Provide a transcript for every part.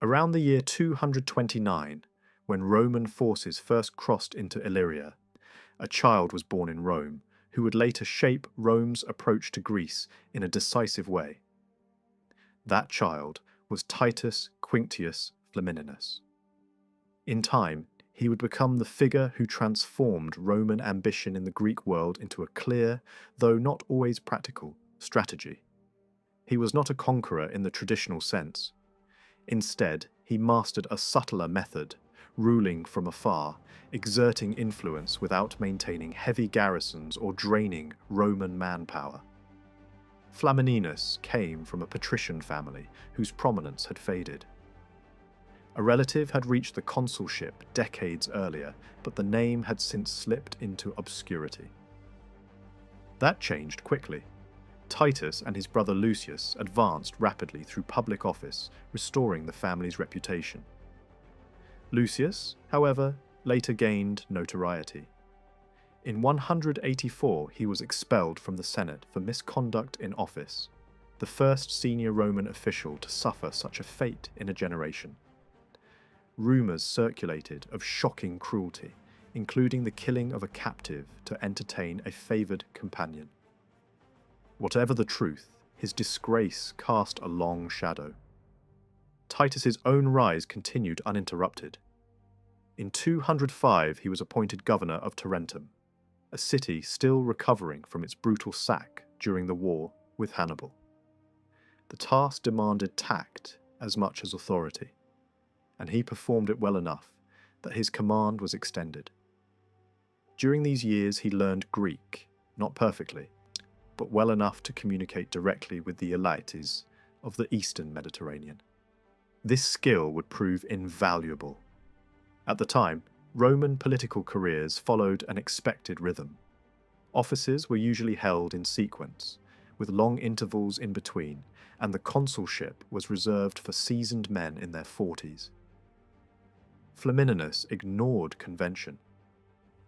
Around the year 229, when Roman forces first crossed into Illyria, a child was born in Rome who would later shape Rome's approach to Greece in a decisive way. That child was Titus Quinctius Flamininus. In time, he would become the figure who transformed Roman ambition in the Greek world into a clear, though not always practical, strategy. He was not a conqueror in the traditional sense. Instead, he mastered a subtler method, ruling from afar, exerting influence without maintaining heavy garrisons or draining Roman manpower. Flamininus came from a patrician family whose prominence had faded. A relative had reached the consulship decades earlier, but the name had since slipped into obscurity. That changed quickly. Titus and his brother Lucius advanced rapidly through public office, restoring the family's reputation. Lucius, however, later gained notoriety. In 184, he was expelled from the Senate for misconduct in office, the first senior Roman official to suffer such a fate in a generation. Rumours circulated of shocking cruelty, including the killing of a captive to entertain a favoured companion. Whatever the truth, his disgrace cast a long shadow. Titus's own rise continued uninterrupted. In 205, he was appointed governor of Tarentum, a city still recovering from its brutal sack during the war with Hannibal. The task demanded tact as much as authority, and he performed it well enough that his command was extended. During these years he learned Greek, not perfectly, but well enough to communicate directly with the elites of the eastern Mediterranean. This skill would prove invaluable. At the time, Roman political careers followed an expected rhythm. Offices were usually held in sequence, with long intervals in between, and the consulship was reserved for seasoned men in their 40s. Flamininus ignored convention.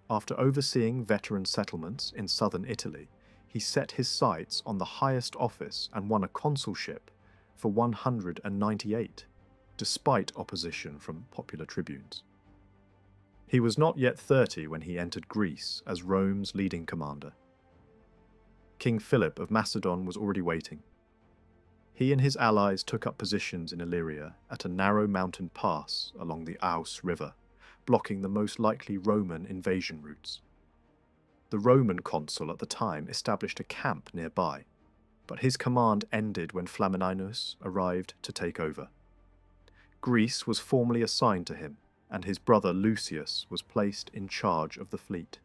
After overseeing veteran settlements in southern Italy, he set his sights on the highest office and won a consulship for 198, despite opposition from popular tribunes. He was not yet 30 when he entered Greece as Rome's leading commander. King Philip of Macedon was already waiting. He and his allies took up positions in Illyria at a narrow mountain pass along the Aus River, blocking the most likely Roman invasion routes. The Roman consul at the time established a camp nearby, but his command ended when Flamininus arrived to take over. Greece was formally assigned to him, and his brother Lucius was placed in charge of the fleet.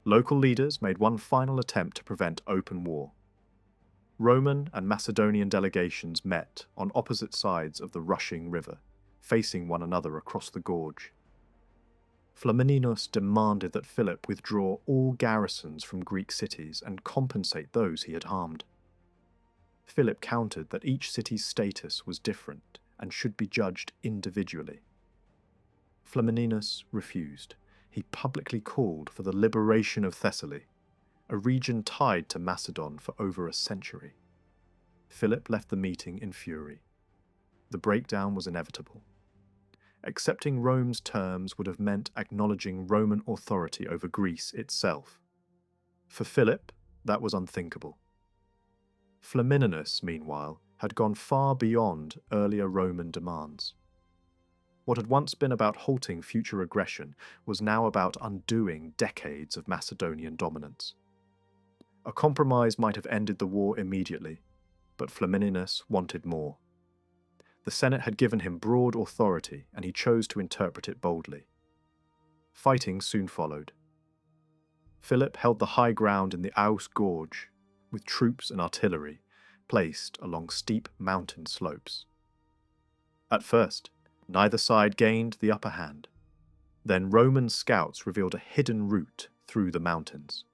Local leaders made one final attempt to prevent open war. Roman and Macedonian delegations met on opposite sides of the rushing river, facing one another across the gorge. Flamininus demanded that Philip withdraw all garrisons from Greek cities and compensate those he had harmed. Philip countered that each city's status was different and should be judged individually. Flamininus refused. He publicly called for the liberation of Thessaly, a region tied to Macedon for over a century. Philip left the meeting in fury. The breakdown was inevitable. Accepting Rome's terms would have meant acknowledging Roman authority over Greece itself. For Philip, that was unthinkable. Flamininus, meanwhile, had gone far beyond earlier Roman demands. What had once been about halting future aggression was now about undoing decades of Macedonian dominance. A compromise might have ended the war immediately, but Flamininus wanted more. The Senate had given him broad authority, and he chose to interpret it boldly. Fighting soon followed. Philip held the high ground in the Aus Gorge, with troops and artillery placed along steep mountain slopes. At first, neither side gained the upper hand. Then Roman scouts revealed a hidden route through the mountains.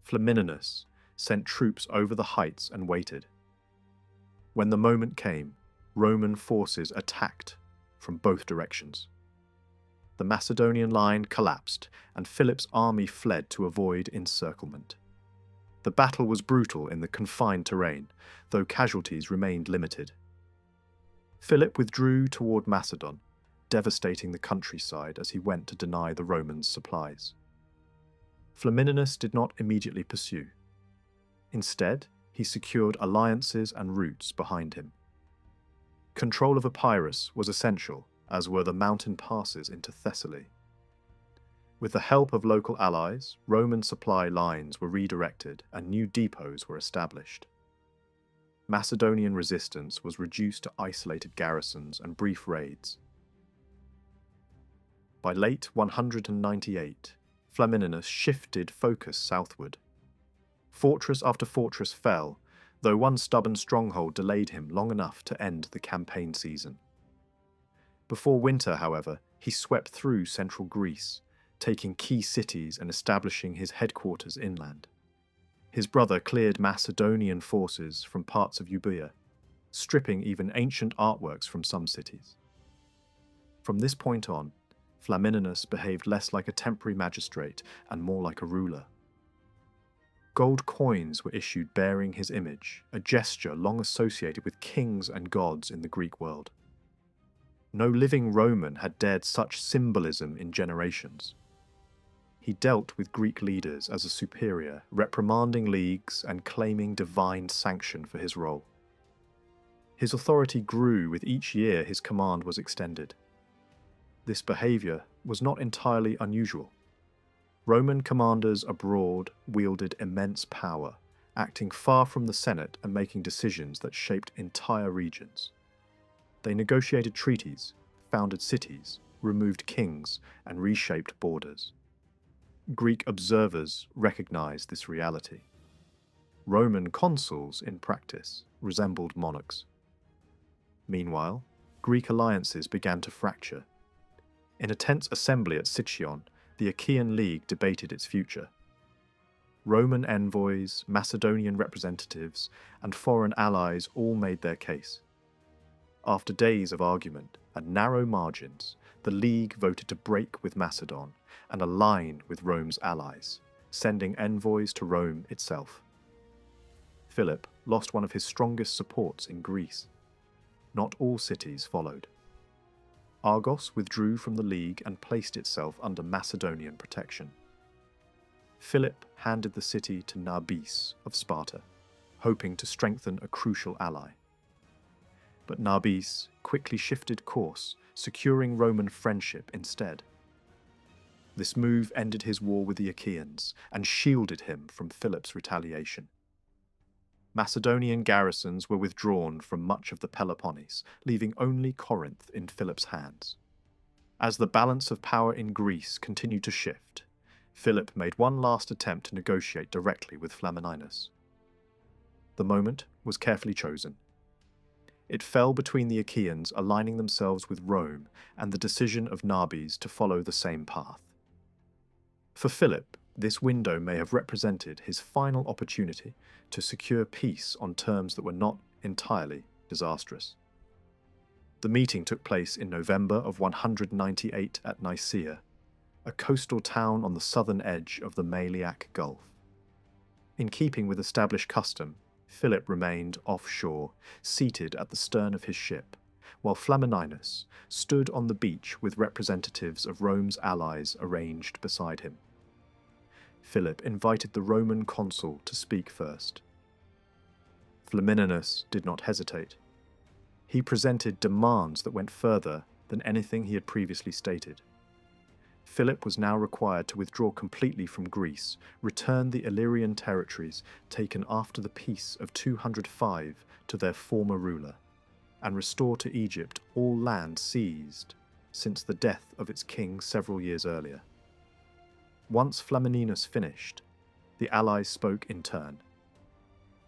Flamininus sent troops over the heights and waited. When the moment came, Roman forces attacked from both directions. The Macedonian line collapsed, and Philip's army fled to avoid encirclement. The battle was brutal in the confined terrain, though casualties remained limited. Philip withdrew toward Macedon, devastating the countryside as he went to deny the Romans supplies. Flamininus did not immediately pursue. Instead, he secured alliances and routes behind him. Control of Epirus was essential, as were the mountain passes into Thessaly. With the help of local allies, Roman supply lines were redirected and new depots were established. Macedonian resistance was reduced to isolated garrisons and brief raids. By late 198, Flamininus shifted focus southward. Fortress after fortress fell, though one stubborn stronghold delayed him long enough to end the campaign season. Before winter, however, he swept through central Greece, taking key cities and establishing his headquarters inland. His brother cleared Macedonian forces from parts of Euboea, stripping even ancient artworks from some cities. From this point on, Flamininus behaved less like a temporary magistrate and more like a ruler. Gold coins were issued bearing his image, a gesture long associated with kings and gods in the Greek world. No living Roman had dared such symbolism in generations. He dealt with Greek leaders as a superior, reprimanding leagues and claiming divine sanction for his role. His authority grew with each year his command was extended. This behavior was not entirely unusual. Roman commanders abroad wielded immense power, acting far from the Senate and making decisions that shaped entire regions. They negotiated treaties, founded cities, removed kings, and reshaped borders. Greek observers recognized this reality. Roman consuls, in practice, resembled monarchs. Meanwhile, Greek alliances began to fracture. In a tense assembly at Sicyon, the Achaean League debated its future. Roman envoys, Macedonian representatives, and foreign allies all made their case. After days of argument and narrow margins, the League voted to break with Macedon and align with Rome's allies, sending envoys to Rome itself. Philip lost one of his strongest supports in Greece. Not all cities followed. Argos withdrew from the League and placed itself under Macedonian protection. Philip handed the city to Nabis of Sparta, hoping to strengthen a crucial ally. But Nabis quickly shifted course, securing Roman friendship instead. This move ended his war with the Achaeans and shielded him from Philip's retaliation. Macedonian garrisons were withdrawn from much of the Peloponnese, leaving only Corinth in Philip's hands. As the balance of power in Greece continued to shift, Philip made one last attempt to negotiate directly with Flamininus. The moment was carefully chosen. It fell between the Achaeans aligning themselves with Rome and the decision of Nabis to follow the same path. For Philip, this window may have represented his final opportunity to secure peace on terms that were not entirely disastrous. The meeting took place in November of 198 at Nicaea, a coastal town on the southern edge of the Maliac Gulf. In keeping with established custom, Philip remained offshore, seated at the stern of his ship, while Flamininus stood on the beach with representatives of Rome's allies arranged beside him. Philip invited the Roman consul to speak first. Flamininus did not hesitate. He presented demands that went further than anything he had previously stated. Philip was now required to withdraw completely from Greece, return the Illyrian territories taken after the peace of 205 to their former ruler, and restore to Egypt all land seized since the death of its king several years earlier. Once Flamininus finished, the allies spoke in turn.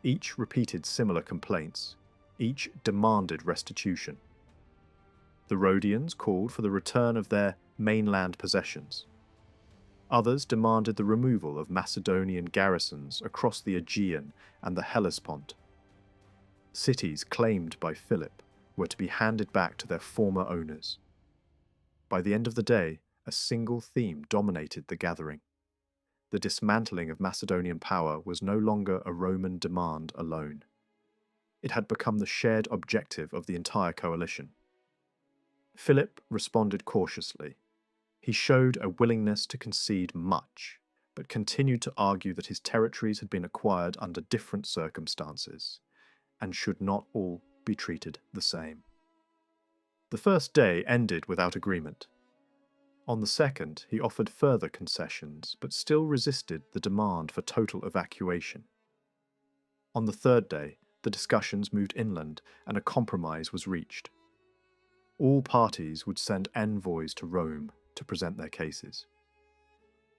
Each repeated similar complaints, each demanded restitution. The Rhodians called for the return of their mainland possessions. Others demanded the removal of Macedonian garrisons across the Aegean and the Hellespont. Cities claimed by Philip were to be handed back to their former owners. By the end of the day, a single theme dominated the gathering. The dismantling of Macedonian power was no longer a Roman demand alone. It had become the shared objective of the entire coalition. Philip responded cautiously. He showed a willingness to concede much, but continued to argue that his territories had been acquired under different circumstances, and should not all be treated the same. The first day ended without agreement. On the second, he offered further concessions, but still resisted the demand for total evacuation. On the third day, the discussions moved inland, and a compromise was reached. All parties would send envoys to Rome to present their cases.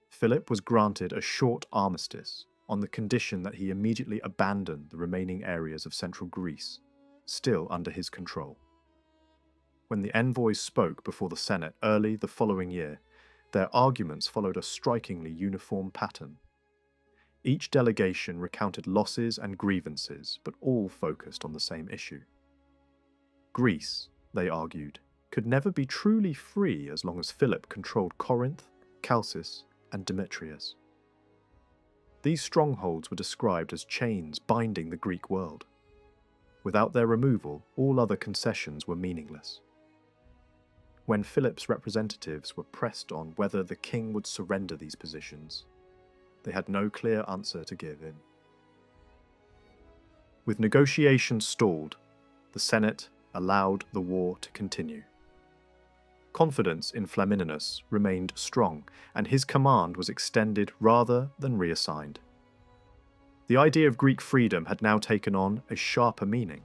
Philip was granted a short armistice on the condition that he immediately abandon the remaining areas of central Greece, still under his control. When the envoys spoke before the Senate early the following year, their arguments followed a strikingly uniform pattern. Each delegation recounted losses and grievances, but all focused on the same issue. Greece, they argued, could never be truly free as long as Philip controlled Corinth, Chalcis, and Demetrius. These strongholds were described as chains binding the Greek world. Without their removal, all other concessions were meaningless. When Philip's representatives were pressed on whether the king would surrender these positions, they had no clear answer to give in. With negotiations stalled, the Senate allowed the war to continue. Confidence in Flamininus remained strong, and his command was extended rather than reassigned. The idea of Greek freedom had now taken on a sharper meaning.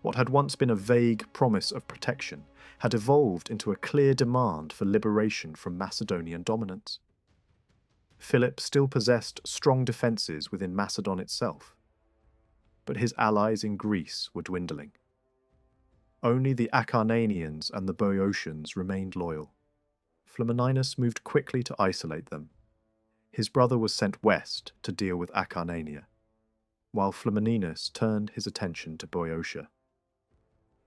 What had once been a vague promise of protection had evolved into a clear demand for liberation from Macedonian dominance. Philip still possessed strong defences within Macedon itself, but his allies in Greece were dwindling. Only the Acarnanians and the Boeotians remained loyal. Flamininus moved quickly to isolate them. His brother was sent west to deal with Acarnania, while Flamininus turned his attention to Boeotia.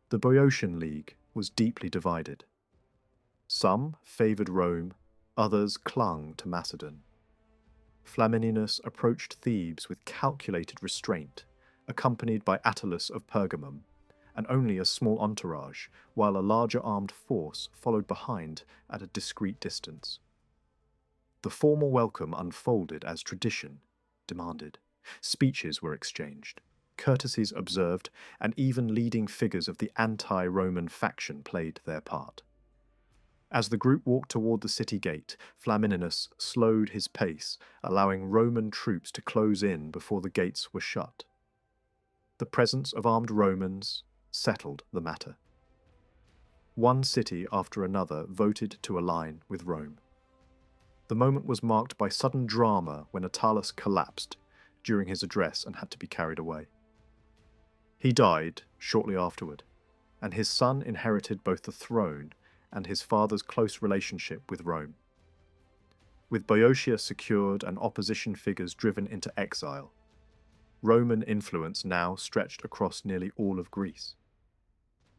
The Boeotian League was deeply divided. Some favoured Rome, others clung to Macedon. Flamininus approached Thebes with calculated restraint, accompanied by Attalus of Pergamum, and only a small entourage, while a larger armed force followed behind at a discreet distance. The formal welcome unfolded as tradition demanded. Speeches were exchanged, courtesies observed, and even leading figures of the anti-Roman faction played their part. As the group walked toward the city gate, Flamininus slowed his pace, allowing Roman troops to close in before the gates were shut. The presence of armed Romans settled the matter. One city after another voted to align with Rome. The moment was marked by sudden drama when Attalus collapsed during his address and had to be carried away. He died shortly afterward, and his son inherited both the throne and his father's close relationship with Rome. With Boeotia secured and opposition figures driven into exile, Roman influence now stretched across nearly all of Greece.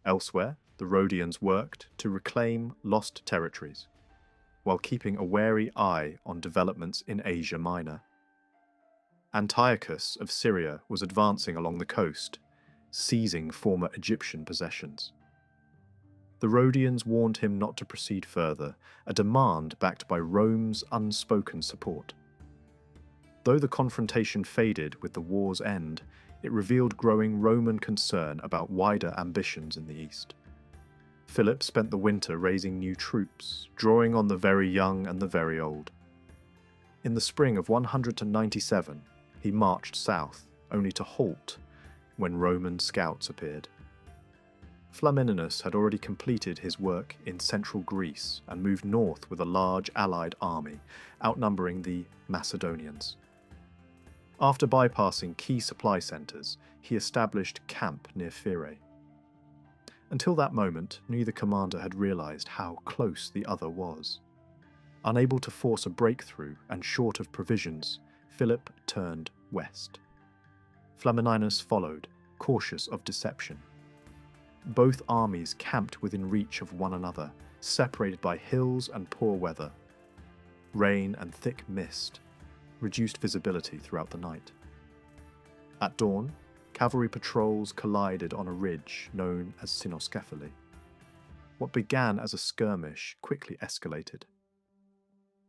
Elsewhere, the Rhodians worked to reclaim lost territories, while keeping a wary eye on developments in Asia Minor. Antiochus of Syria was advancing along the coast, seizing former Egyptian possessions. The Rhodians warned him not to proceed further, a demand backed by Rome's unspoken support. Though the confrontation faded with the war's end, it revealed growing Roman concern about wider ambitions in the east. Philip spent the winter raising new troops, drawing on the very young and the very old. In the spring of 197, he marched south, only to halt when Roman scouts appeared. Flamininus had already completed his work in central Greece and moved north with a large allied army, outnumbering the Macedonians. After bypassing key supply centres, he established camp near Syria. Until that moment, neither commander had realised how close the other was. Unable to force a breakthrough and short of provisions, Philip turned west. Flamininus followed, cautious of deception. Both armies camped within reach of one another, separated by hills and poor weather. Rain and thick mist reduced visibility throughout the night. At dawn, cavalry patrols collided on a ridge known as Cynoscephalae. What began as a skirmish quickly escalated.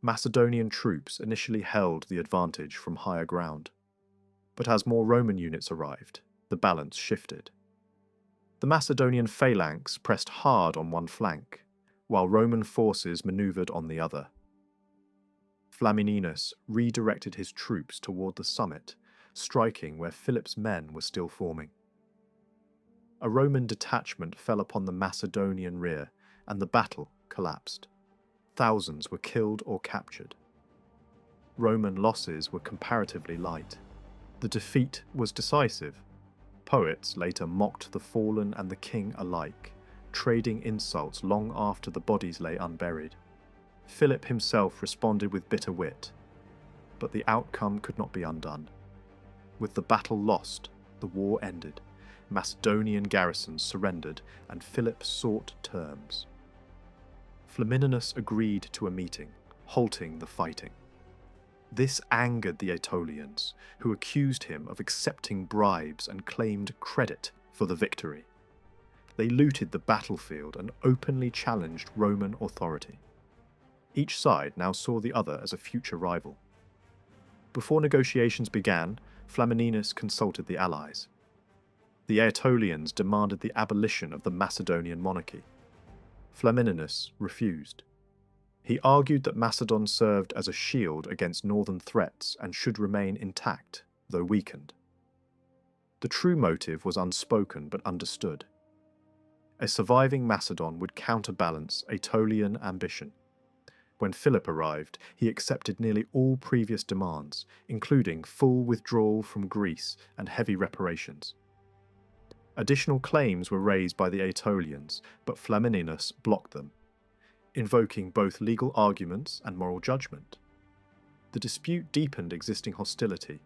Macedonian troops initially held the advantage from higher ground, but as more Roman units arrived, the balance shifted. The Macedonian phalanx pressed hard on one flank, while Roman forces manoeuvred on the other. Flamininus redirected his troops toward the summit, striking where Philip's men were still forming. A Roman detachment fell upon the Macedonian rear, and the battle collapsed. Thousands were killed or captured. Roman losses were comparatively light. The defeat was decisive. Poets later mocked the fallen and the king alike, trading insults long after the bodies lay unburied. Philip himself responded with bitter wit, but the outcome could not be undone. With the battle lost, the war ended, Macedonian garrisons surrendered, and Philip sought terms. Flamininus agreed to a meeting, halting the fighting. This angered the Aetolians, who accused him of accepting bribes and claimed credit for the victory. They looted the battlefield and openly challenged Roman authority. Each side now saw the other as a future rival. Before negotiations began, Flamininus consulted the allies. The Aetolians demanded the abolition of the Macedonian monarchy. Flamininus refused. He argued that Macedon served as a shield against northern threats and should remain intact, though weakened. The true motive was unspoken but understood. A surviving Macedon would counterbalance Aetolian ambition. When Philip arrived, he accepted nearly all previous demands, including full withdrawal from Greece and heavy reparations. Additional claims were raised by the Aetolians, but Flamininus blocked them, invoking both legal arguments and moral judgment. The dispute deepened existing hostility,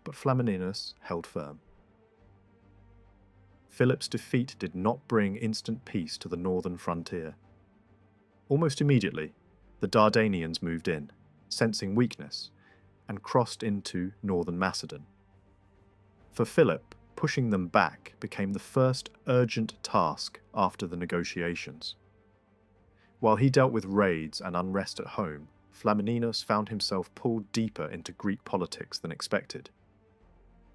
but Flamininus held firm. Philip's defeat did not bring instant peace to the northern frontier. Almost immediately, the Dardanians moved in, sensing weakness, and crossed into northern Macedon. For Philip, pushing them back became the first urgent task after the negotiations. While he dealt with raids and unrest at home, Flamininus found himself pulled deeper into Greek politics than expected,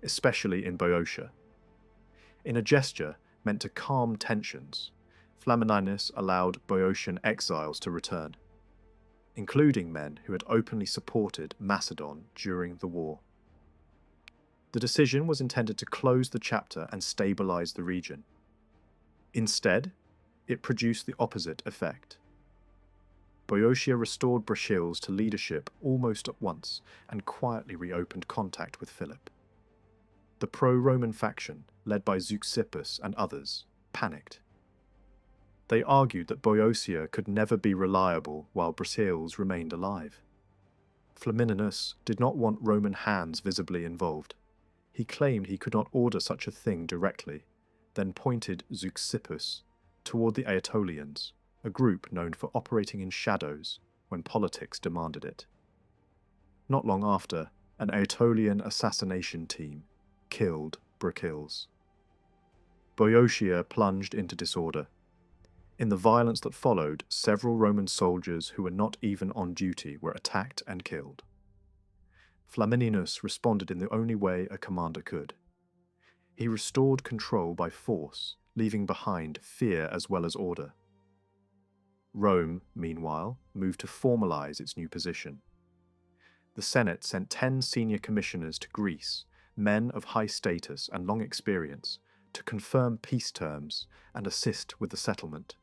especially in Boeotia. In a gesture meant to calm tensions, Flamininus allowed Boeotian exiles to return, including men who had openly supported Macedon during the war. The decision was intended to close the chapter and stabilize the region. Instead, it produced the opposite effect. Boeotia restored Brachils to leadership almost at once and quietly reopened contact with Philip. The pro-Roman faction, led by Zeuxippus and others, panicked. They argued that Boeotia could never be reliable while Brachils remained alive. Flamininus did not want Roman hands visibly involved. He claimed he could not order such a thing directly, then pointed Zeuxippus toward the Aetolians, a group known for operating in shadows when politics demanded it. Not long after, an Aetolian assassination team killed Brachils. Boeotia plunged into disorder. In the violence that followed, several Roman soldiers who were not even on duty were attacked and killed. Flamininus responded in the only way a commander could. He restored control by force, leaving behind fear as well as order. Rome, meanwhile, moved to formalize its new position. The Senate sent 10 senior commissioners to Greece, men of high status and long experience, to confirm peace terms and assist with the settlement.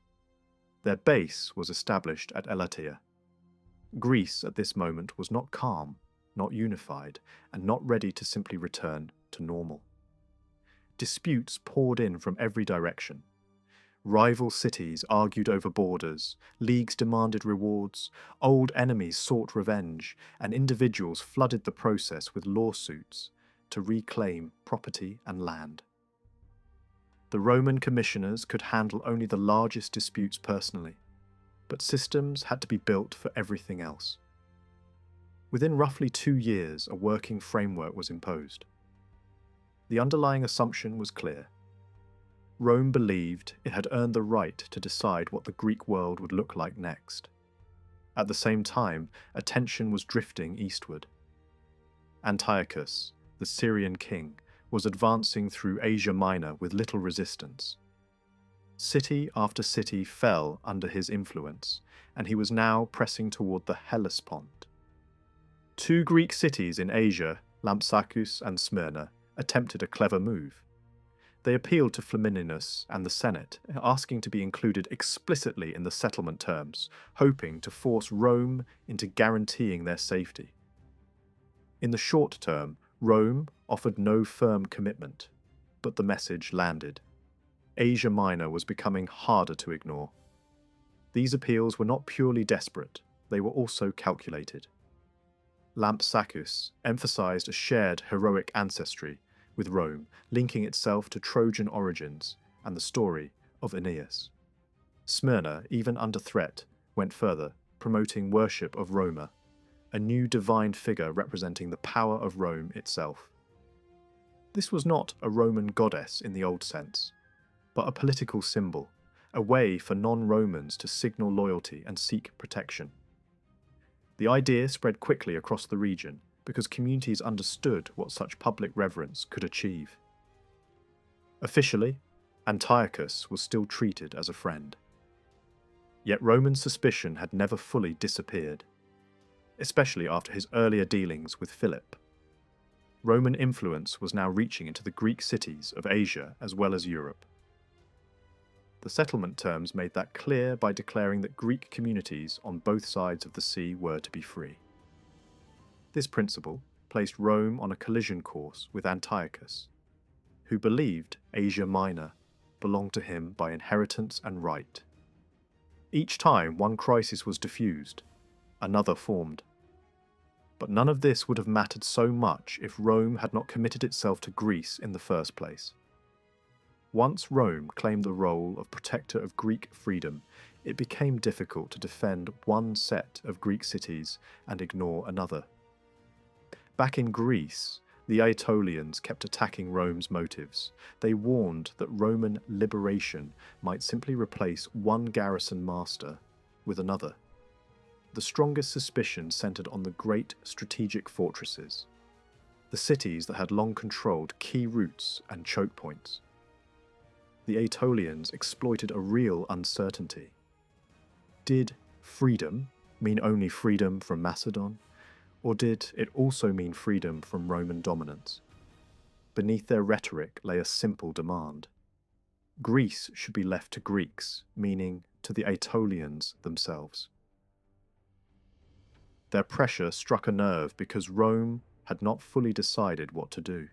Their base was established at Elatea. Greece at this moment was not calm, not unified, and not ready to simply return to normal. Disputes poured in from every direction. Rival cities argued over borders, leagues demanded rewards, old enemies sought revenge, and individuals flooded the process with lawsuits to reclaim property and land. The Roman commissioners could handle only the largest disputes personally, but systems had to be built for everything else. Within roughly 2 years, a working framework was imposed. The The underlying assumption was clear. Rome believed it had earned the right to decide what the Greek world would look like next. At the same time, attention was drifting eastward. Antiochus, the Syrian king, was advancing through Asia Minor with little resistance. City after city fell under his influence, and he was now pressing toward the Hellespont. Two Greek cities in Asia, Lampsacus and Smyrna, attempted a clever move. They appealed to Flamininus and the Senate, asking to be included explicitly in the settlement terms, hoping to force Rome into guaranteeing their safety. In the short term, Rome offered no firm commitment, but the message landed. Asia Minor was becoming harder to ignore. These appeals were not purely desperate, they were also calculated. Lampsacus emphasized a shared heroic ancestry with Rome, linking itself to Trojan origins and the story of Aeneas. Smyrna, even under threat, went further, promoting worship of Roma, a new divine figure representing the power of Rome itself. This was not a Roman goddess in the old sense, but a political symbol, a way for non-Romans to signal loyalty and seek protection. The idea spread quickly across the region because communities understood what such public reverence could achieve. Officially, Antiochus was still treated as a friend. Yet Roman suspicion had never fully disappeared, especially after his earlier dealings with Philip. Roman influence was now reaching into the Greek cities of Asia as well as Europe. The settlement terms made that clear by declaring that Greek communities on both sides of the sea were to be free. This principle placed Rome on a collision course with Antiochus, who believed Asia Minor belonged to him by inheritance and right. Each time one crisis was diffused, another formed. But none of this would have mattered so much if Rome had not committed itself to Greece in the first place. Once Rome claimed the role of protector of Greek freedom, it became difficult to defend one set of Greek cities and ignore another. Back in Greece, the Aetolians kept attacking Rome's motives. They warned that Roman liberation might simply replace one garrison master with another. The strongest suspicion centered on the great strategic fortresses, the cities that had long controlled key routes and choke points. The Aetolians exploited a real uncertainty. Did freedom mean only freedom from Macedon, or did it also mean freedom from Roman dominance? Beneath their rhetoric lay a simple demand. Greece should be left to Greeks, meaning to the Aetolians themselves. Their pressure struck a nerve because Rome had not fully decided what to do.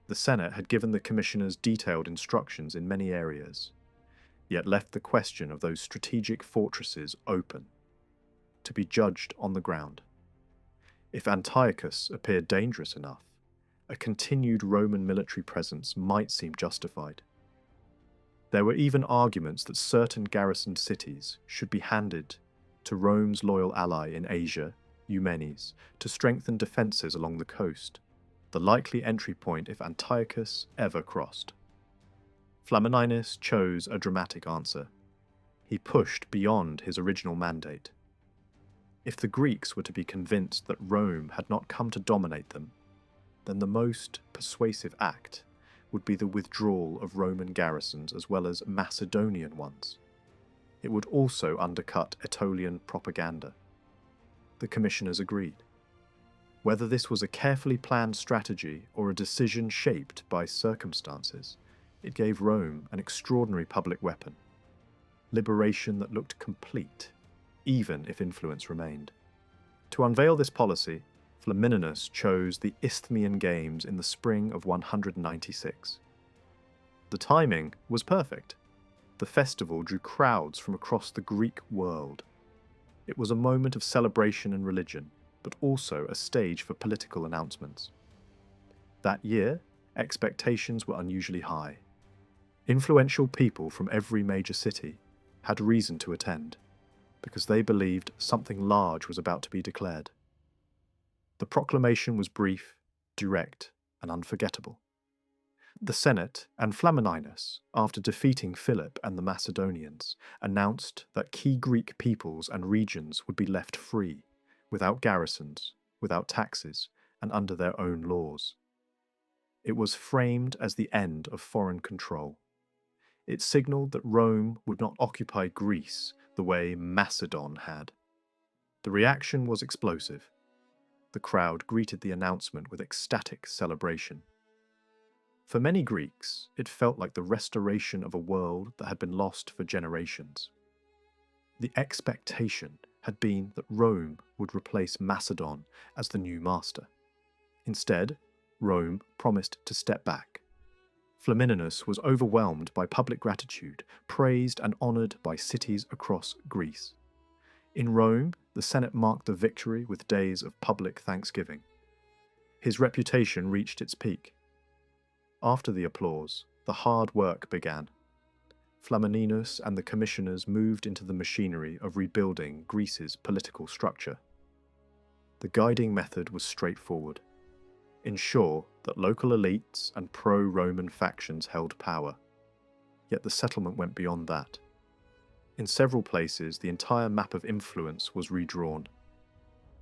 The Senate had given the commissioners detailed instructions in many areas, yet left the question of those strategic fortresses open, to be judged on the ground. If Antiochus appeared dangerous enough, a continued Roman military presence might seem justified. There were even arguments that certain garrisoned cities should be handed to Rome's loyal ally in Asia, Eumenes, to strengthen defences along the coast, the likely entry point if Antiochus ever crossed. Flamininus chose a dramatic answer. He pushed beyond his original mandate. If the Greeks were to be convinced that Rome had not come to dominate them, then the most persuasive act would be the withdrawal of Roman garrisons as well as Macedonian ones. It would also undercut Aetolian propaganda. The commissioners agreed. Whether this was a carefully planned strategy or a decision shaped by circumstances, it gave Rome an extraordinary public weapon. Liberation that looked complete, even if influence remained. To unveil this policy, Flamininus chose the Isthmian Games in the spring of 196. The timing was perfect. The festival drew crowds from across the Greek world. It was a moment of celebration and religion, but also a stage for political announcements. That year, expectations were unusually high. Influential people from every major city had reason to attend, because they believed something large was about to be declared. The proclamation was brief, direct, and unforgettable. The Senate and Flamininus, after defeating Philip and the Macedonians, announced that key Greek peoples and regions would be left free, without garrisons, without taxes, and under their own laws. It was framed as the end of foreign control. It signalled that Rome would not occupy Greece the way Macedon had. The reaction was explosive. The crowd greeted the announcement with ecstatic celebration. For many Greeks, it felt like the restoration of a world that had been lost for generations. The expectation had been that Rome would replace Macedon as the new master. Instead, Rome promised to step back. Flamininus was overwhelmed by public gratitude, praised and honoured by cities across Greece. In Rome, the Senate marked the victory with days of public thanksgiving. His reputation reached its peak. After the applause, the hard work began. Flamininus and the commissioners moved into the machinery of rebuilding Greece's political structure. The guiding method was straightforward. Ensure that local elites and pro-Roman factions held power. Yet the settlement went beyond that. In several places, the entire map of influence was redrawn.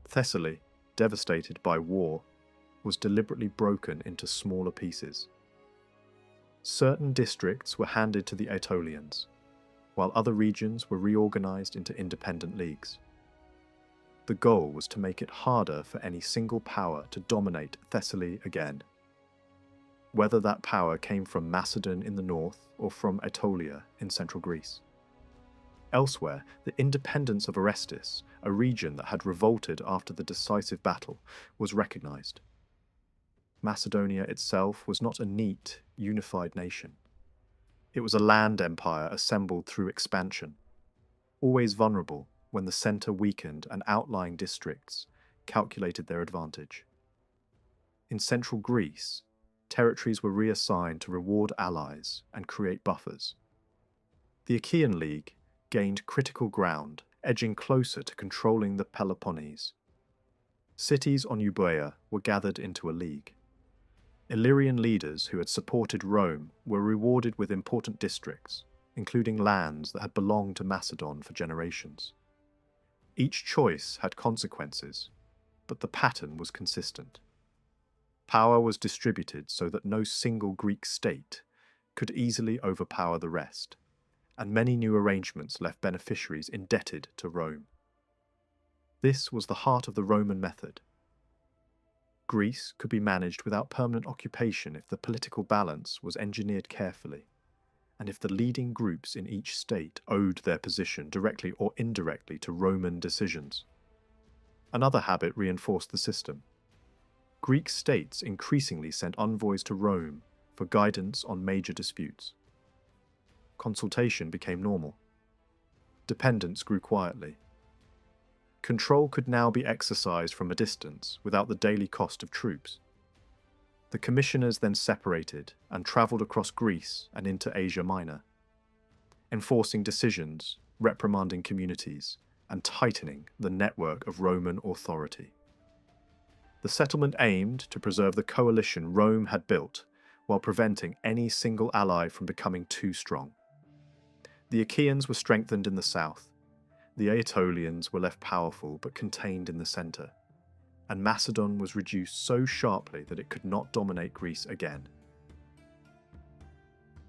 Thessaly, devastated by war, was deliberately broken into smaller pieces. Certain districts were handed to the Aetolians, while other regions were reorganized into independent leagues. The goal was to make it harder for any single power to dominate Thessaly again. Whether that power came from Macedon in the north or from Aetolia in central Greece. Elsewhere, the independence of Orestis, a region that had revolted after the decisive battle, was recognized. Macedonia itself was not a neat, unified nation. It was a land empire assembled through expansion, always vulnerable when the centre weakened and outlying districts calculated their advantage. In central Greece, territories were reassigned to reward allies and create buffers. The Achaean League gained critical ground, edging closer to controlling the Peloponnese. Cities on Euboea were gathered into a league. Illyrian leaders who had supported Rome were rewarded with important districts, including lands that had belonged to Macedon for generations. Each choice had consequences, but the pattern was consistent. Power was distributed so that no single Greek state could easily overpower the rest, and many new arrangements left beneficiaries indebted to Rome. This was the heart of the Roman method. Greece could be managed without permanent occupation if the political balance was engineered carefully, and if the leading groups in each state owed their position directly or indirectly to Roman decisions. Another habit reinforced the system. Greek states increasingly sent envoys to Rome for guidance on major disputes. Consultation became normal. Dependence grew quietly. Control could now be exercised from a distance without the daily cost of troops. The commissioners then separated and travelled across Greece and into Asia Minor, enforcing decisions, reprimanding communities, and tightening the network of Roman authority. The settlement aimed to preserve the coalition Rome had built while preventing any single ally from becoming too strong. The Achaeans were strengthened in the south, the Aetolians were left powerful but contained in the centre, and Macedon was reduced so sharply that it could not dominate Greece again.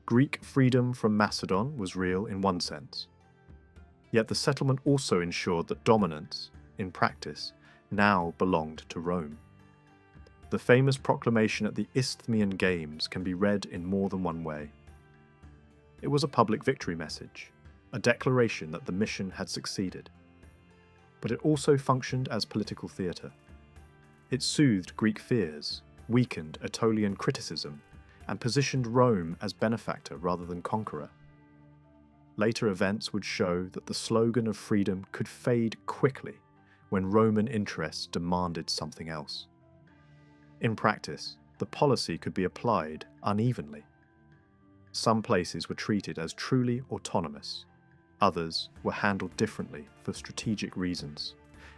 Greek freedom from Macedon was real in one sense. Yet the settlement also ensured that dominance, in practice, now belonged to Rome. The famous proclamation at the Isthmian Games can be read in more than one way. It was a public victory message, a declaration that the mission had succeeded. But it also functioned as political theatre. It soothed Greek fears, weakened Aetolian criticism, and positioned Rome as benefactor rather than conqueror. Later events would show that the slogan of freedom could fade quickly when Roman interests demanded something else. In practice, the policy could be applied unevenly. Some places were treated as truly autonomous. Others were handled differently for strategic reasons,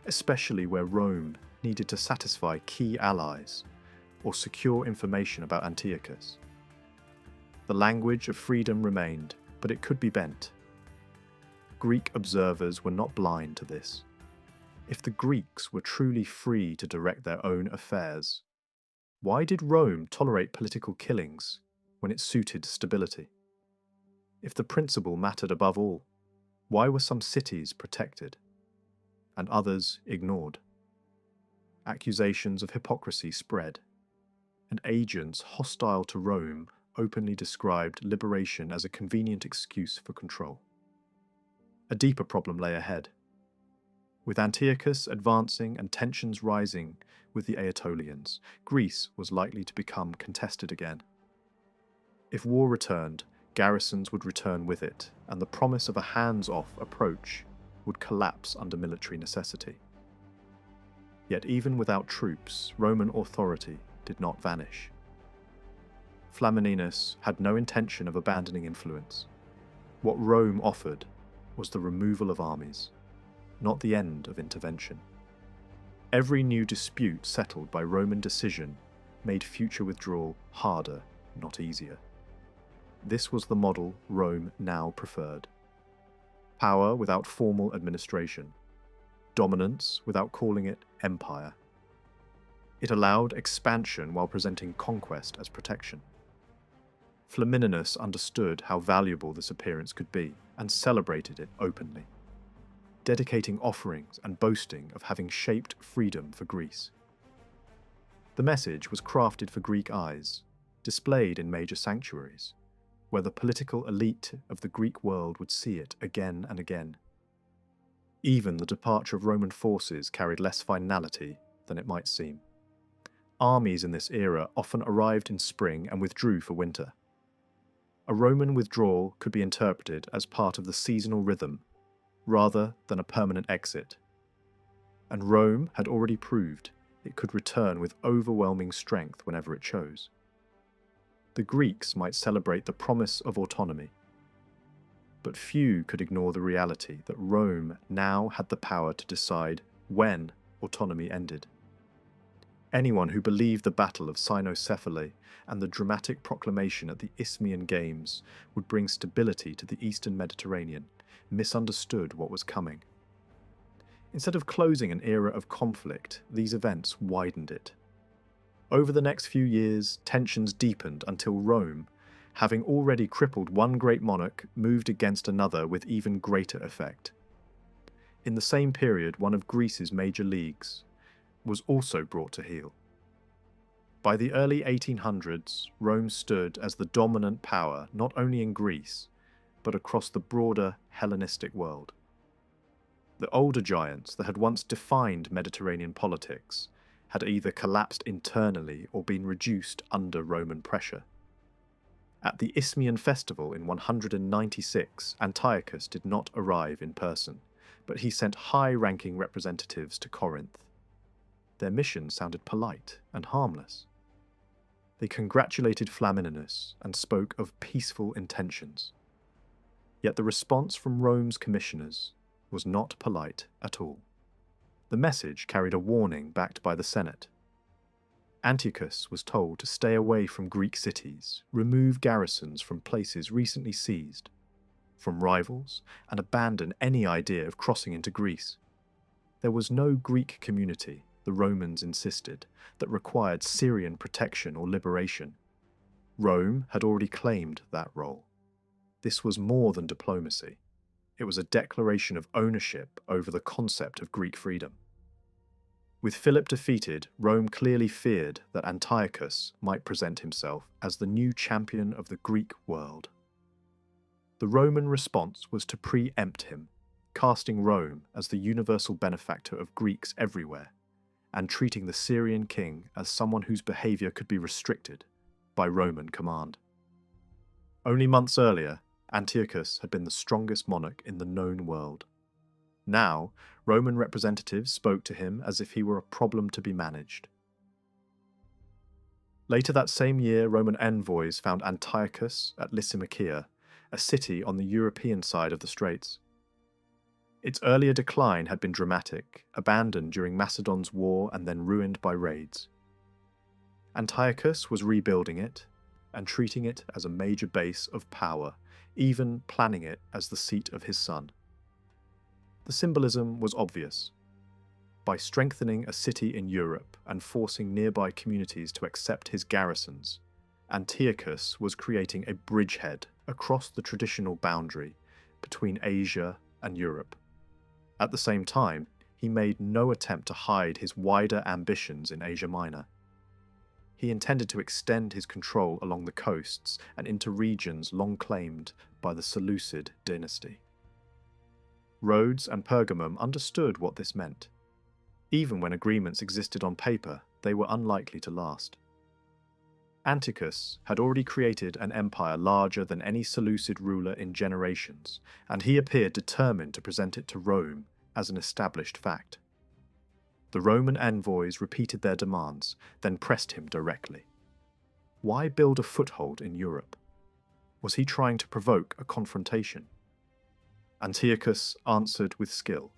especially where Rome needed to satisfy key allies or secure information about Antiochus. The language of freedom remained, but it could be bent. Greek observers were not blind to this. If the Greeks were truly free to direct their own affairs, why did Rome tolerate political killings when it suited stability? If the principle mattered above all, why were some cities protected and others ignored? Accusations of hypocrisy spread, and agents hostile to Rome openly described liberation as a convenient excuse for control. A deeper problem lay ahead. With Antiochus advancing and tensions rising with the Aetolians, Greece was likely to become contested again. If war returned, garrisons would return with it, and the promise of a hands-off approach would collapse under military necessity. Yet even without troops, Roman authority did not vanish. Flamininus had no intention of abandoning influence. What Rome offered was the removal of armies, not the end of intervention. Every new dispute settled by Roman decision made future withdrawal harder, not easier. This was the model Rome now preferred. Power without formal administration. Dominance without calling it empire. It allowed expansion while presenting conquest as protection. Flamininus understood how valuable this appearance could be and celebrated it openly, dedicating offerings and boasting of having shaped freedom for Greece. The message was crafted for Greek eyes, displayed in major sanctuaries, where the political elite of the Greek world would see it again and again. Even the departure of Roman forces carried less finality than it might seem. Armies in this era often arrived in spring and withdrew for winter. A Roman withdrawal could be interpreted as part of the seasonal rhythm, rather than a permanent exit. And Rome had already proved it could return with overwhelming strength whenever it chose. The Greeks might celebrate the promise of autonomy, but few could ignore the reality that Rome now had the power to decide when autonomy ended. Anyone who believed the Battle of Cynoscephalae and the dramatic proclamation at the Isthmian Games would bring stability to the Eastern Mediterranean misunderstood what was coming. Instead of closing an era of conflict, these events widened it. Over the next few years, tensions deepened until Rome, having already crippled one great monarch, moved against another with even greater effect. In the same period, one of Greece's major leagues was also brought to heel. By the early 1800s, Rome stood as the dominant power not only in Greece, but across the broader Hellenistic world. The older giants that had once defined Mediterranean politics had either collapsed internally or been reduced under Roman pressure. At the Isthmian festival in 196, Antiochus did not arrive in person, but he sent high-ranking representatives to Corinth. Their mission sounded polite and harmless. They congratulated Flamininus and spoke of peaceful intentions. Yet the response from Rome's commissioners was not polite at all. The message carried a warning backed by the Senate. Antiochus was told to stay away from Greek cities, remove garrisons from places recently seized, from rivals, and abandon any idea of crossing into Greece. There was no Greek community, the Romans insisted, that required Syrian protection or liberation. Rome had already claimed that role. This was more than diplomacy. It was a declaration of ownership over the concept of Greek freedom. With Philip defeated, Rome clearly feared that Antiochus might present himself as the new champion of the Greek world. The Roman response was to preempt him, casting Rome as the universal benefactor of Greeks everywhere, and treating the Syrian king as someone whose behaviour could be restricted by Roman command. Only months earlier, Antiochus had been the strongest monarch in the known world. Now, Roman representatives spoke to him as if he were a problem to be managed. Later that same year, Roman envoys found Antiochus at Lysimachia, a city on the European side of the Straits. Its earlier decline had been dramatic, abandoned during Macedon's war and then ruined by raids. Antiochus was rebuilding it, and treating it as a major base of power, even planning it as the seat of his son. The symbolism was obvious. By strengthening a city in Europe and forcing nearby communities to accept his garrisons, Antiochus was creating a bridgehead across the traditional boundary between Asia and Europe. At the same time, he made no attempt to hide his wider ambitions in Asia Minor. He intended to extend his control along the coasts and into regions long claimed by the Seleucid dynasty. Rhodes and Pergamum understood what this meant. Even when agreements existed on paper, they were unlikely to last. Antiochus had already created an empire larger than any Seleucid ruler in generations, and he appeared determined to present it to Rome as an established fact. The Roman envoys repeated their demands, then pressed him directly. Why build a foothold in Europe? Was he trying to provoke a confrontation? Antiochus answered with skill.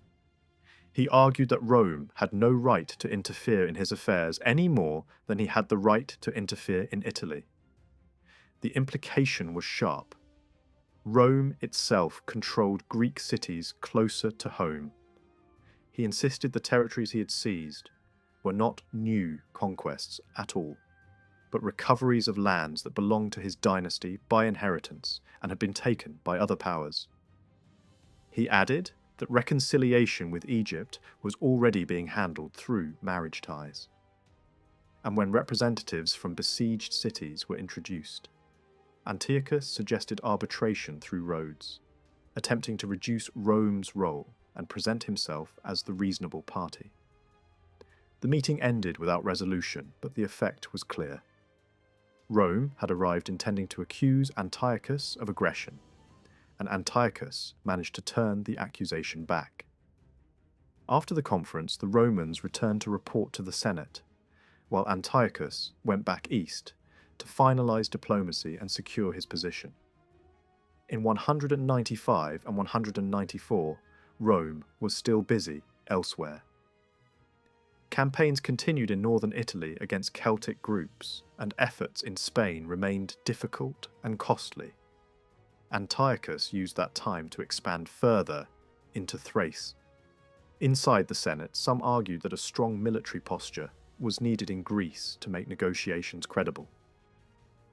He argued that Rome had no right to interfere in his affairs any more than he had the right to interfere in Italy. The implication was sharp. Rome itself controlled Greek cities closer to home. He insisted the territories he had seized were not new conquests at all, but recoveries of lands that belonged to his dynasty by inheritance and had been taken by other powers. He added that reconciliation with Egypt was already being handled through marriage ties. And when representatives from besieged cities were introduced, Antiochus suggested arbitration through Rhodes, attempting to reduce Rome's role and present himself as the reasonable party. The meeting ended without resolution, but the effect was clear. Rome had arrived intending to accuse Antiochus of aggression, and Antiochus managed to turn the accusation back. After the conference, the Romans returned to report to the Senate, while Antiochus went back east to finalize diplomacy and secure his position. In 195 and 194, Rome was still busy elsewhere. Campaigns continued in northern Italy against Celtic groups, and efforts in Spain remained difficult and costly. Antiochus used that time to expand further into Thrace. Inside the Senate, some argued that a strong military posture was needed in Greece to make negotiations credible.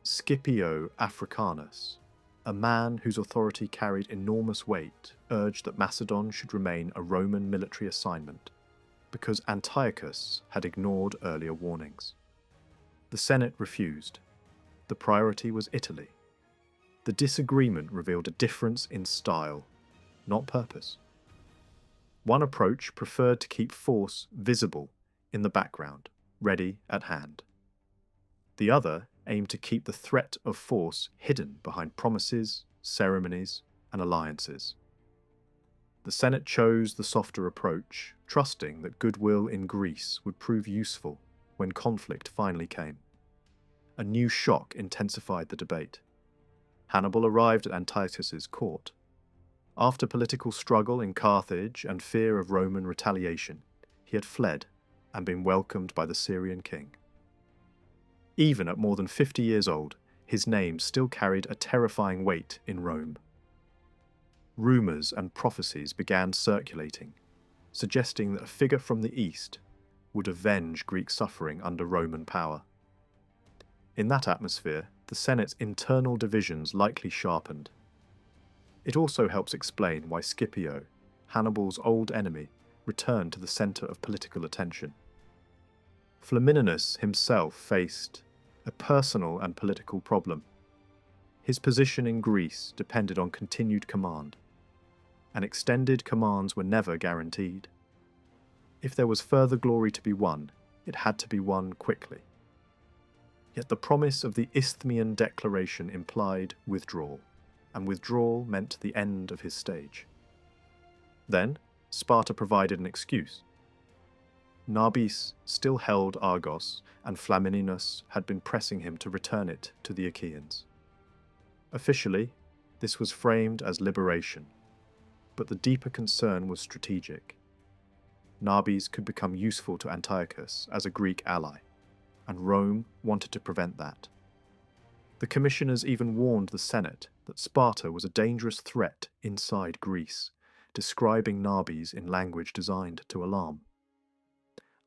Scipio Africanus, a man whose authority carried enormous weight, urged that Macedon should remain a Roman military assignment, because Antiochus had ignored earlier warnings. The Senate refused. The priority was Italy. The disagreement revealed a difference in style, not purpose. One approach preferred to keep force visible in the background, ready at hand. The other aimed to keep the threat of force hidden behind promises, ceremonies, and alliances. The Senate chose the softer approach, trusting that goodwill in Greece would prove useful when conflict finally came. A new shock intensified the debate. Hannibal arrived at Antiochus's court. After political struggle in Carthage and fear of Roman retaliation, he had fled and been welcomed by the Syrian king. Even at more than 50 years old, his name still carried a terrifying weight in Rome. Rumours and prophecies began circulating, suggesting that a figure from the east would avenge Greek suffering under Roman power. In that atmosphere, the Senate's internal divisions likely sharpened. It also helps explain why Scipio, Hannibal's old enemy, returned to the centre of political attention. Flamininus himself faced a personal and political problem. His position in Greece depended on continued command, and extended commands were never guaranteed. If there was further glory to be won, it had to be won quickly. Yet the promise of the Isthmian Declaration implied withdrawal, and withdrawal meant the end of his stage. Then, Sparta provided an excuse. Nabis still held Argos, and Flamininus had been pressing him to return it to the Achaeans. Officially, this was framed as liberation, but the deeper concern was strategic. Nabis could become useful to Antiochus as a Greek ally, and Rome wanted to prevent that. The commissioners even warned the Senate that Sparta was a dangerous threat inside Greece, describing Nabis in language designed to alarm.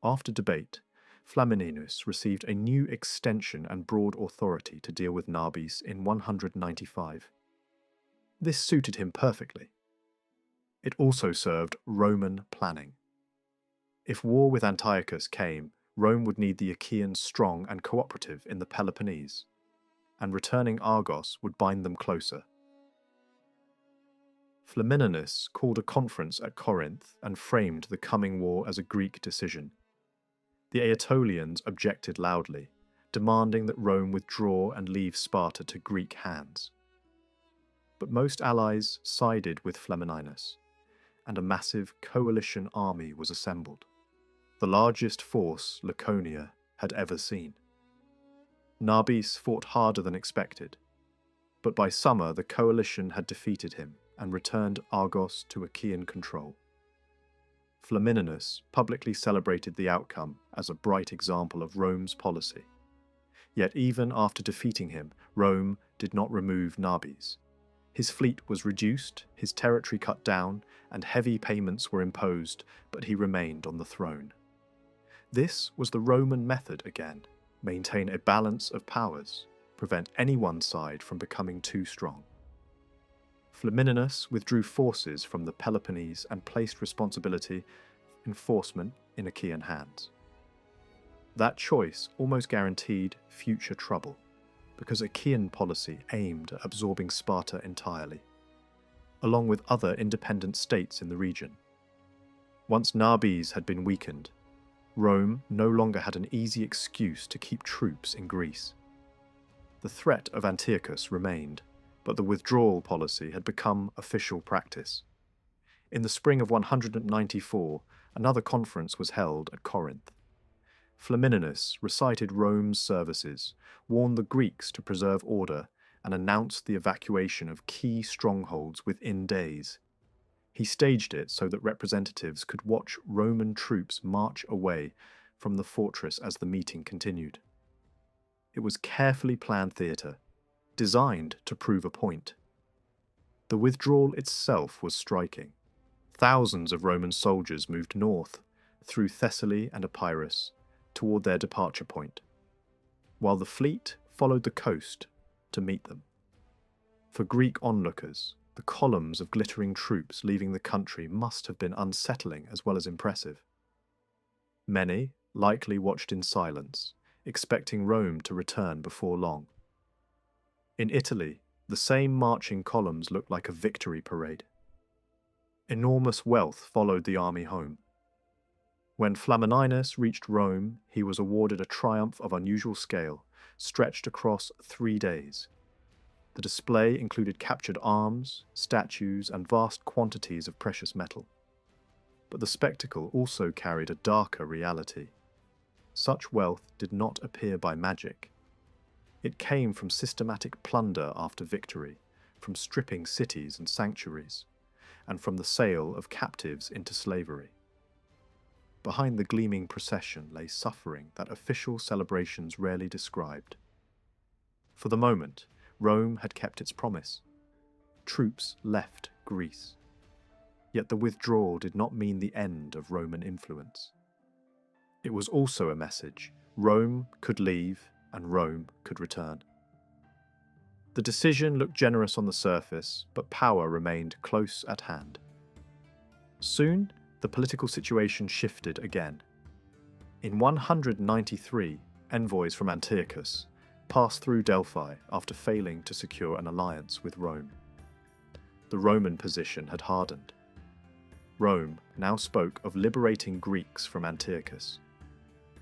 After debate, Flamininus received a new extension and broad authority to deal with Nabis in 195. This suited him perfectly. It also served Roman planning. If war with Antiochus came, Rome would need the Achaeans strong and cooperative in the Peloponnese, and returning Argos would bind them closer. Flamininus called a conference at Corinth and framed the coming war as a Greek decision. The Aetolians objected loudly, demanding that Rome withdraw and leave Sparta to Greek hands. But most allies sided with Flamininus, and a massive coalition army was assembled, the largest force Laconia had ever seen. Nabis fought harder than expected, but by summer the coalition had defeated him and returned Argos to Achaean control. Flamininus publicly celebrated the outcome as a bright example of Rome's policy. Yet even after defeating him, Rome did not remove Nabis. His fleet was reduced, his territory cut down, and heavy payments were imposed, but he remained on the throne. This was the Roman method again: maintain a balance of powers, prevent any one side from becoming too strong. Flamininus withdrew forces from the Peloponnese and placed responsibility for enforcement in Achaean hands. That choice almost guaranteed future trouble, because Achaean policy aimed at absorbing Sparta entirely, along with other independent states in the region. Once Nabis had been weakened, Rome no longer had an easy excuse to keep troops in Greece. The threat of Antiochus remained, but the withdrawal policy had become official practice. In the spring of 194, another conference was held at Corinth. Flamininus recited Rome's services, warned the Greeks to preserve order, and announced the evacuation of key strongholds within days. He staged it so that representatives could watch Roman troops march away from the fortress as the meeting continued. It was carefully planned theatre, designed to prove a point. The withdrawal itself was striking. Thousands of Roman soldiers moved north, through Thessaly and Epirus, toward their departure point, while the fleet followed the coast to meet them. For Greek onlookers, the columns of glittering troops leaving the country must have been unsettling as well as impressive. Many likely watched in silence, expecting Rome to return before long. In Italy, the same marching columns looked like a victory parade. Enormous wealth followed the army home. When Flamininus reached Rome, he was awarded a triumph of unusual scale, stretched across 3 days. The display included captured arms, statues, and vast quantities of precious metal. But the spectacle also carried a darker reality. Such wealth did not appear by magic. It came from systematic plunder after victory, from stripping cities and sanctuaries, and from the sale of captives into slavery. Behind the gleaming procession lay suffering that official celebrations rarely described. For the moment, Rome had kept its promise. Troops left Greece. Yet the withdrawal did not mean the end of Roman influence. It was also a message: Rome could leave and Rome could return. The decision looked generous on the surface, but power remained close at hand. Soon, the political situation shifted again. In 193, envoys from Antiochus passed through Delphi after failing to secure an alliance with Rome. The Roman position had hardened. Rome now spoke of liberating Greeks from Antiochus,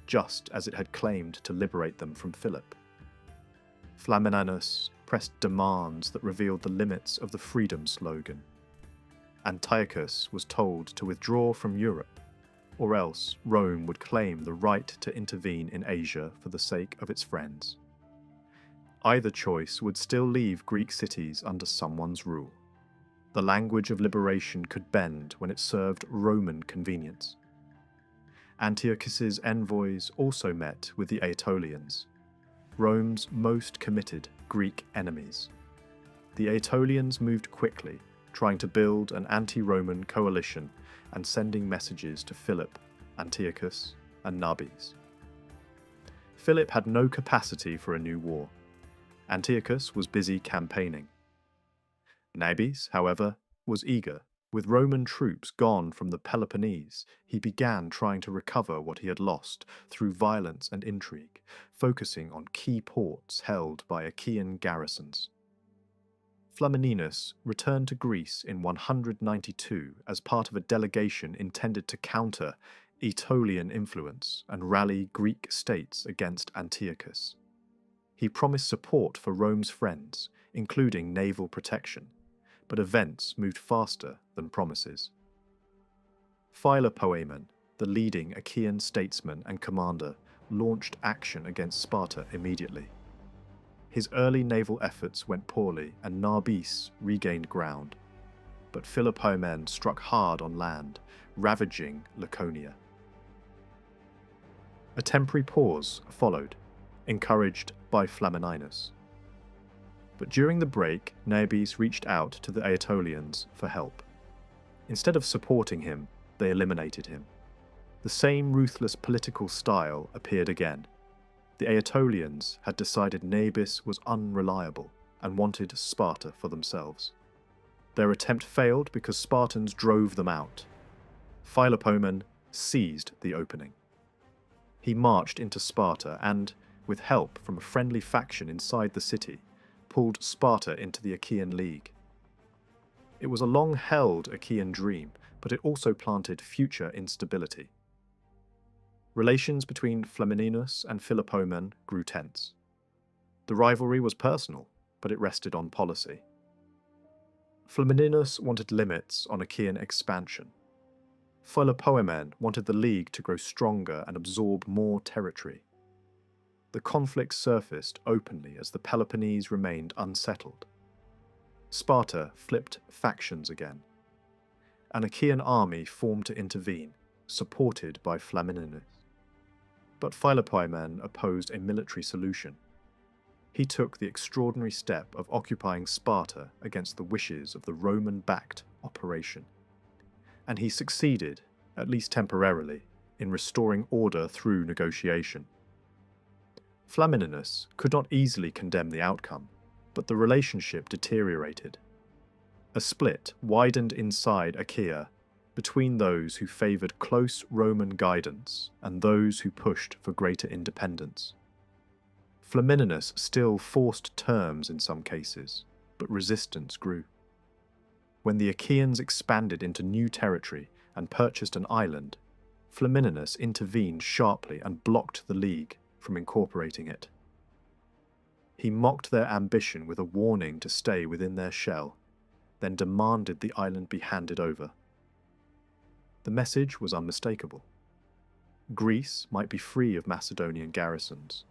just as it had claimed to liberate them from Philip. Flamininus pressed demands that revealed the limits of the freedom slogan. Antiochus was told to withdraw from Europe, or else Rome would claim the right to intervene in Asia for the sake of its friends. Either choice would still leave Greek cities under someone's rule. The language of liberation could bend when it served Roman convenience. Antiochus's envoys also met with the Aetolians. Rome's most committed Greek enemies. The Aetolians moved quickly, trying to build an anti-Roman coalition and sending messages to Philip, Antiochus, and Nabis. Philip had no capacity for a new war. Antiochus was busy campaigning. Nabis, however, was eager. With Roman troops gone from the Peloponnese, he began trying to recover what he had lost through violence and intrigue, focusing on key ports held by Achaean garrisons. Flamininus returned to Greece in 192 as part of a delegation intended to counter Aetolian influence and rally Greek states against Antiochus. He promised support for Rome's friends, including naval protection, but events moved faster than promises. Philopoemen, the leading Achaean statesman and commander, launched action against Sparta immediately. His early naval efforts went poorly and Nabis regained ground, but Philopoemen struck hard on land, ravaging Laconia. A temporary pause followed, encouraged by Flamininus. But during the break, Nabis reached out to the Aetolians for help. Instead of supporting him, they eliminated him. The same ruthless political style appeared again. The Aetolians had decided Nabis was unreliable and wanted Sparta for themselves. Their attempt failed because Spartans drove them out. Philopoemen seized the opening. He marched into Sparta and, with help from a friendly faction inside the city, pulled Sparta into the Achaean League. It was a long-held Achaean dream, but it also planted future instability. Relations between Flamininus and Philopoemen grew tense. The rivalry was personal, but it rested on policy. Flamininus wanted limits on Achaean expansion. Philopoemen wanted the League to grow stronger and absorb more territory. The conflict surfaced openly as the Peloponnese remained unsettled. Sparta flipped factions again. An Achaean army formed to intervene, supported by Flamininus. But Philopoemen opposed a military solution. He took the extraordinary step of occupying Sparta against the wishes of the Roman-backed operation. And he succeeded, at least temporarily, in restoring order through negotiation. Flamininus could not easily condemn the outcome, but the relationship deteriorated. A split widened inside Achaea between those who favoured close Roman guidance and those who pushed for greater independence. Flamininus still forced terms in some cases, but resistance grew. When the Achaeans expanded into new territory and purchased an island, Flamininus intervened sharply and blocked the League from incorporating it. He mocked their ambition with a warning to stay within their shell, then demanded the island be handed over. The message was unmistakable. Greece might be free of Macedonian garrisons,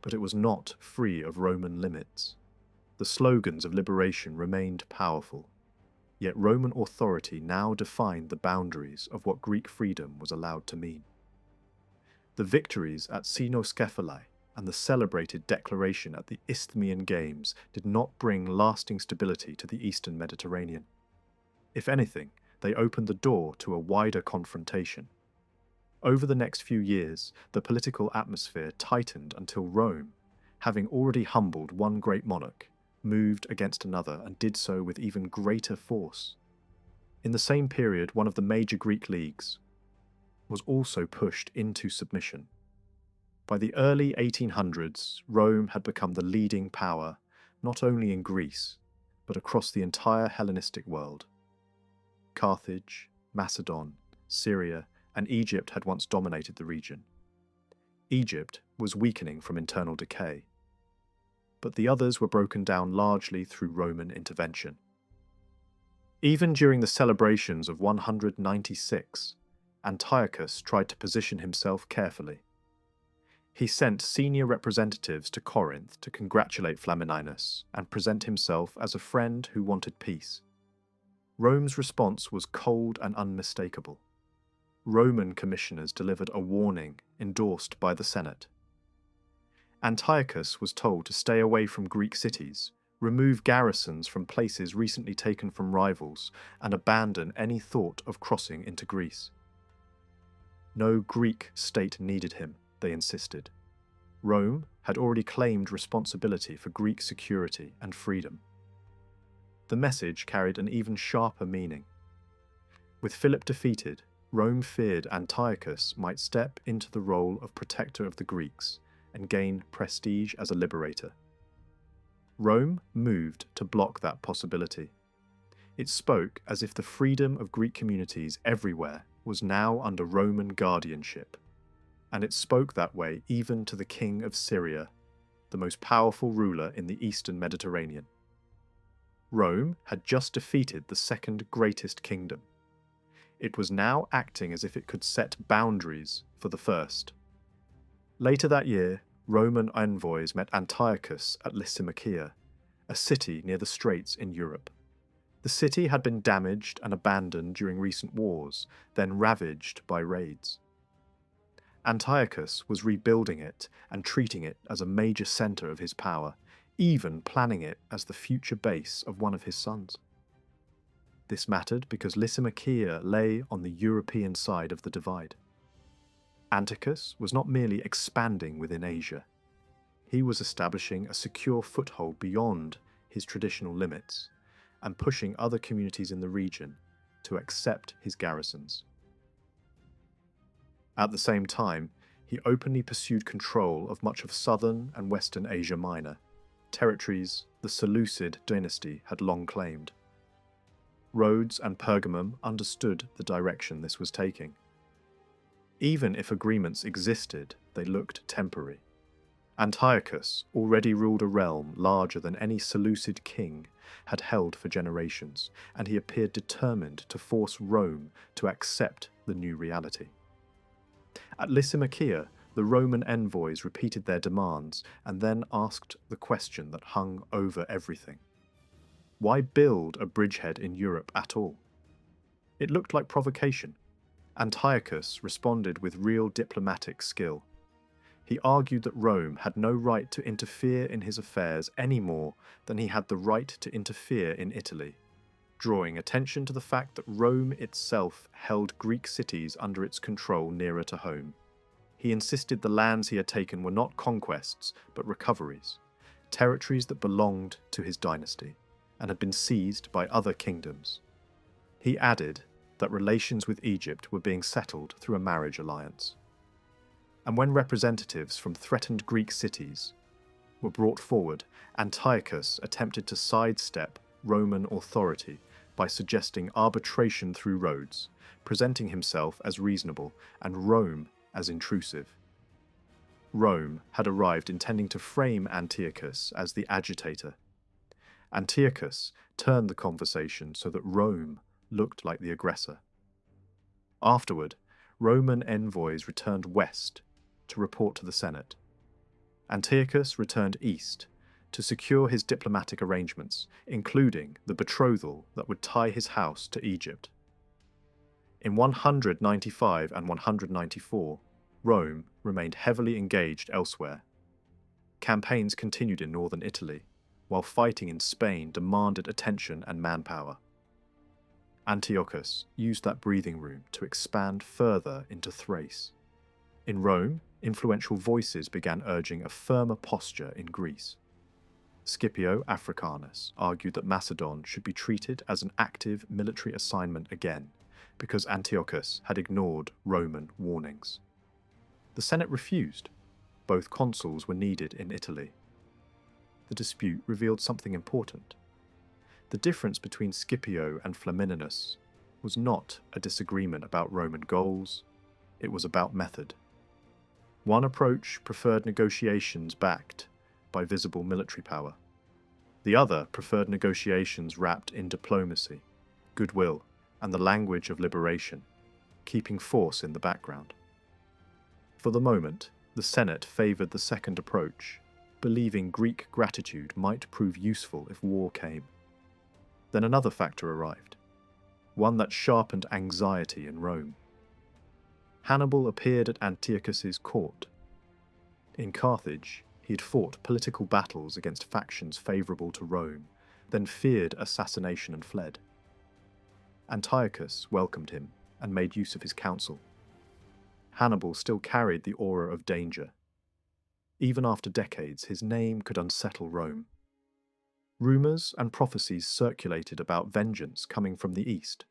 but it was not free of Roman limits. The slogans of liberation remained powerful, yet Roman authority now defined the boundaries of what Greek freedom was allowed to mean. The victories at Cynoscephalae and the celebrated declaration at the Isthmian Games did not bring lasting stability to the eastern Mediterranean. If anything, they opened the door to a wider confrontation. Over the next few years, the political atmosphere tightened until Rome, having already humbled one great monarch, moved against another and did so with even greater force. In the same period, one of the major Greek leagues was also pushed into submission. By the early 1800s, Rome had become the leading power, not only in Greece, but across the entire Hellenistic world. Carthage, Macedon, Syria, and Egypt had once dominated the region. Egypt was weakening from internal decay, but the others were broken down largely through Roman intervention. Even during the celebrations of 196, Antiochus tried to position himself carefully. He sent senior representatives to Corinth to congratulate Flamininus and present himself as a friend who wanted peace. Rome's response was cold and unmistakable. Roman commissioners delivered a warning endorsed by the Senate. Antiochus was told to stay away from Greek cities, remove garrisons from places recently taken from rivals, and abandon any thought of crossing into Greece. No Greek state needed him, they insisted. Rome had already claimed responsibility for Greek security and freedom. The message carried an even sharper meaning. With Philip defeated, Rome feared Antiochus might step into the role of protector of the Greeks and gain prestige as a liberator. Rome moved to block that possibility. It spoke as if the freedom of Greek communities everywhere was now under Roman guardianship, and it spoke that way even to the king of Syria, the most powerful ruler in the eastern Mediterranean. Rome had just defeated the second greatest kingdom. It was now acting as if it could set boundaries for the first. Later that year, Roman envoys met Antiochus at Lysimachia, a city near the Straits in Europe. The city had been damaged and abandoned during recent wars, then ravaged by raids. Antiochus was rebuilding it and treating it as a major centre of his power, even planning it as the future base of one of his sons. This mattered because Lysimachia lay on the European side of the divide. Antiochus was not merely expanding within Asia. He was establishing a secure foothold beyond his traditional limits and pushing other communities in the region to accept his garrisons. At the same time, he openly pursued control of much of southern and western Asia Minor, territories the Seleucid dynasty had long claimed. Rhodes and Pergamum understood the direction this was taking. Even if agreements existed, they looked temporary. Antiochus already ruled a realm larger than any Seleucid king had held for generations, and he appeared determined to force Rome to accept the new reality. At Lysimachia, the Roman envoys repeated their demands and then asked the question that hung over everything. Why build a bridgehead in Europe at all? It looked like provocation. Antiochus responded with real diplomatic skill. He argued that Rome had no right to interfere in his affairs any more than he had the right to interfere in Italy, drawing attention to the fact that Rome itself held Greek cities under its control nearer to home. He insisted the lands he had taken were not conquests, but recoveries, territories that belonged to his dynasty and had been seized by other kingdoms. He added that relations with Egypt were being settled through a marriage alliance. And when representatives from threatened Greek cities were brought forward, Antiochus attempted to sidestep Roman authority by suggesting arbitration through Rhodes, presenting himself as reasonable and Rome as intrusive. Rome had arrived intending to frame Antiochus as the agitator. Antiochus turned the conversation so that Rome looked like the aggressor. Afterward, Roman envoys returned west to report to the Senate. Antiochus returned east to secure his diplomatic arrangements, including the betrothal that would tie his house to Egypt. In 195 and 194, Rome remained heavily engaged elsewhere. Campaigns continued in northern Italy, while fighting in Spain demanded attention and manpower. Antiochus used that breathing room to expand further into Thrace. In Rome, influential voices began urging a firmer posture in Greece. Scipio Africanus argued that Macedon should be treated as an active military assignment again, because Antiochus had ignored Roman warnings. The Senate refused. Both consuls were needed in Italy. The dispute revealed something important. The difference between Scipio and Flamininus was not a disagreement about Roman goals, it was about method. One approach preferred negotiations backed by visible military power. The other preferred negotiations wrapped in diplomacy, goodwill, and the language of liberation, keeping force in the background. For the moment, the Senate favoured the second approach, believing Greek gratitude might prove useful if war came. Then another factor arrived, one that sharpened anxiety in Rome. Hannibal appeared at Antiochus's court. In Carthage, he he had fought political battles against factions favourable to Rome, then feared assassination and fled. Antiochus welcomed him and made use of his counsel. Hannibal still carried the aura of danger. Even after decades, his name could unsettle Rome. Rumours and prophecies circulated about vengeance coming from the east,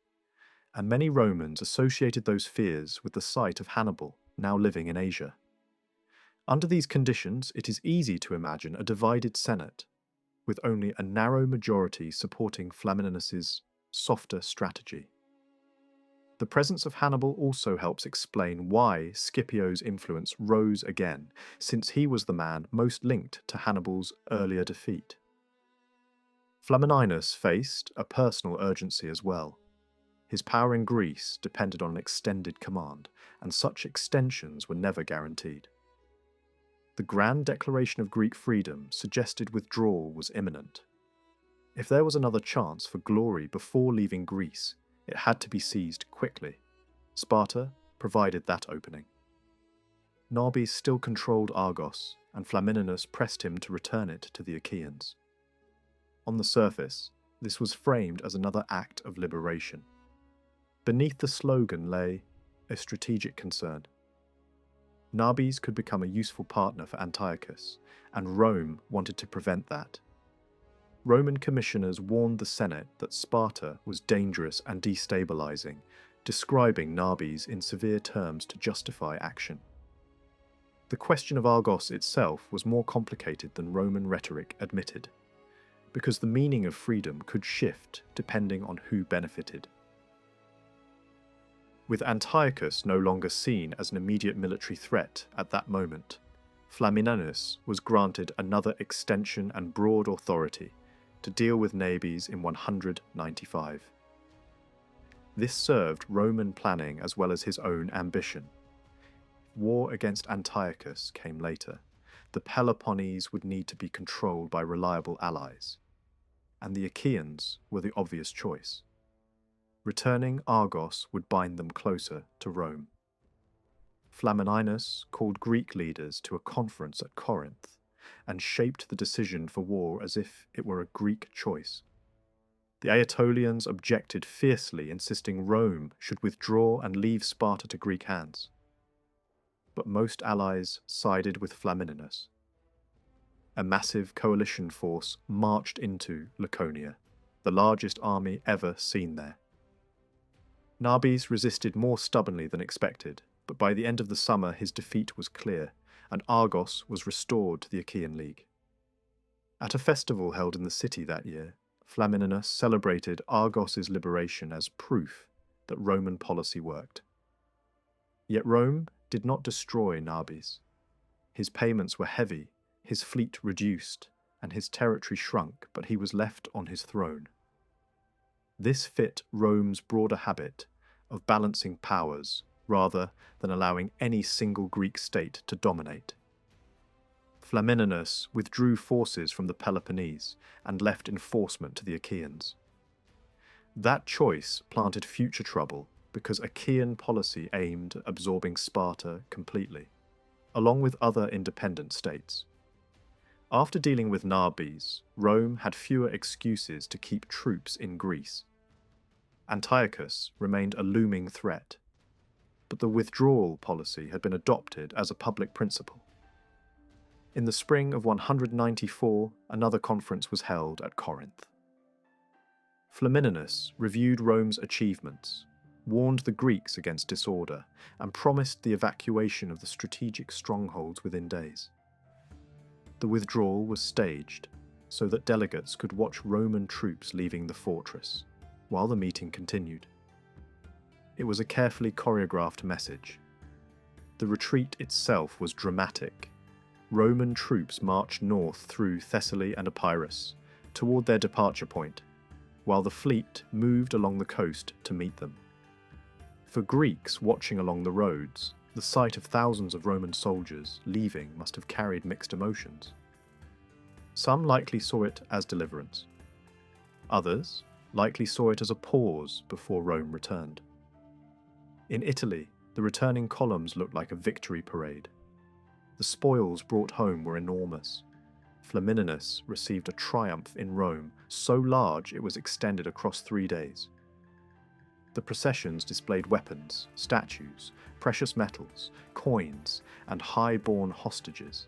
and many Romans associated those fears with the sight of Hannibal, now living in Asia. Under these conditions, it is easy to imagine a divided Senate, with only a narrow majority supporting Flamininus's softer strategy. The presence of Hannibal also helps explain why Scipio's influence rose again, since he was the man most linked to Hannibal's earlier defeat. Flamininus faced a personal urgency as well. His power in Greece depended on an extended command, and such extensions were never guaranteed. The grand declaration of Greek freedom suggested withdrawal was imminent. If there was another chance for glory before leaving Greece, it had to be seized quickly. Sparta provided that opening. Narbes still controlled Argos, and Flamininus pressed him to return it to the Achaeans. On the surface, this was framed as another act of liberation. Beneath the slogan lay a strategic concern. Narbes could become a useful partner for Antiochus, and Rome wanted to prevent that. Roman commissioners warned the Senate that Sparta was dangerous and destabilizing, describing Narbes in severe terms to justify action. The question of Argos itself was more complicated than Roman rhetoric admitted, because the meaning of freedom could shift depending on who benefited. With Antiochus no longer seen as an immediate military threat at that moment, Flamininus was granted another extension and broad authority to deal with Narbes in 195. This served Roman planning as well as his own ambition. War against Antiochus came later. The Peloponnese would need to be controlled by reliable allies, and the Achaeans were the obvious choice. Returning Argos would bind them closer to Rome. Flamininus called Greek leaders to a conference at Corinth and shaped the decision for war as if it were a Greek choice. The Aetolians objected fiercely, insisting Rome should withdraw and leave Sparta to Greek hands. But most allies sided with Flamininus. A massive coalition force marched into Laconia, the largest army ever seen there. Narbes resisted more stubbornly than expected, but by the end of the summer his defeat was clear, and Argos was restored to the Achaean League. At a festival held in the city that year, Flamininus celebrated Argos's liberation as proof that Roman policy worked. Yet Rome did not destroy Narbes. His payments were heavy, his fleet reduced, and his territory shrunk, but he was left on his throne. This fit Rome's broader habit of balancing powers rather than allowing any single Greek state to dominate. Flamininus withdrew forces from the Peloponnese and left enforcement to the Achaeans. That choice planted future trouble because Achaean policy aimed at absorbing Sparta completely, along with other independent states. After dealing with Narbes, Rome had fewer excuses to keep troops in Greece. Antiochus remained a looming threat, but the withdrawal policy had been adopted as a public principle. In the spring of 194, another conference was held at Corinth. Flamininus reviewed Rome's achievements, warned the Greeks against disorder, and promised the evacuation of the strategic strongholds within days. The withdrawal was staged so that delegates could watch Roman troops leaving the fortress, while the meeting continued. It was a carefully choreographed message. The retreat itself was dramatic. Roman troops marched north through Thessaly and Epirus, toward their departure point, while the fleet moved along the coast to meet them. For Greeks watching along the roads, the sight of thousands of Roman soldiers leaving must have carried mixed emotions. Some likely saw it as deliverance. Others likely saw it as a pause before Rome returned. In Italy, the returning columns looked like a victory parade. The spoils brought home were enormous. Flamininus received a triumph in Rome so large it was extended across 3 days. The processions displayed weapons, statues, precious metals, coins, and high-born hostages.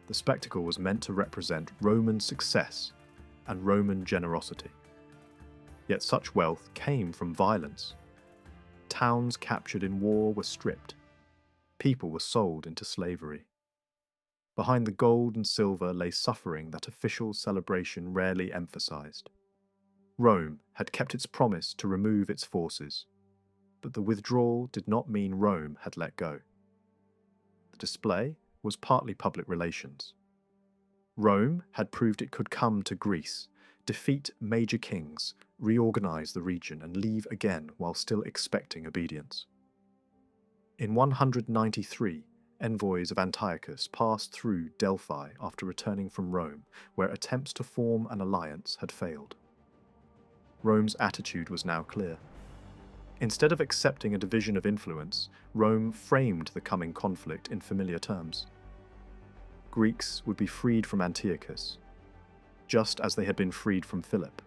The spectacle was meant to represent Roman success and Roman generosity. Yet such wealth came from violence. Towns captured in war were stripped. People were sold into slavery. Behind the gold and silver lay suffering that official celebration rarely emphasized. Rome had kept its promise to remove its forces, but the withdrawal did not mean Rome had let go. The display was partly public relations. Rome had proved it could come to Greece, defeat major kings, reorganize the region, and leave again while still expecting obedience. In 193, envoys of Antiochus passed through Delphi after returning from Rome, where attempts to form an alliance had failed. Rome's attitude was now clear. Instead of accepting a division of influence, Rome framed the coming conflict in familiar terms. Greeks would be freed from Antiochus, just as they had been freed from Philip.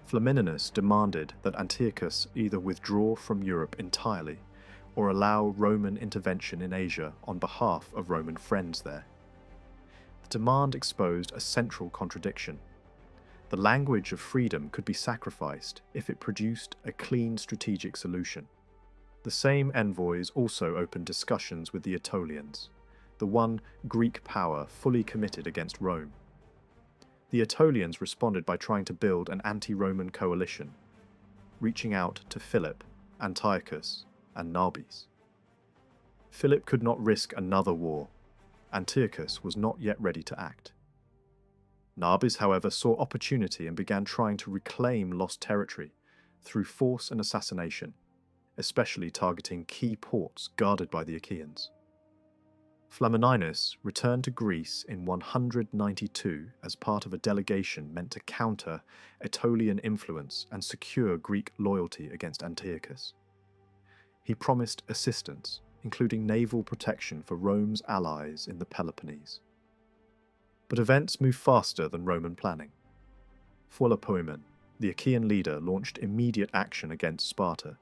Flamininus demanded that Antiochus either withdraw from Europe entirely or allow Roman intervention in Asia on behalf of Roman friends there. The demand exposed a central contradiction. The language of freedom could be sacrificed if it produced a clean strategic solution. The same envoys also opened discussions with the Aetolians, the one Greek power fully committed against Rome. The Aetolians responded by trying to build an anti-Roman coalition, reaching out to Philip, Antiochus, and Nabis. Philip could not risk another war. Antiochus was not yet ready to act. Nabis, however, saw opportunity and began trying to reclaim lost territory through force and assassination, especially targeting key ports guarded by the Achaeans. Flamininus returned to Greece in 192 as part of a delegation meant to counter Aetolian influence and secure Greek loyalty against Antiochus. He promised assistance, including naval protection for Rome's allies in the Peloponnese. But events moved faster than Roman planning. Philopoemen, the Achaean leader, launched immediate action against Sparta.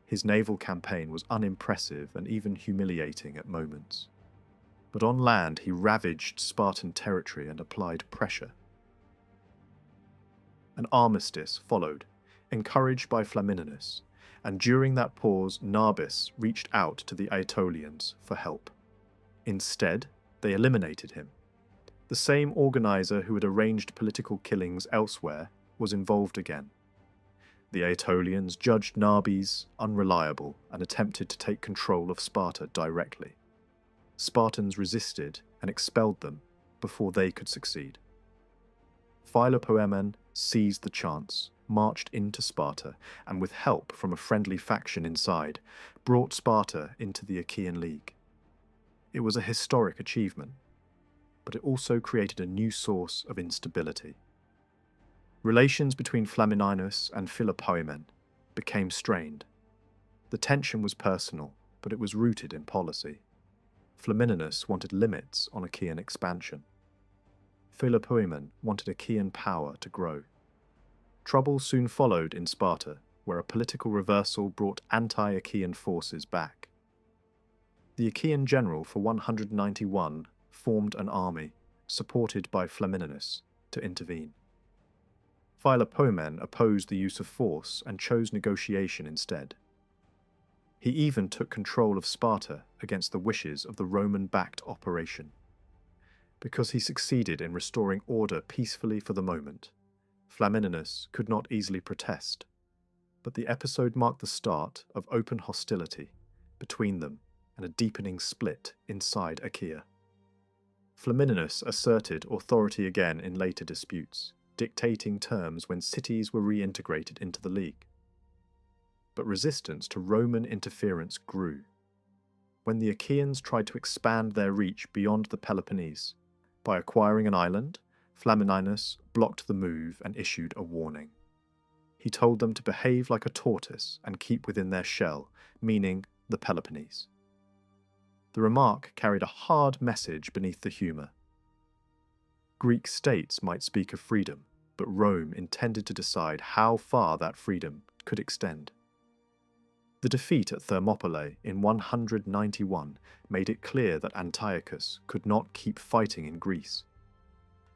His naval campaign was unimpressive and even humiliating at moments. But on land he ravaged Spartan territory and applied pressure. An armistice followed, encouraged by Flamininus, and during that pause Nabis reached out to the Aetolians for help. Instead, they eliminated him. The same organizer who had arranged political killings elsewhere was involved again. The Aetolians judged Nabis unreliable and attempted to take control of Sparta directly. Spartans resisted and expelled them before they could succeed. Philopoemen seized the chance, marched into Sparta, and with help from a friendly faction inside, brought Sparta into the Achaean League. It was a historic achievement, but it also created a new source of instability. Relations between Flamininus and Philopoemen became strained. The tension was personal, but it was rooted in policy. Flamininus wanted limits on Achaean expansion. Philopoemen wanted Achaean power to grow. Trouble soon followed in Sparta, where a political reversal brought anti-Achaean forces back. The Achaean general for 191 formed an army, supported by Flamininus, to intervene. Philopoemen opposed the use of force and chose negotiation instead. He even took control of Sparta against the wishes of the Roman-backed operation. Because he succeeded in restoring order peacefully for the moment, Flamininus could not easily protest, but the episode marked the start of open hostility between them and a deepening split inside Achaea. Flamininus asserted authority again in later disputes, dictating terms when cities were reintegrated into the League. But resistance to Roman interference grew. When the Achaeans tried to expand their reach beyond the Peloponnese, by acquiring an island, Flamininus blocked the move and issued a warning. He told them to behave like a tortoise and keep within their shell, meaning the Peloponnese. The remark carried a hard message beneath the humour. Greek states might speak of freedom, but Rome intended to decide how far that freedom could extend. The defeat at Thermopylae in 191 made it clear that Antiochus could not keep fighting in Greece.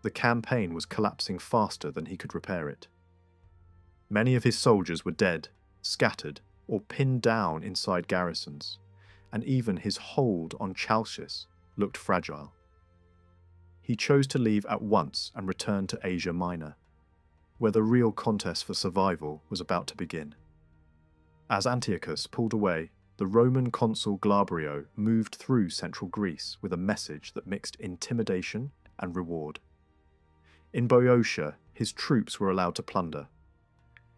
The campaign was collapsing faster than he could repair it. Many of his soldiers were dead, scattered, or pinned down inside garrisons, and even his hold on Chalcis looked fragile. He chose to leave at once and return to Asia Minor, where the real contest for survival was about to begin. As Antiochus pulled away, the Roman consul Glabrio moved through central Greece with a message that mixed intimidation and reward. In Boeotia, his troops were allowed to plunder.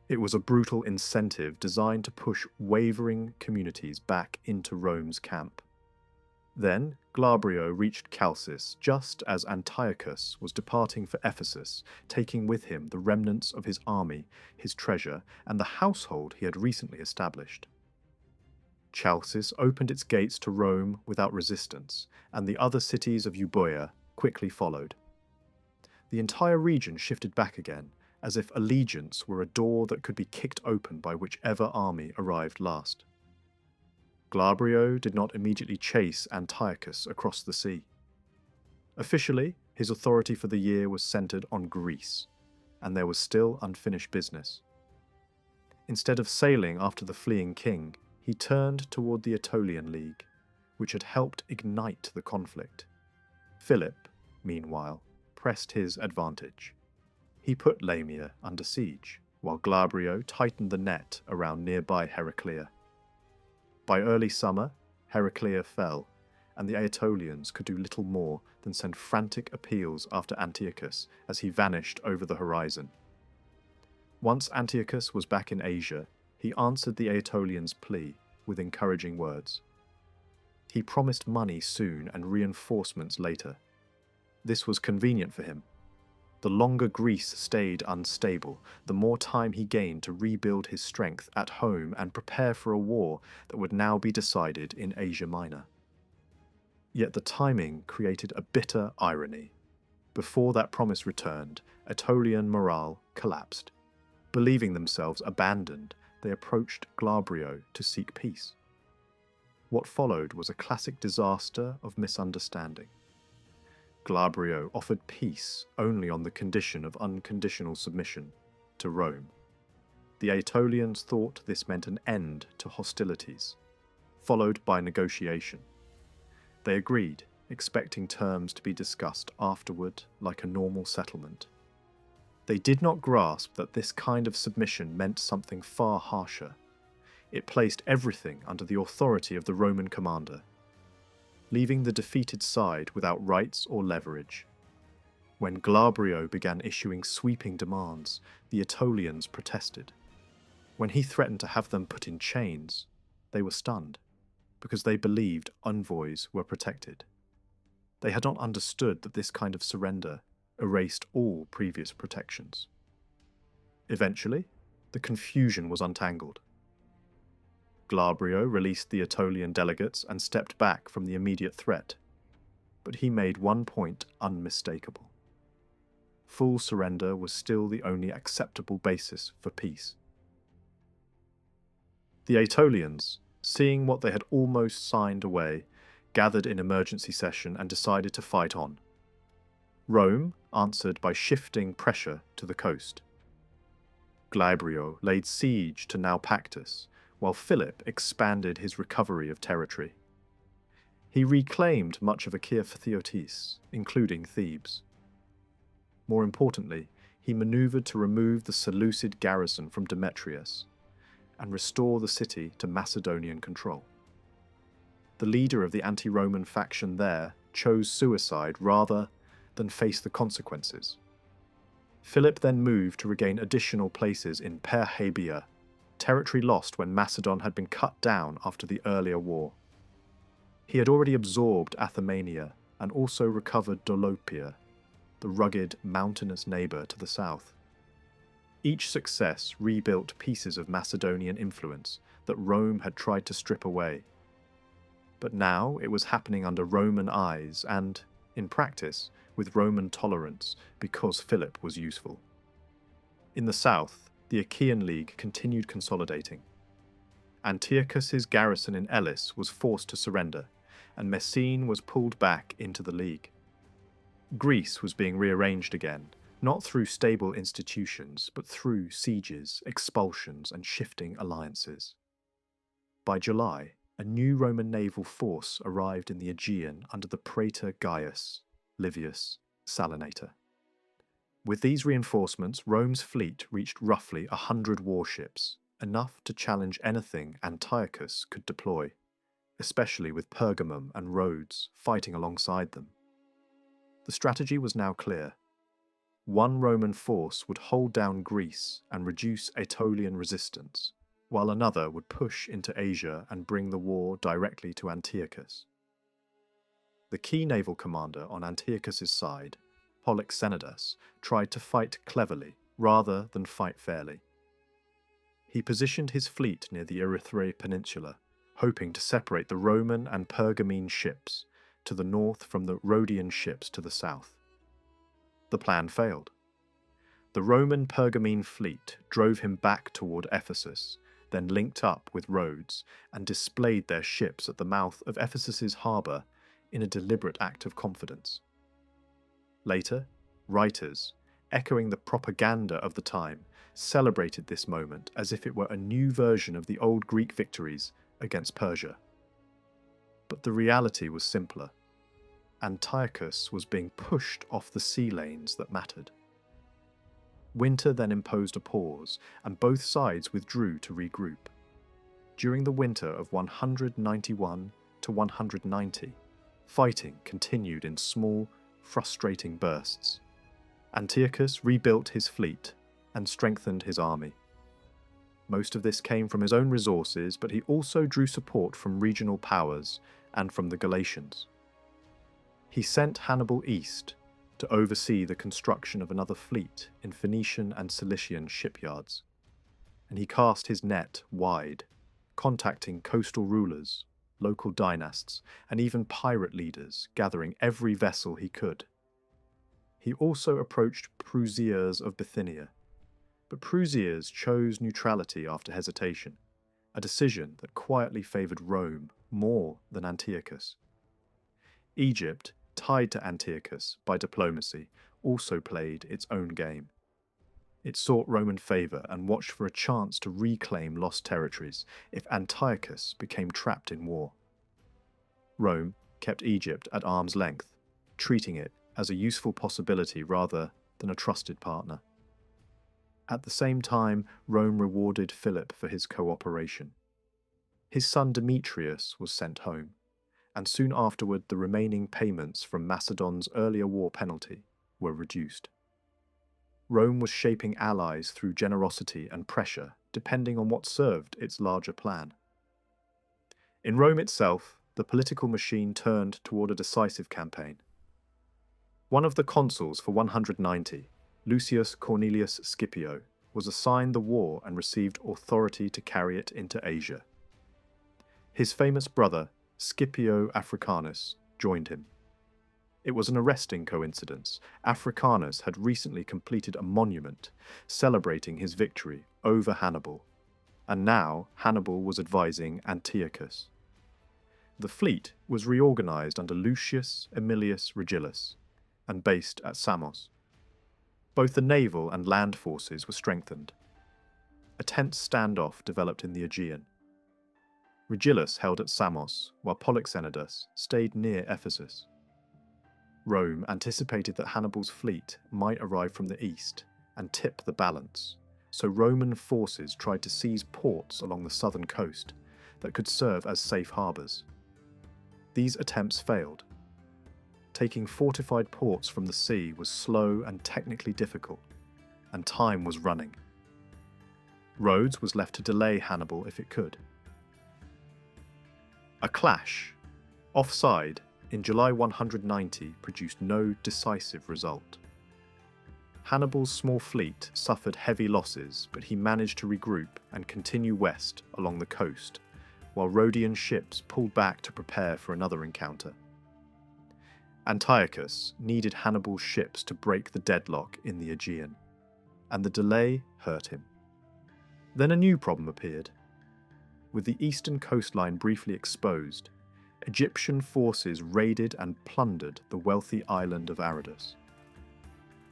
It was a brutal incentive designed to push wavering communities back into Rome's camp. Then, Glabrio reached Chalcis just as Antiochus was departing for Ephesus, taking with him the remnants of his army, his treasure, and the household he had recently established. Chalcis opened its gates to Rome without resistance, and the other cities of Euboea quickly followed. The entire region shifted back again, as if allegiance were a door that could be kicked open by whichever army arrived last. Glabrio did not immediately chase Antiochus across the sea. Officially, his authority for the year was centered on Greece, and there was still unfinished business. Instead of sailing after the fleeing king, he turned toward the Aetolian League, which had helped ignite the conflict. Philip, meanwhile, pressed his advantage. He put Lamia under siege, while Glabrio tightened the net around nearby Heraclea. By early summer, Heraclea fell, and the Aetolians could do little more than send frantic appeals after Antiochus as he vanished over the horizon. Once Antiochus was back in Asia, he answered the Aetolians' plea with encouraging words. He promised money soon and reinforcements later. This was convenient for him. The longer Greece stayed unstable, the more time he gained to rebuild his strength at home and prepare for a war that would now be decided in Asia Minor. Yet the timing created a bitter irony. Before that promise returned, Aetolian morale collapsed. Believing themselves abandoned, they approached Glabrio to seek peace. What followed was a classic disaster of misunderstanding. Glabrio offered peace only on the condition of unconditional submission to Rome. The Aetolians thought this meant an end to hostilities, followed by negotiation. They agreed, expecting terms to be discussed afterward like a normal settlement. They did not grasp that this kind of submission meant something far harsher. It placed everything under the authority of the Roman commander, leaving the defeated side without rights or leverage. When Glabrio began issuing sweeping demands, the Aetolians protested. When he threatened to have them put in chains, they were stunned, because they believed envoys were protected. They had not understood that this kind of surrender erased all previous protections. Eventually, the confusion was untangled. Glabrio released the Aetolian delegates and stepped back from the immediate threat, but he made one point unmistakable. Full surrender was still the only acceptable basis for peace. The Aetolians, seeing what they had almost signed away, gathered in emergency session and decided to fight on. Rome answered by shifting pressure to the coast. Glabrio laid siege to Naupactus, while Philip expanded his recovery of territory. He reclaimed much of Achaea Phthiotis, including Thebes. More importantly, he manoeuvred to remove the Seleucid garrison from Demetrius and restore the city to Macedonian control. The leader of the anti-Roman faction there chose suicide rather than face the consequences. Philip then moved to regain additional places in Perrhaebia, territory lost when Macedon had been cut down after the earlier war. He had already absorbed Athemania and also recovered Dolopia, the rugged, mountainous neighbour to the south. Each success rebuilt pieces of Macedonian influence that Rome had tried to strip away. But now it was happening under Roman eyes and, in practice, with Roman tolerance because Philip was useful. In the south, the Achaean League continued consolidating. Antiochus's garrison in Elis was forced to surrender, and Messene was pulled back into the League. Greece was being rearranged again, not through stable institutions, but through sieges, expulsions, and shifting alliances. By July, a new Roman naval force arrived in the Aegean under the praetor Gaius Livius Salinator. With these reinforcements, Rome's fleet reached roughly 100 warships, enough to challenge anything Antiochus could deploy, especially with Pergamum and Rhodes fighting alongside them. The strategy was now clear. One Roman force would hold down Greece and reduce Aetolian resistance, while another would push into Asia and bring the war directly to Antiochus. The key naval commander on Antiochus's side, Polixenidas, tried to fight cleverly rather than fight fairly. He positioned his fleet near the Erythrae Peninsula, hoping to separate the Roman and Pergamene ships to the north from the Rhodian ships to the south. The plan failed. The Roman Pergamene fleet drove him back toward Ephesus, then linked up with Rhodes and displayed their ships at the mouth of Ephesus's harbour in a deliberate act of confidence. Later, writers, echoing the propaganda of the time, celebrated this moment as if it were a new version of the old Greek victories against Persia. But the reality was simpler. Antiochus was being pushed off the sea lanes that mattered. Winter then imposed a pause, and both sides withdrew to regroup. During the winter of 191 to 190, fighting continued in small, frustrating bursts. Antiochus rebuilt his fleet and strengthened his army. Most of this came from his own resources, but he also drew support from regional powers and from the Galatians. He sent Hannibal east to oversee the construction of another fleet in Phoenician and Cilician shipyards, and he cast his net wide, contacting coastal rulers, local dynasts, and even pirate leaders, gathering every vessel he could. He also approached Prusias of Bithynia, but Prusias chose neutrality after hesitation, a decision that quietly favoured Rome more than Antiochus. Egypt, tied to Antiochus by diplomacy, also played its own game. It sought Roman favour and watched for a chance to reclaim lost territories if Antiochus became trapped in war. Rome kept Egypt at arm's length, treating it as a useful possibility rather than a trusted partner. At the same time, Rome rewarded Philip for his cooperation. His son Demetrius was sent home, and soon afterward the remaining payments from Macedon's earlier war penalty were reduced. Rome was shaping allies through generosity and pressure, depending on what served its larger plan. In Rome itself, the political machine turned toward a decisive campaign. One of the consuls for 190, Lucius Cornelius Scipio, was assigned the war and received authority to carry it into Asia. His famous brother, Scipio Africanus, joined him. It was an arresting coincidence. Africanus had recently completed a monument celebrating his victory over Hannibal, and now Hannibal was advising Antiochus. The fleet was reorganized under Lucius Aemilius Regillus and based at Samos. Both the naval and land forces were strengthened. A tense standoff developed in the Aegean. Regillus held at Samos, while Polixenidas stayed near Ephesus. Rome anticipated that Hannibal's fleet might arrive from the east and tip the balance, so Roman forces tried to seize ports along the southern coast that could serve as safe harbours. These attempts failed. Taking fortified ports from the sea was slow and technically difficult, and time was running. Rhodes was left to delay Hannibal if it could. A clash, offside, in July 190 produced no decisive result. Hannibal's small fleet suffered heavy losses, but he managed to regroup and continue west along the coast, while Rhodian ships pulled back to prepare for another encounter. Antiochus needed Hannibal's ships to break the deadlock in the Aegean, and the delay hurt him. Then a new problem appeared. With the eastern coastline briefly exposed, Egyptian forces raided and plundered the wealthy island of Aradus.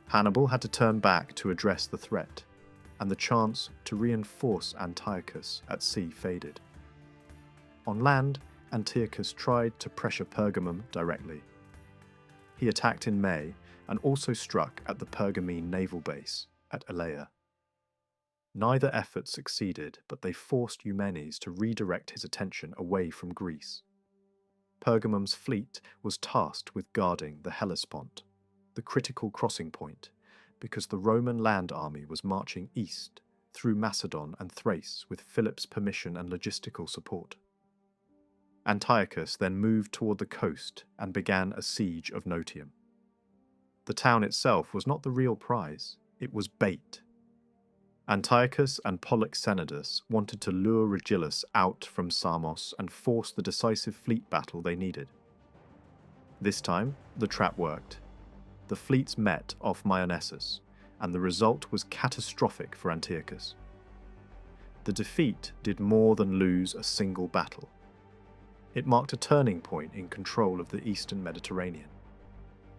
Hannibal had to turn back to address the threat, and the chance to reinforce Antiochus at sea faded. On land, Antiochus tried to pressure Pergamum directly. He attacked in May and also struck at the Pergamene naval base at Elaea. Neither effort succeeded, but they forced Eumenes to redirect his attention away from Greece. Pergamum's fleet was tasked with guarding the Hellespont, the critical crossing point, because the Roman land army was marching east through Macedon and Thrace with Philip's permission and logistical support. Antiochus then moved toward the coast and began a siege of Notium. The town itself was not the real prize, it was bait. Antiochus and Polyxenidus wanted to lure Regillus out from Samos and force the decisive fleet battle they needed. This time, the trap worked. The fleets met off Myonnesus, and the result was catastrophic for Antiochus. The defeat did more than lose a single battle. It marked a turning point in control of the eastern Mediterranean.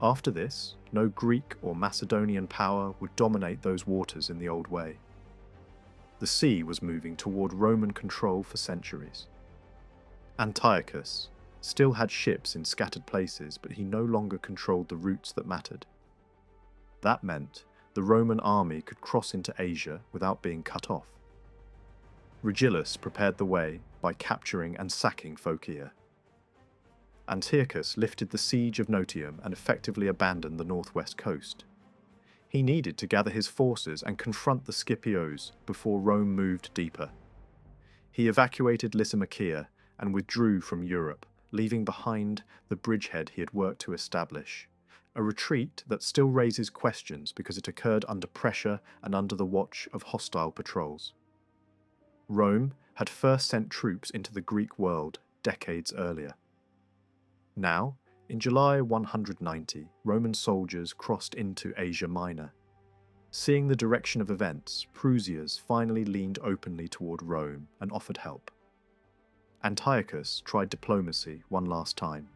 After this, no Greek or Macedonian power would dominate those waters in the old way. The sea was moving toward Roman control for centuries. Antiochus still had ships in scattered places, but he no longer controlled the routes that mattered. That meant the Roman army could cross into Asia without being cut off. Regillus prepared the way by capturing and sacking Phocaea. Antiochus lifted the siege of Notium and effectively abandoned the northwest coast. He needed to gather his forces and confront the Scipios before Rome moved deeper. He evacuated Lysimachia and withdrew from Europe, leaving behind the bridgehead he had worked to establish, a retreat that still raises questions because it occurred under pressure and under the watch of hostile patrols. Rome had first sent troops into the Greek world decades earlier. Now, in July 190, Roman soldiers crossed into Asia Minor. Seeing the direction of events, Prusias finally leaned openly toward Rome and offered help. Antiochus tried diplomacy one last time.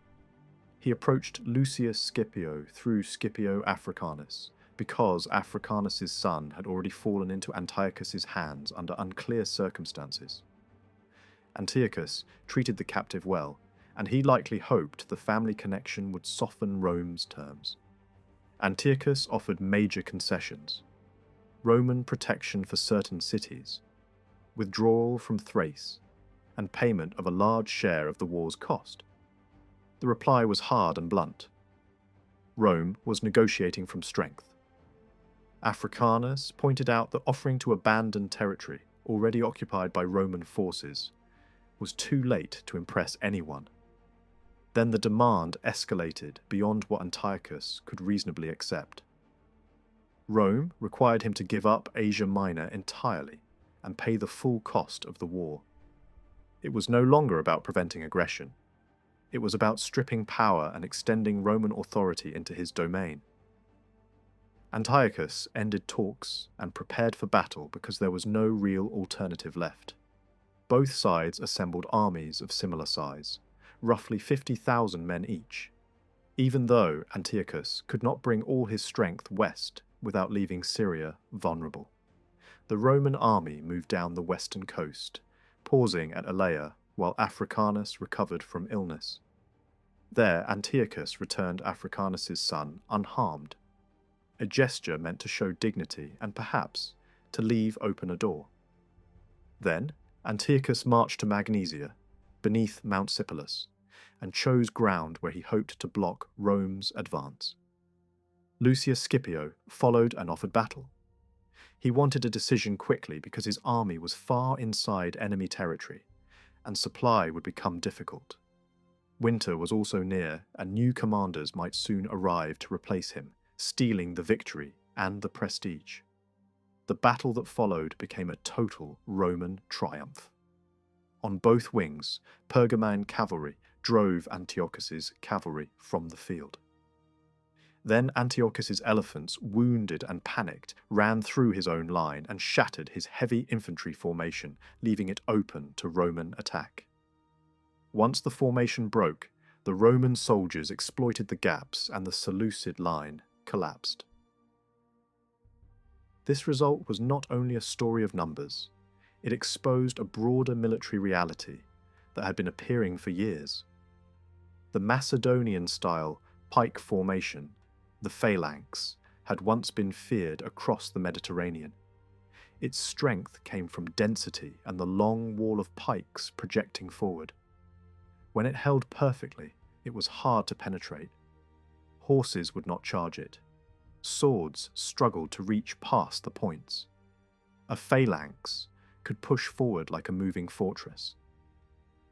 He approached Lucius Scipio through Scipio Africanus, because Africanus's son had already fallen into Antiochus's hands under unclear circumstances. Antiochus treated the captive well, and he likely hoped the family connection would soften Rome's terms. Antiochus offered major concessions: Roman protection for certain cities, withdrawal from Thrace, and payment of a large share of the war's cost. The reply was hard and blunt. Rome was negotiating from strength. Africanus pointed out that offering to abandon territory already occupied by Roman forces was too late to impress anyone. Then the demand escalated beyond what Antiochus could reasonably accept. Rome required him to give up Asia Minor entirely and pay the full cost of the war. It was no longer about preventing aggression. It was about stripping power and extending Roman authority into his domain. Antiochus ended talks and prepared for battle because there was no real alternative left. Both sides assembled armies of similar size, roughly 50,000 men each, even though Antiochus could not bring all his strength west without leaving Syria vulnerable. The Roman army moved down the western coast, pausing at Elaea while Africanus recovered from illness. There, Antiochus returned Africanus's son unharmed, a gesture meant to show dignity and perhaps to leave open a door. Then, Antiochus marched to Magnesia, beneath Mount Sipylus, and chose ground where he hoped to block Rome's advance. Lucius Scipio followed and offered battle. He wanted a decision quickly because his army was far inside enemy territory, and supply would become difficult. Winter was also near, and new commanders might soon arrive to replace him, stealing the victory and the prestige. The battle that followed became a total Roman triumph. On both wings, Pergamene cavalry drove Antiochus's cavalry from the field. Then Antiochus's elephants, wounded and panicked, ran through his own line and shattered his heavy infantry formation, leaving it open to Roman attack. Once the formation broke, the Roman soldiers exploited the gaps and the Seleucid line collapsed. This result was not only a story of numbers, it exposed a broader military reality that had been appearing for years. The Macedonian-style pike formation, the phalanx, had once been feared across the Mediterranean. Its strength came from density and the long wall of pikes projecting forward. When it held perfectly, it was hard to penetrate. Horses would not charge it. Swords struggled to reach past the points. A phalanx could push forward like a moving fortress.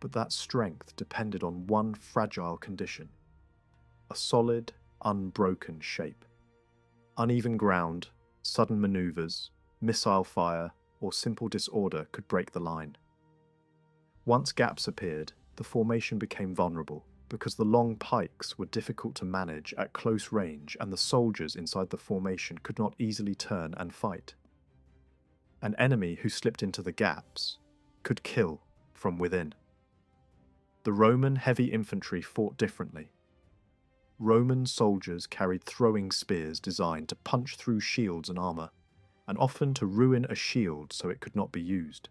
But that strength depended on one fragile condition: a solid, unbroken shape. Uneven ground, sudden maneuvers, missile fire, or simple disorder could break the line. Once gaps appeared, the formation became vulnerable because the long pikes were difficult to manage at close range and the soldiers inside the formation could not easily turn and fight. An enemy who slipped into the gaps could kill from within. The Roman heavy infantry fought differently. Roman soldiers carried throwing spears designed to punch through shields and armour, and often to ruin a shield so it could not be used.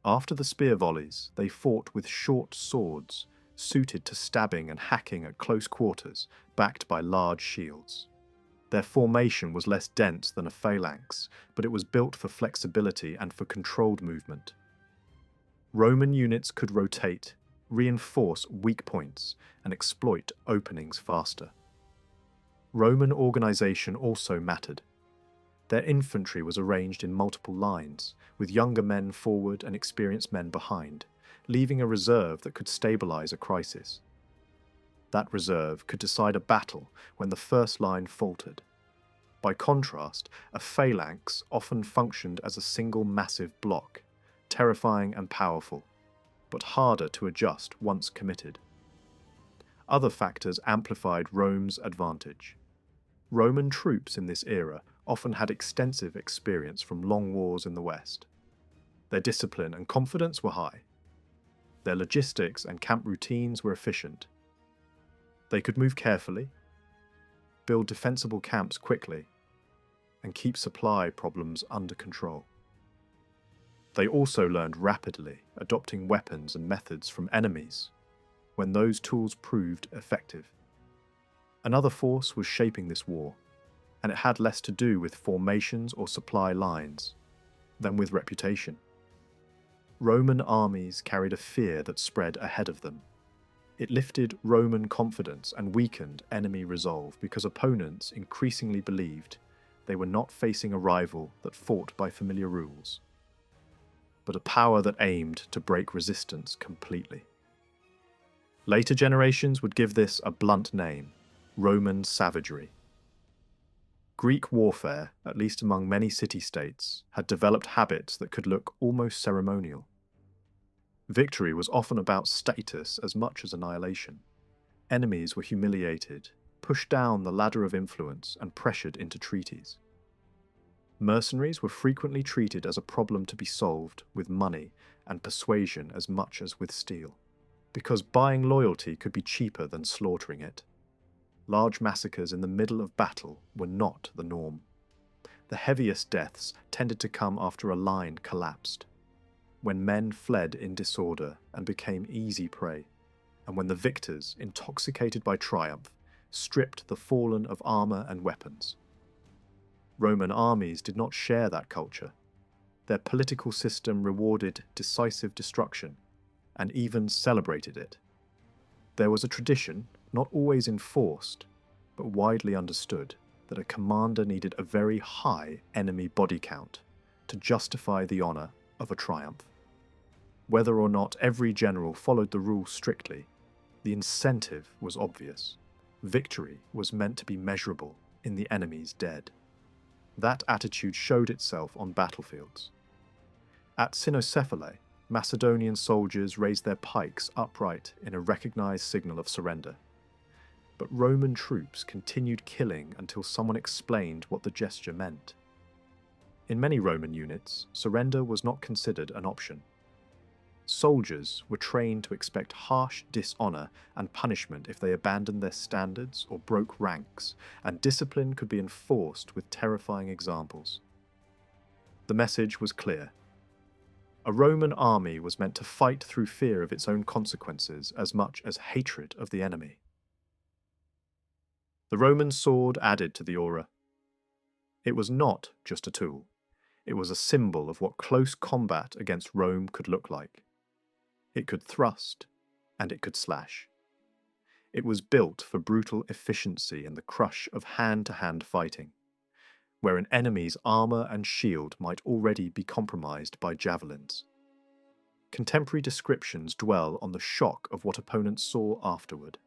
After the spear volleys, they fought with short swords, suited to stabbing and hacking at close quarters, backed by large shields. Their formation was less dense than a phalanx, but it was built for flexibility and for controlled movement. Roman units could rotate, reinforce weak points, and exploit openings faster. Roman organisation also mattered. Their infantry was arranged in multiple lines, with younger men forward and experienced men behind, leaving a reserve that could stabilise a crisis. That reserve could decide a battle when the first line faltered. By contrast, a phalanx often functioned as a single massive block, terrifying and powerful, but harder to adjust once committed. Other factors amplified Rome's advantage. Roman troops in this era often had extensive experience from long wars in the West. Their discipline and confidence were high. Their logistics and camp routines were efficient. They could move carefully, build defensible camps quickly, and keep supply problems under control. They also learned rapidly, adopting weapons and methods from enemies when those tools proved effective. Another force was shaping this war, and it had less to do with formations or supply lines than with reputation. Roman armies carried a fear that spread ahead of them. It lifted Roman confidence and weakened enemy resolve because opponents increasingly believed they were not facing a rival that fought by familiar rules, but a power that aimed to break resistance completely. Later generations would give this a blunt name: Roman savagery. Greek warfare, at least among many city-states, had developed habits that could look almost ceremonial. Victory was often about status as much as annihilation. Enemies were humiliated, pushed down the ladder of influence, and pressured into treaties. Mercenaries were frequently treated as a problem to be solved with money and persuasion as much as with steel, because buying loyalty could be cheaper than slaughtering it. Large massacres in the middle of battle were not the norm. The heaviest deaths tended to come after a line collapsed, when men fled in disorder and became easy prey, and when the victors, intoxicated by triumph, stripped the fallen of armour and weapons. Roman armies did not share that culture. Their political system rewarded decisive destruction, and even celebrated it. There was a tradition, not always enforced, but widely understood, that a commander needed a very high enemy body count to justify the honour of a triumph. Whether or not every general followed the rules strictly, the incentive was obvious. Victory was meant to be measurable in the enemy's dead. That attitude showed itself on battlefields. At Cynoscephalae, Macedonian soldiers raised their pikes upright in a recognized signal of surrender. But Roman troops continued killing until someone explained what the gesture meant. In many Roman units, surrender was not considered an option. Soldiers were trained to expect harsh dishonor and punishment if they abandoned their standards or broke ranks, and discipline could be enforced with terrifying examples. The message was clear. A Roman army was meant to fight through fear of its own consequences as much as hatred of the enemy. The Roman sword added to the aura. It was not just a tool. It was a symbol of what close combat against Rome could look like. It could thrust, and it could slash. It was built for brutal efficiency in the crush of hand-to-hand fighting, where an enemy's armour and shield might already be compromised by javelins. Contemporary descriptions dwell on the shock of what opponents saw afterward.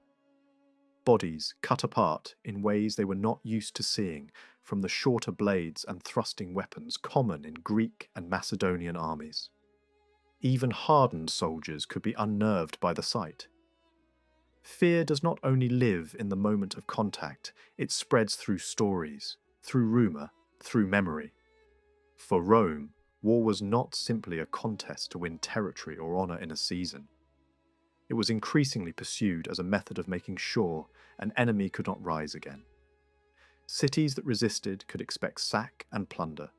Bodies cut apart in ways they were not used to seeing from the shorter blades and thrusting weapons common in Greek and Macedonian armies. Even hardened soldiers could be unnerved by the sight. Fear does not only live in the moment of contact, it spreads through stories, through rumour, through memory. For Rome, war was not simply a contest to win territory or honour in a season. It was increasingly pursued as a method of making sure an enemy could not rise again. Cities that resisted could expect sack and plunder.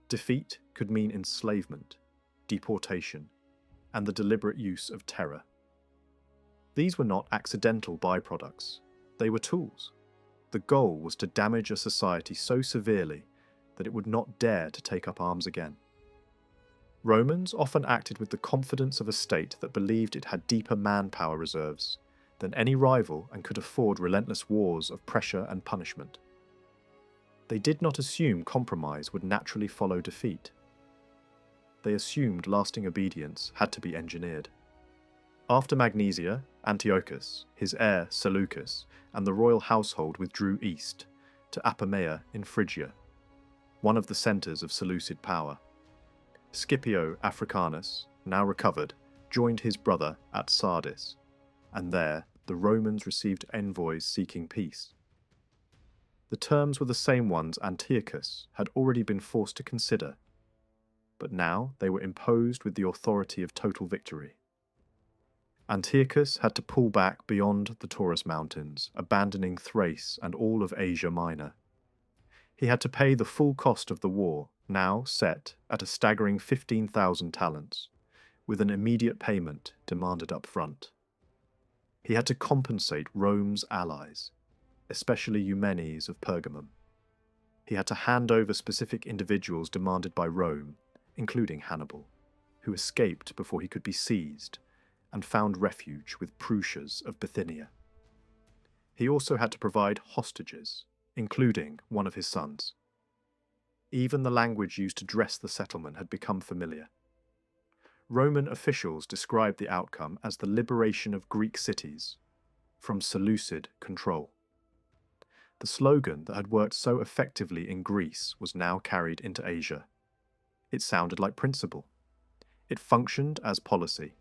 Defeat could mean enslavement, deportation, and the deliberate use of terror. These were not accidental byproducts. They were tools. The goal was to damage a society so severely that it would not dare to take up arms again. Romans often acted with the confidence of a state that believed it had deeper manpower reserves than any rival and could afford relentless wars of pressure and punishment. They did not assume compromise would naturally follow defeat. They assumed lasting obedience had to be engineered. After Magnesia, Antiochus, his heir Seleucus, and the royal household withdrew east, to Apamea in Phrygia, one of the centres of Seleucid power. Scipio Africanus, now recovered, joined his brother at Sardis, and there the Romans received envoys seeking peace. The terms were the same ones Antiochus had already been forced to consider, but now they were imposed with the authority of total victory. Antiochus had to pull back beyond the Taurus Mountains, abandoning Thrace and all of Asia Minor. He had to pay the full cost of the war, now set at a staggering 15,000 talents, with an immediate payment demanded up front. He had to compensate Rome's allies, especially Eumenes of Pergamum. He had to hand over specific individuals demanded by Rome, including Hannibal, who escaped before he could be seized and found refuge with Prusias of Bithynia. He also had to provide hostages, including one of his sons. Even the language used to dress the settlement had become familiar. Roman officials described the outcome as the liberation of Greek cities from Seleucid control. The slogan that had worked so effectively in Greece was now carried into Asia. It sounded like principle. It functioned as policy.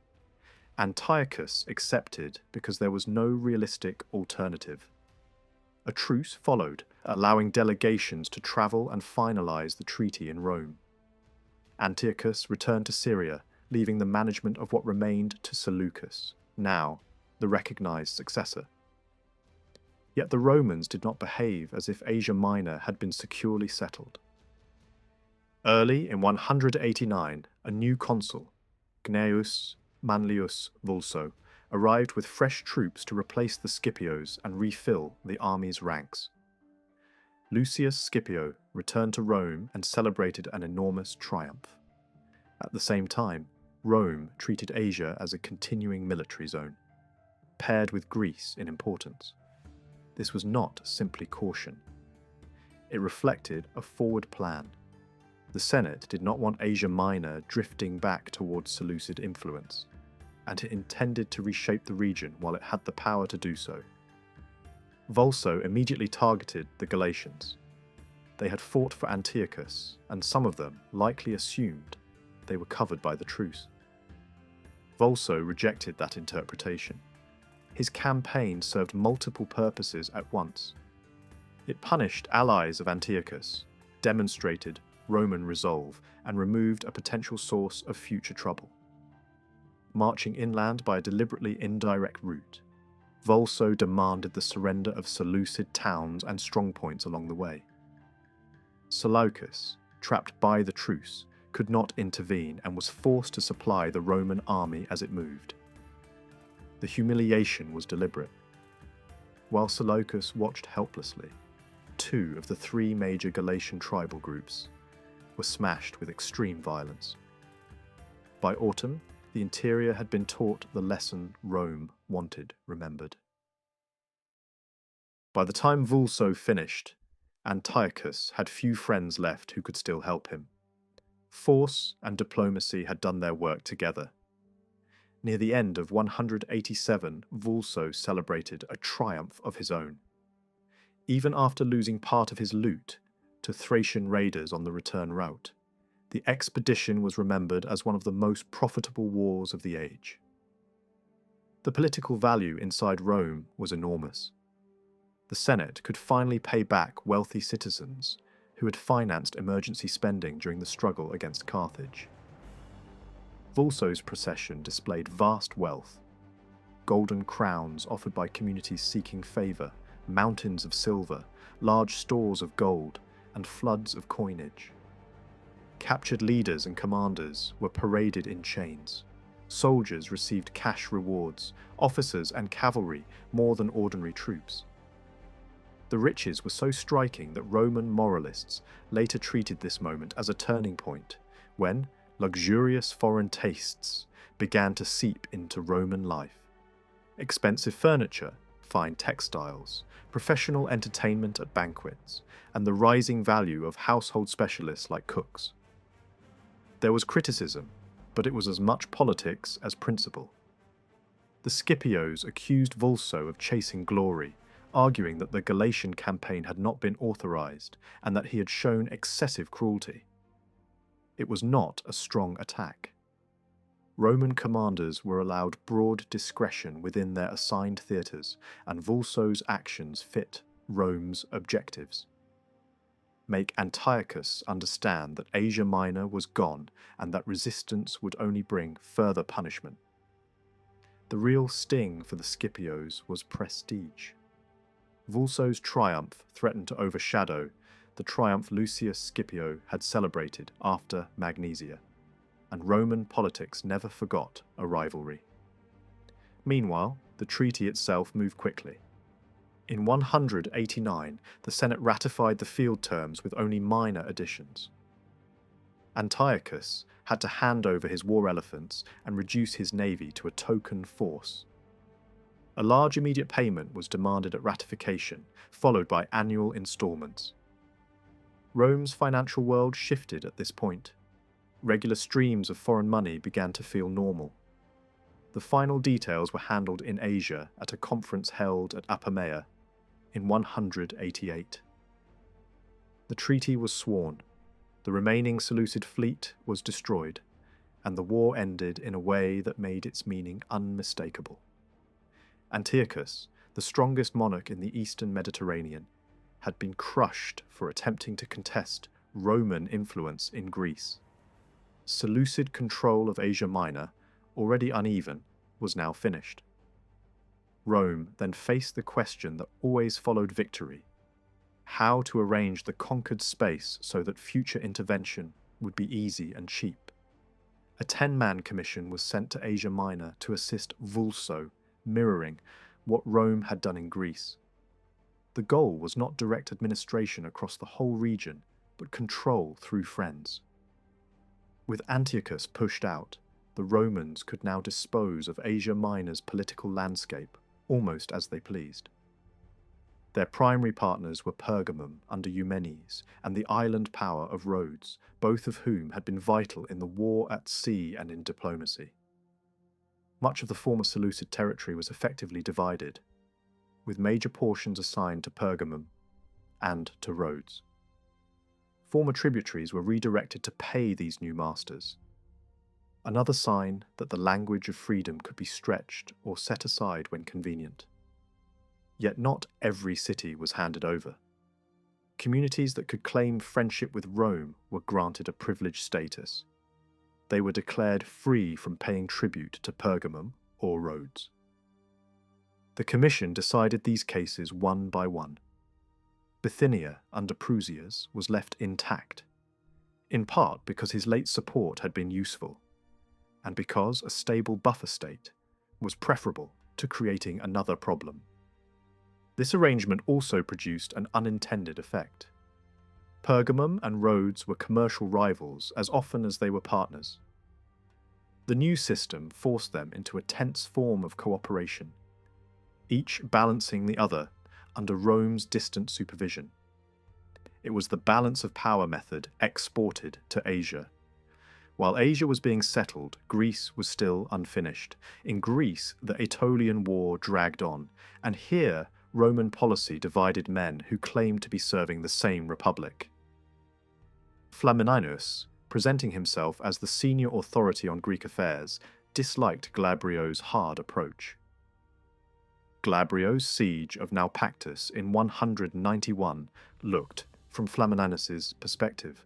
Antiochus accepted because there was no realistic alternative. A truce followed, allowing delegations to travel and finalize the treaty in Rome. Antiochus returned to Syria, leaving the management of what remained to Seleucus, now the recognized successor. Yet the Romans did not behave as if Asia Minor had been securely settled. Early in 189, a new consul, Gnaeus Manlius Vulso, arrived with fresh troops to replace the Scipios and refill the army's ranks. Lucius Scipio returned to Rome and celebrated an enormous triumph. At the same time, Rome treated Asia as a continuing military zone, paired with Greece in importance. This was not simply caution. It reflected a forward plan. The Senate did not want Asia Minor drifting back towards Seleucid influence, and it intended to reshape the region while it had the power to do so. Vulso immediately targeted the Galatians. They had fought for Antiochus, and some of them likely assumed they were covered by the truce. Vulso rejected that interpretation. His campaign served multiple purposes at once. It punished allies of Antiochus, demonstrated Roman resolve, and removed a potential source of future trouble. Marching inland by a deliberately indirect route, Vulso demanded the surrender of Seleucid towns and strongpoints along the way. Seleucus, trapped by the truce, could not intervene and was forced to supply the Roman army as it moved. The humiliation was deliberate. While Seleucus watched helplessly, 2 of the 3 major Galatian tribal groups were smashed with extreme violence. By autumn, the interior had been taught the lesson Rome wanted remembered. By the time Vulso finished, Antiochus had few friends left who could still help him. Force and diplomacy had done their work together. Near the end of 187, Vulso celebrated a triumph of his own. Even after losing part of his loot to Thracian raiders on the return route, the expedition was remembered as one of the most profitable wars of the age. The political value inside Rome was enormous. The Senate could finally pay back wealthy citizens who had financed emergency spending during the struggle against Carthage. Vulso's procession displayed vast wealth: golden crowns offered by communities seeking favour, mountains of silver, large stores of gold, and floods of coinage. Captured leaders and commanders were paraded in chains. Soldiers received cash rewards, officers and cavalry more than ordinary troops. The riches were so striking that Roman moralists later treated this moment as a turning point, when luxurious foreign tastes began to seep into Roman life. Expensive furniture, fine textiles, professional entertainment at banquets, and the rising value of household specialists like cooks. There was criticism, but it was as much politics as principle. The Scipios accused Vulso of chasing glory, arguing that the Galatian campaign had not been authorized and that he had shown excessive cruelty. It was not a strong attack. Roman commanders were allowed broad discretion within their assigned theatres, and Vulso's actions fit Rome's objectives. Make Antiochus understand that Asia Minor was gone and that resistance would only bring further punishment. The real sting for the Scipios was prestige. Vulso's triumph threatened to overshadow the triumph Lucius Scipio had celebrated after Magnesia, and Roman politics never forgot a rivalry. Meanwhile, the treaty itself moved quickly. In 189, the Senate ratified the field terms with only minor additions. Antiochus had to hand over his war elephants and reduce his navy to a token force. A large immediate payment was demanded at ratification, followed by annual installments. Rome's financial world shifted at this point. Regular streams of foreign money began to feel normal. The final details were handled in Asia at a conference held at Apamea in 188. The treaty was sworn, the remaining Seleucid fleet was destroyed, and the war ended in a way that made its meaning unmistakable. Antiochus, the strongest monarch in the eastern Mediterranean, had been crushed for attempting to contest Roman influence in Greece. Seleucid control of Asia Minor, already uneven, was now finished. Rome then faced the question that always followed victory: how to arrange the conquered space so that future intervention would be easy and cheap. A 10-man commission was sent to Asia Minor to assist Vulso, mirroring what Rome had done in Greece. The goal was not direct administration across the whole region, but control through friends. With Antiochus pushed out, the Romans could now dispose of Asia Minor's political landscape almost as they pleased. Their primary partners were Pergamum under Eumenes and the island power of Rhodes, both of whom had been vital in the war at sea and in diplomacy. Much of the former Seleucid territory was effectively divided, with major portions assigned to Pergamum and to Rhodes. Former tributaries were redirected to pay these new masters. another sign that the language of freedom could be stretched or set aside when convenient. Yet not every city was handed over. Communities that could claim friendship with Rome were granted a privileged status. They were declared free from paying tribute to Pergamum or Rhodes. The Commission decided these cases one by one. Bithynia, under Prusias, was left intact, in part because his late support had been useful, and because a stable buffer state was preferable to creating another problem. This arrangement also produced an unintended effect. Pergamum and Rhodes were commercial rivals as often as they were partners. The new system forced them into a tense form of cooperation, each balancing the other under Rome's distant supervision. It was the balance of power method exported to Asia. While Asia was being settled, Greece was still unfinished. In Greece, the Aetolian War dragged on, and here Roman policy divided men who claimed to be serving the same republic. Flamininus, presenting himself as the senior authority on Greek affairs, disliked Glabrio's hard approach. Glabrio's siege of Naupactus in 191 looked, from Flamininus's perspective,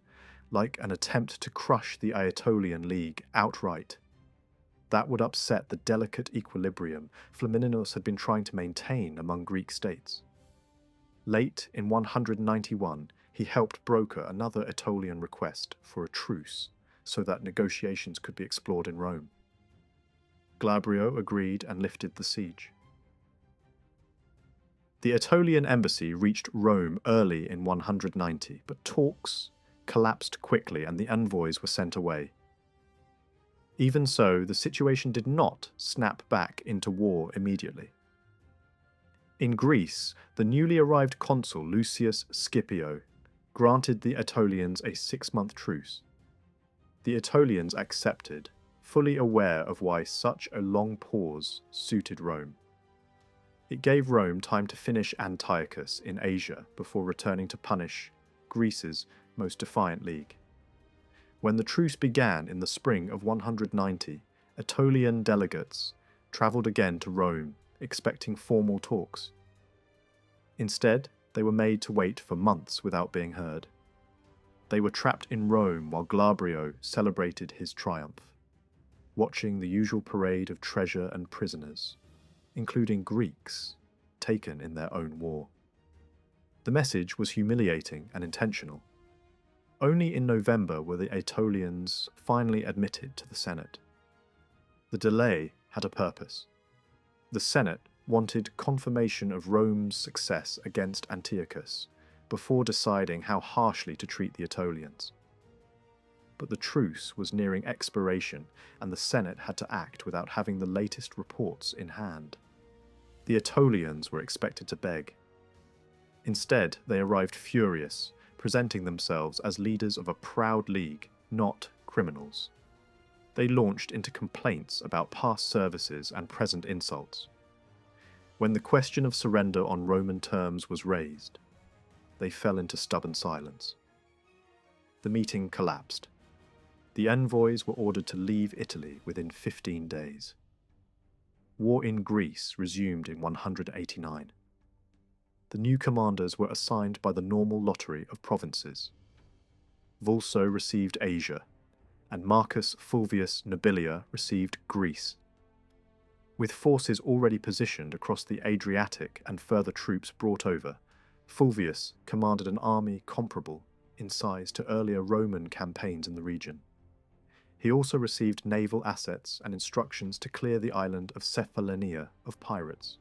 like an attempt to crush the Aetolian League outright. That would upset the delicate equilibrium Flamininus had been trying to maintain among Greek states. Late in 191, he helped broker another Aetolian request for a truce so that negotiations could be explored in Rome. Glabrio agreed and lifted the siege. The Aetolian embassy reached Rome early in 190, but talks collapsed quickly and the envoys were sent away. Even so, the situation did not snap back into war immediately. In Greece, the newly arrived consul Lucius Scipio granted the Aetolians a 6-month truce. The Aetolians accepted, fully aware of why such a long pause suited Rome. It gave Rome time to finish Antiochus in Asia before returning to punish Greece's most defiant league. When the truce began in the spring of 190, Aetolian delegates travelled again to Rome, expecting formal talks. Instead, they were made to wait for months without being heard. They were trapped in Rome while Glabrio celebrated his triumph, watching the usual parade of treasure and prisoners, including Greeks, taken in their own war. The message was humiliating and intentional. Only in November were the Aetolians finally admitted to the Senate. The delay had a purpose. The Senate wanted confirmation of Rome's success against Antiochus before deciding how harshly to treat the Aetolians. But the truce was nearing expiration and the Senate had to act without having the latest reports in hand. The Aetolians were expected to beg. Instead, they arrived furious, presenting themselves as leaders of a proud league, not criminals. They launched into complaints about past services and present insults. When the question of surrender on Roman terms was raised, they fell into stubborn silence. The meeting collapsed. The envoys were ordered to leave Italy within 15 days. War in Greece resumed in 189. The new commanders were assigned by the normal lottery of provinces. Vulso received Asia, and Marcus Fulvius Nobilia received Greece. With forces already positioned across the Adriatic and further troops brought over, Fulvius commanded an army comparable in size to earlier Roman campaigns in the region. He also received naval assets and instructions to clear the island of Cephallenia of pirates.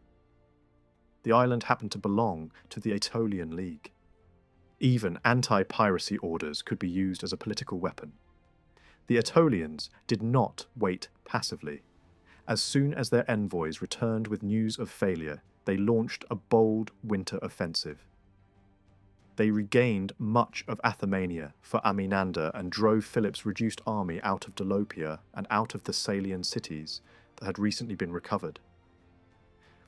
The island happened to belong to the Aetolian League. Even anti-piracy orders could be used as a political weapon. The Aetolians did not wait passively. As soon as their envoys returned with news of failure, they launched a bold winter offensive. They regained much of Athemania for Aminander and drove Philip's reduced army out of Dolopia and out of the Thessalian cities that had recently been recovered.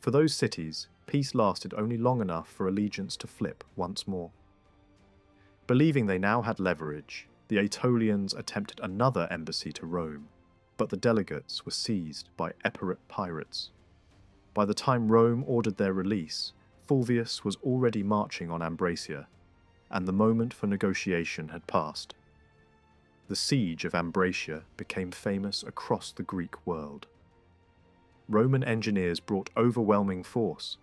For those cities, peace lasted only long enough for allegiance to flip once more. Believing they now had leverage, the Aetolians attempted another embassy to Rome. but the delegates were seized by Epirot pirates. By the time Rome ordered their release, Fulvius was already marching on Ambracia, and the moment for negotiation had passed. The siege of Ambracia became famous across the Greek world. Roman engineers brought overwhelming force.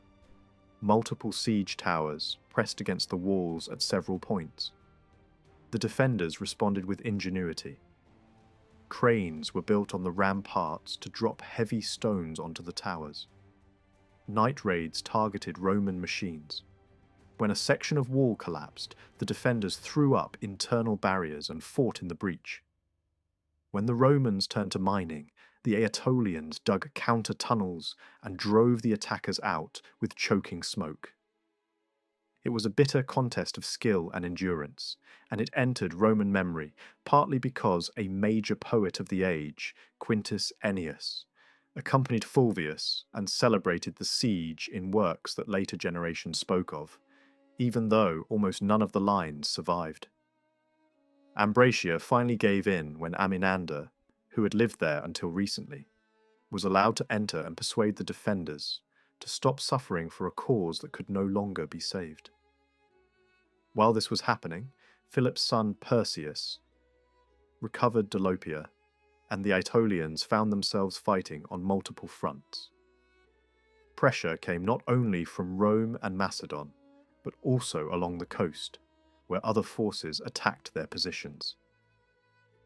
Multiple siege towers pressed against the walls at several points. The defenders responded with ingenuity. Cranes were built on the ramparts to drop heavy stones onto the towers. Night raids targeted Roman machines. When a section of wall collapsed, the defenders threw up internal barriers and fought in the breach. When the Romans turned to mining, the Aetolians dug counter-tunnels and drove the attackers out with choking smoke. It was a bitter contest of skill and endurance, and it entered Roman memory partly because a major poet of the age, Quintus Ennius, accompanied Fulvius and celebrated the siege in works that later generations spoke of, even though almost none of the lines survived. Ambracia finally gave in when Amminander, who had lived there until recently, was allowed to enter and persuade the defenders to stop suffering for a cause that could no longer be saved. While this was happening, Philip's son Perseus recovered Dolopia, and the Aetolians found themselves fighting on multiple fronts. Pressure came not only from Rome and Macedon, but also along the coast, where other forces attacked their positions.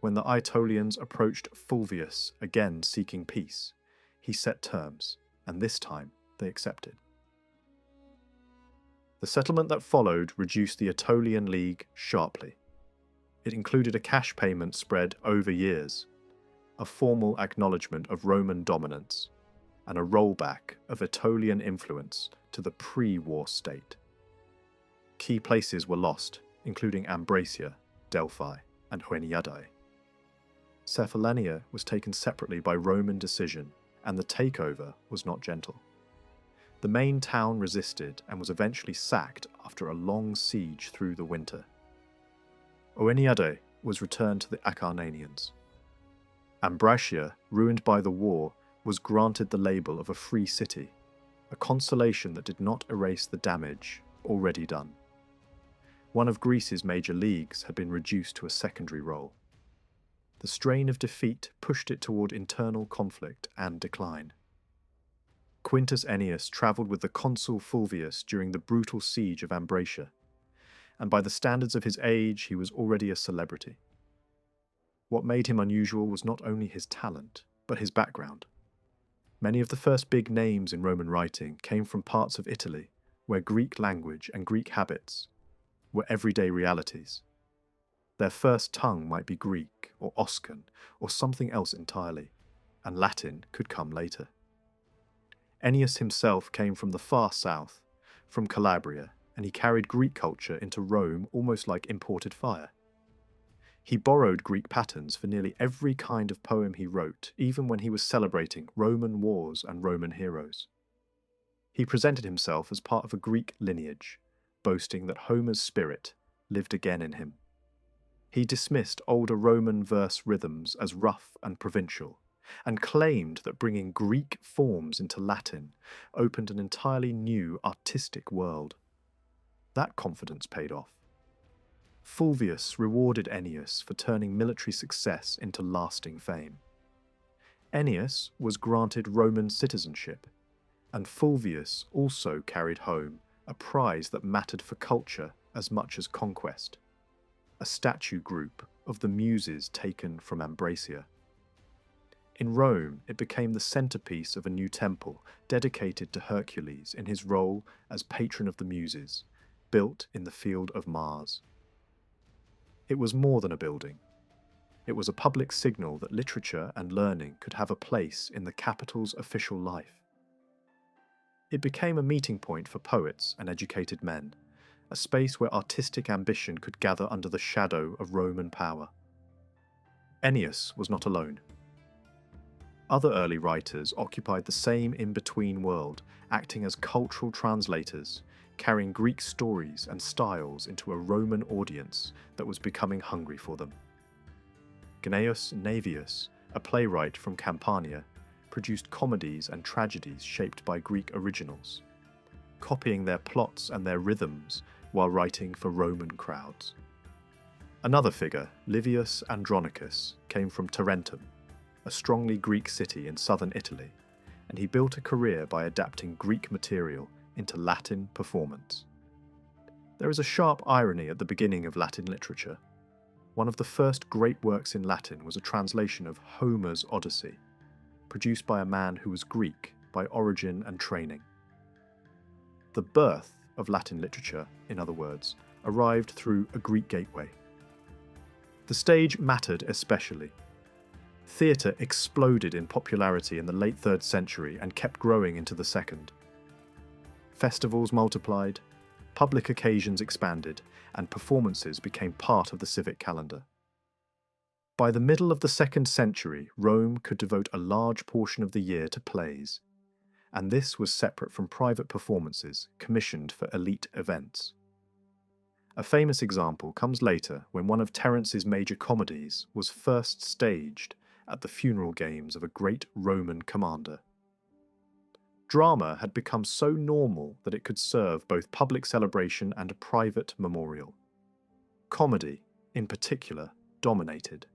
When the Aetolians approached Fulvius, again seeking peace, he set terms, and this time they accepted. The settlement that followed reduced the Aetolian League sharply. It included a cash payment spread over years, a formal acknowledgement of Roman dominance, and a rollback of Aetolian influence to the pre-war state. Key places were lost, including Ambracia, Delphi, and Oeniadae. Cephallenia was taken separately by Roman decision, and the takeover was not gentle. The main town resisted and was eventually sacked after a long siege through the winter. Oeniadae was returned to the Acarnanians. Ambracia, ruined by the war, was granted the label of a free city, a consolation that did not erase the damage already done. One of Greece's major leagues had been reduced to a secondary role. The strain of defeat pushed it toward internal conflict and decline. Quintus Ennius travelled with the consul Fulvius during the brutal siege of Ambracia, and by the standards of his age he was already a celebrity. What made him unusual was not only his talent, but his background. Many of the first big names in Roman writing came from parts of Italy where Greek language and Greek habits were everyday realities. Their first tongue might be Greek or Oscan or something else entirely, and Latin could come later. Ennius himself came from the far south, from Calabria, and he carried Greek culture into Rome almost like imported fire. He borrowed Greek patterns for nearly every kind of poem he wrote, even when he was celebrating Roman wars and Roman heroes. He presented himself as part of a Greek lineage, boasting that Homer's spirit lived again in him. He dismissed older Roman verse rhythms as rough and provincial, and claimed that bringing Greek forms into Latin opened an entirely new artistic world. That confidence paid off. Fulvius rewarded Ennius for turning military success into lasting fame. Ennius was granted Roman citizenship, and Fulvius also carried home a prize that mattered for culture as much as conquest, a statue group of the Muses taken from Ambracia. In Rome, it became the centerpiece of a new temple dedicated to Hercules in his role as patron of the Muses, built in the field of Mars. It was more than a building. It was a public signal that literature and learning could have a place in the capital's official life. It became a meeting point for poets and educated men, a space where artistic ambition could gather under the shadow of Roman power. Ennius was not alone. Other early writers occupied the same in-between world, acting as cultural translators, carrying Greek stories and styles into a Roman audience that was becoming hungry for them. Gnaeus Naevius a playwright from Campania, produced comedies and tragedies shaped by Greek originals, copying their plots and their rhythms while writing for Roman crowds. Another figure, Livius Andronicus, came from Tarentum, a strongly Greek city in southern Italy, and he built a career by adapting Greek material into Latin performance. There is a sharp irony at the beginning of Latin literature. One of the first great works in Latin was a translation of Homer's Odyssey, produced by a man who was Greek by origin and training. The birth of Latin literature, in other words, arrived through a Greek gateway. The stage mattered especially. Theatre exploded in popularity in the late 3rd century and kept growing into the 2nd. Festivals multiplied, public occasions expanded, and performances became part of the civic calendar. By the middle of the 2nd century, Rome could devote a large portion of the year to plays, and this was separate from private performances commissioned for elite events. A famous example comes later when one of Terence's major comedies was first staged at the funeral games of a great Roman commander. Drama had become so normal that it could serve both public celebration and a private memorial. Comedy, in particular, dominated.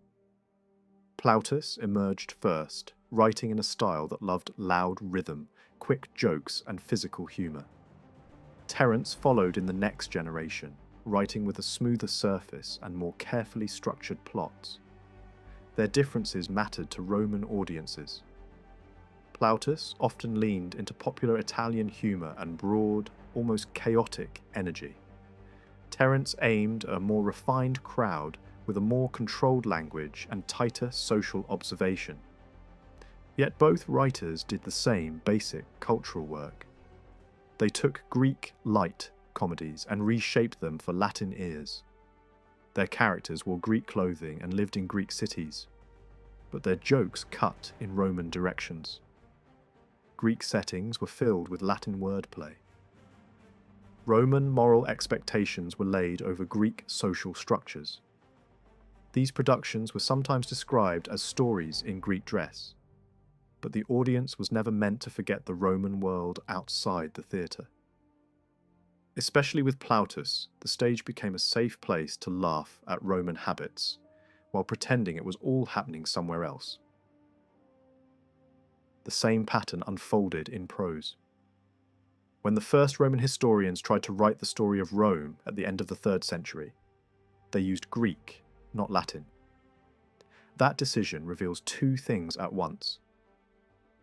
Plautus emerged first, writing in a style that loved loud rhythm, quick jokes, and physical humour. Terence followed in the next generation, writing with a smoother surface and more carefully structured plots. Their differences mattered to Roman audiences. Plautus often leaned into popular Italian humour and broad, almost chaotic energy. Terence aimed at a more refined crowd with a more controlled language and tighter social observation. Yet both writers did the same basic cultural work. They took Greek light comedies and reshaped them for Latin ears. Their characters wore Greek clothing and lived in Greek cities, but their jokes cut in Roman directions. Greek settings were filled with Latin wordplay. Roman moral expectations were laid over Greek social structures. These productions were sometimes described as stories in Greek dress, but the audience was never meant to forget the Roman world outside the theatre. Especially with Plautus, the stage became a safe place to laugh at Roman habits, while pretending it was all happening somewhere else. The same pattern unfolded in prose. When the first Roman historians tried to write the story of Rome at the end of the 3rd century, they used Greek, not Latin. That decision reveals two things at once.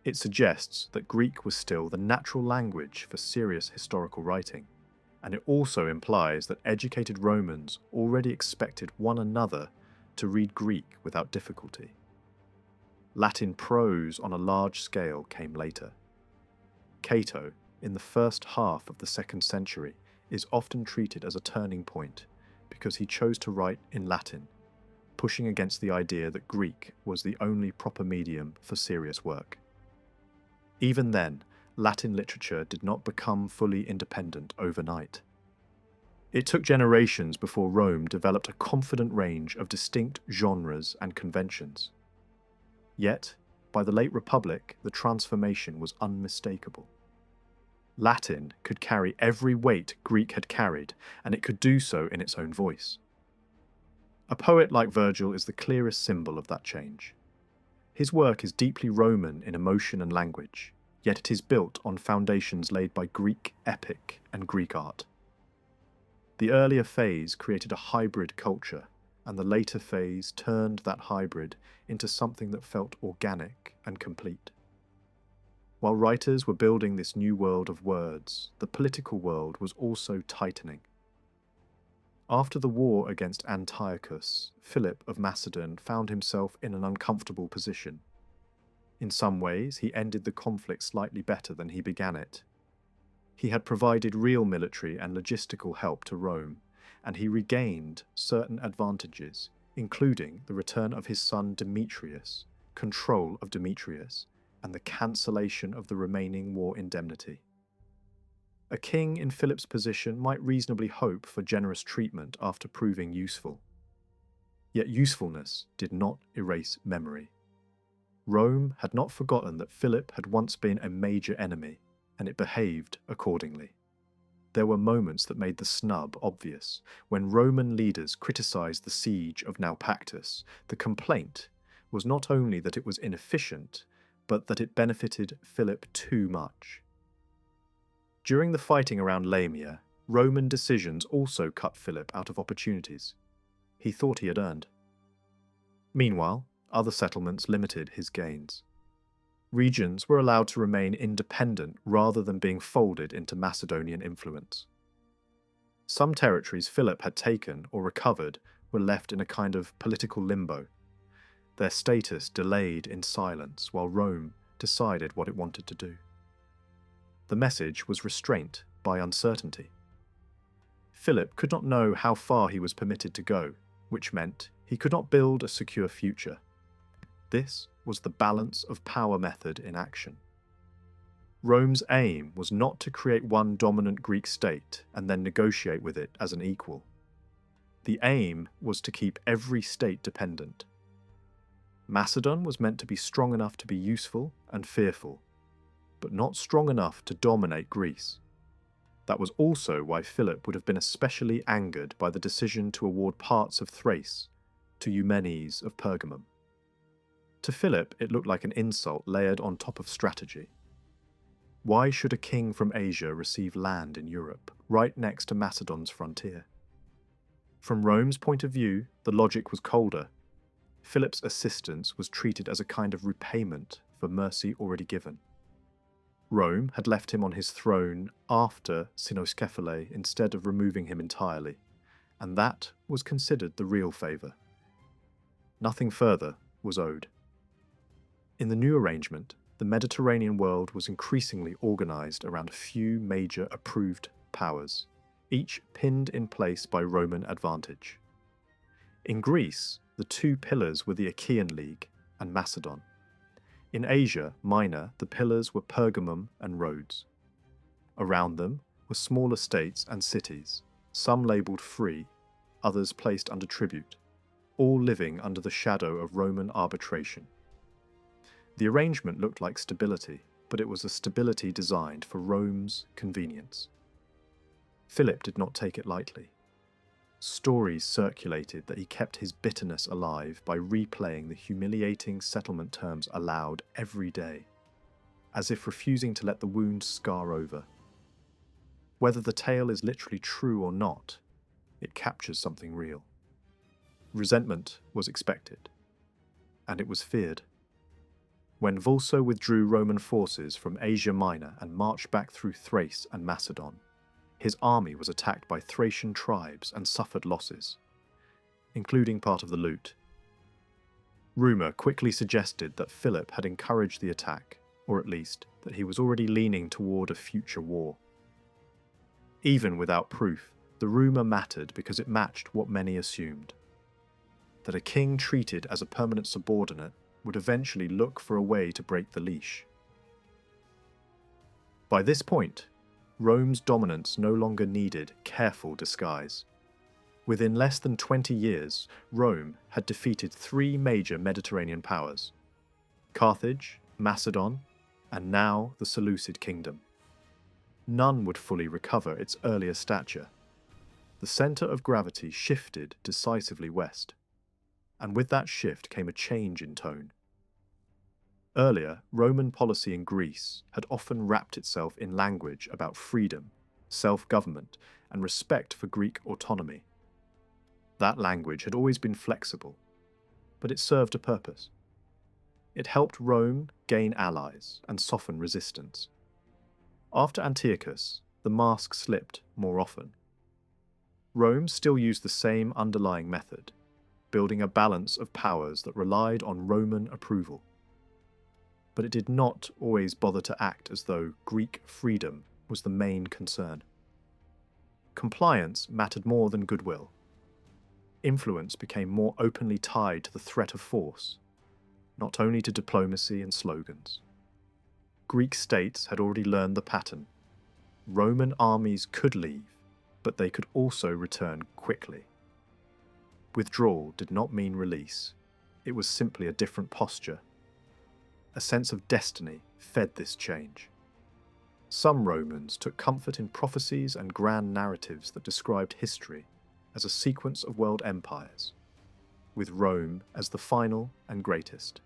It suggests that Greek was still the natural language for serious historical writing, and it also implies that educated Romans already expected one another to read Greek without difficulty. Latin prose on a large scale came later. Cato, in the first half of the 2nd century, is often treated as a turning point because he chose to write in Latin, pushing against the idea that Greek was the only proper medium for serious work. Even then, Latin literature did not become fully independent overnight. It took generations before Rome developed a confident range of distinct genres and conventions. Yet, by the late Republic, the transformation was unmistakable. Latin could carry every weight Greek had carried, and it could do so in its own voice. A poet like Virgil is the clearest symbol of that change. His work is deeply Roman in emotion and language, yet it is built on foundations laid by Greek epic and Greek art. The earlier phase created a hybrid culture, and the later phase turned that hybrid into something that felt organic and complete. While writers were building this new world of words, the political world was also tightening. After the war against Antiochus, Philip of Macedon found himself in an uncomfortable position. In some ways, he ended the conflict slightly better than he began it. He had provided real military and logistical help to Rome, and he regained certain advantages, including the return of his son Demetrius, control of Demetrius, and the cancellation of the remaining war indemnity. A king in Philip's position might reasonably hope for generous treatment after proving useful. Yet usefulness did not erase memory. Rome had not forgotten that Philip had once been a major enemy, and it behaved accordingly. There were moments that made the snub obvious. When Roman leaders criticized the siege of Naupactus, the complaint was not only that it was inefficient, but that it benefited Philip too much. During the fighting around Lamia, Roman decisions also cut Philip out of opportunities he thought he had earned. Meanwhile, other settlements limited his gains. Regions were allowed to remain independent rather than being folded into Macedonian influence. Some territories Philip had taken or recovered were left in a kind of political limbo, their status delayed in silence while Rome decided what it wanted to do. The message was restraint by uncertainty. Philip could not know how far he was permitted to go, which meant he could not build a secure future. This was the balance of power method in action. Rome's aim was not to create one dominant Greek state and then negotiate with it as an equal. The aim was to keep every state dependent. Macedon was meant to be strong enough to be useful and fearful, but not strong enough to dominate Greece. That was also why Philip would have been especially angered by the decision to award parts of Thrace to Eumenes of Pergamum. To Philip, it looked like an insult layered on top of strategy. Why should a king from Asia receive land in Europe, right next to Macedon's frontier? From Rome's point of view, the logic was colder. Philip's assistance was treated as a kind of repayment for mercy already given. Rome had left him on his throne after Cynoscephalae instead of removing him entirely, and that was considered the real favour. Nothing further was owed. In the new arrangement, the Mediterranean world was increasingly organised around a few major approved powers, each pinned in place by Roman advantage. In Greece, the two pillars were the Achaean League and Macedon. In Asia Minor, the pillars were Pergamum and Rhodes. Around them were smaller states and cities, some labelled free, others placed under tribute, all living under the shadow of Roman arbitration. The arrangement looked like stability, but it was a stability designed for Rome's convenience. Philip did not take it lightly. Stories circulated that he kept his bitterness alive by replaying the humiliating settlement terms aloud every day, as if refusing to let the wound scar over. Whether the tale is literally true or not, it captures something real. Resentment was expected, and it was feared. When Vulso withdrew Roman forces from Asia Minor and marched back through Thrace and Macedon, his army was attacked by Thracian tribes and suffered losses, including part of the loot. Rumour quickly suggested that Philip had encouraged the attack, or at least that he was already leaning toward a future war. Even without proof, the rumour mattered because it matched what many assumed, that a king treated as a permanent subordinate would eventually look for a way to break the leash. By this point, Rome's dominance no longer needed careful disguise. Within less than 20 years, Rome had defeated three major Mediterranean powers: Carthage, Macedon, and now the Seleucid kingdom. None would fully recover its earlier stature. The centre of gravity shifted decisively west, and with that shift came a change in tone. Earlier, Roman policy in Greece had often wrapped itself in language about freedom, self-government, and respect for Greek autonomy. That language had always been flexible, but it served a purpose. It helped Rome gain allies and soften resistance. After Antiochus, the mask slipped more often. Rome still used the same underlying method, building a balance of powers that relied on Roman approval. But it did not always bother to act as though Greek freedom was the main concern. Compliance mattered more than goodwill. Influence became more openly tied to the threat of force, not only to diplomacy and slogans. Greek states had already learned the pattern. Roman armies could leave, but they could also return quickly. Withdrawal did not mean release. It was simply a different posture. A sense of destiny fed this change. Some Romans took comfort in prophecies and grand narratives that described history as a sequence of world empires, with Rome as the final and greatest.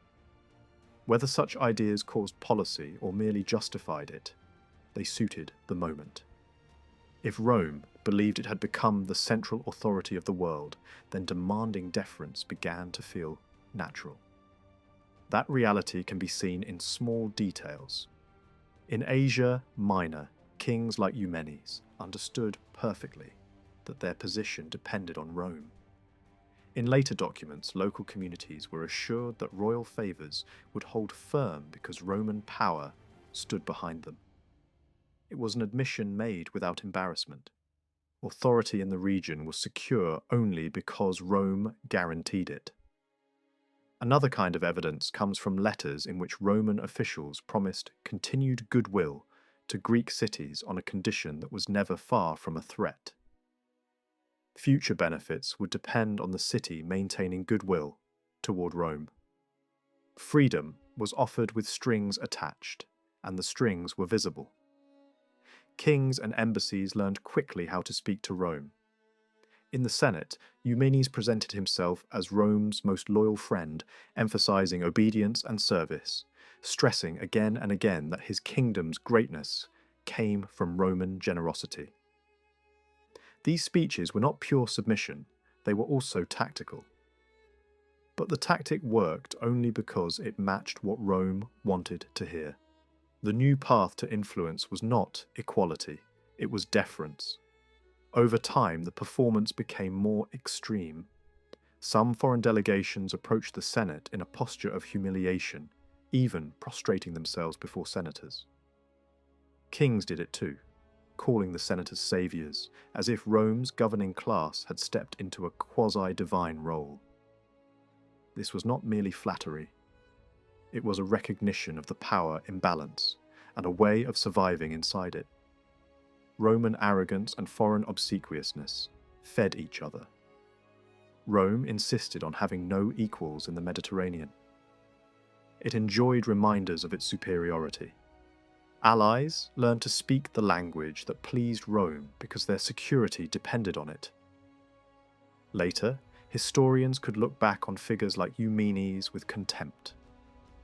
Whether such ideas caused policy or merely justified it, they suited the moment. If Rome believed it had become the central authority of the world, then demanding deference began to feel natural. That reality can be seen in small details. In Asia Minor, kings like Eumenes understood perfectly that their position depended on Rome. In later documents, local communities were assured that royal favours would hold firm because Roman power stood behind them. It was an admission made without embarrassment. Authority in the region was secure only because Rome guaranteed it. Another kind of evidence comes from letters in which Roman officials promised continued goodwill to Greek cities on a condition that was never far from a threat. Future benefits would depend on the city maintaining goodwill toward Rome. Freedom was offered with strings attached, and the strings were visible. Kings and embassies learned quickly how to speak to Rome. In the Senate, Eumenes presented himself as Rome's most loyal friend, emphasizing obedience and service, stressing again and again that his kingdom's greatness came from Roman generosity. These speeches were not pure submission, they were also tactical. But the tactic worked only because it matched what Rome wanted to hear. The new path to influence was not equality, it was deference. Over time, the performance became more extreme. Some foreign delegations approached the Senate in a posture of humiliation, even prostrating themselves before senators. Kings did it too, calling the senators saviors, as if Rome's governing class had stepped into a quasi-divine role. This was not merely flattery. It was a recognition of the power imbalance and a way of surviving inside it. Roman arrogance and foreign obsequiousness fed each other. Rome insisted on having no equals in the Mediterranean. It enjoyed reminders of its superiority. Allies learned to speak the language that pleased Rome because their security depended on it. Later, historians could look back on figures like Eumenes with contempt,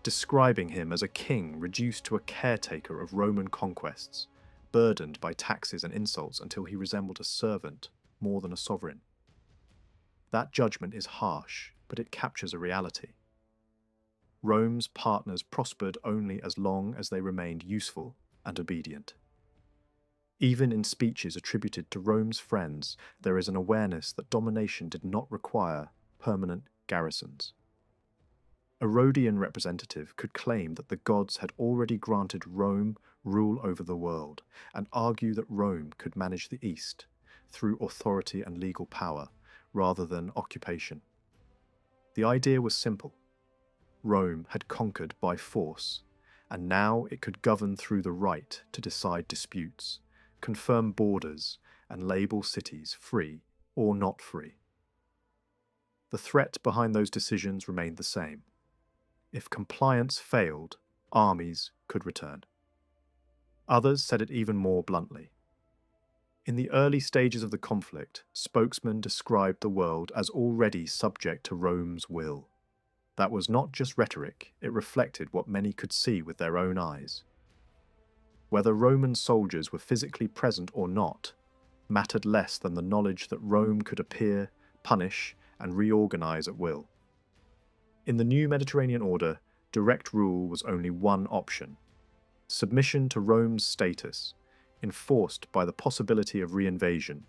describing him as a king reduced to a caretaker of Roman conquests, burdened by taxes and insults until he resembled a servant more than a sovereign. That judgment is harsh, but it captures a reality. Rome's partners prospered only as long as they remained useful and obedient. Even in speeches attributed to Rome's friends, there is an awareness that domination did not require permanent garrisons. A Rhodian representative could claim that the gods had already granted Rome rule over the world, and argue that Rome could manage the East through authority and legal power, rather than occupation. The idea was simple. Rome had conquered by force, and now it could govern through the right to decide disputes, confirm borders, and label cities free or not free. The threat behind those decisions remained the same. If compliance failed, armies could return. Others said it even more bluntly. In the early stages of the conflict, spokesmen described the world as already subject to Rome's will. That was not just rhetoric, it reflected what many could see with their own eyes. Whether Roman soldiers were physically present or not mattered less than the knowledge that Rome could appear, punish, and reorganize at will. In the new Mediterranean order, direct rule was only one option. Submission to Rome's status, enforced by the possibility of reinvasion,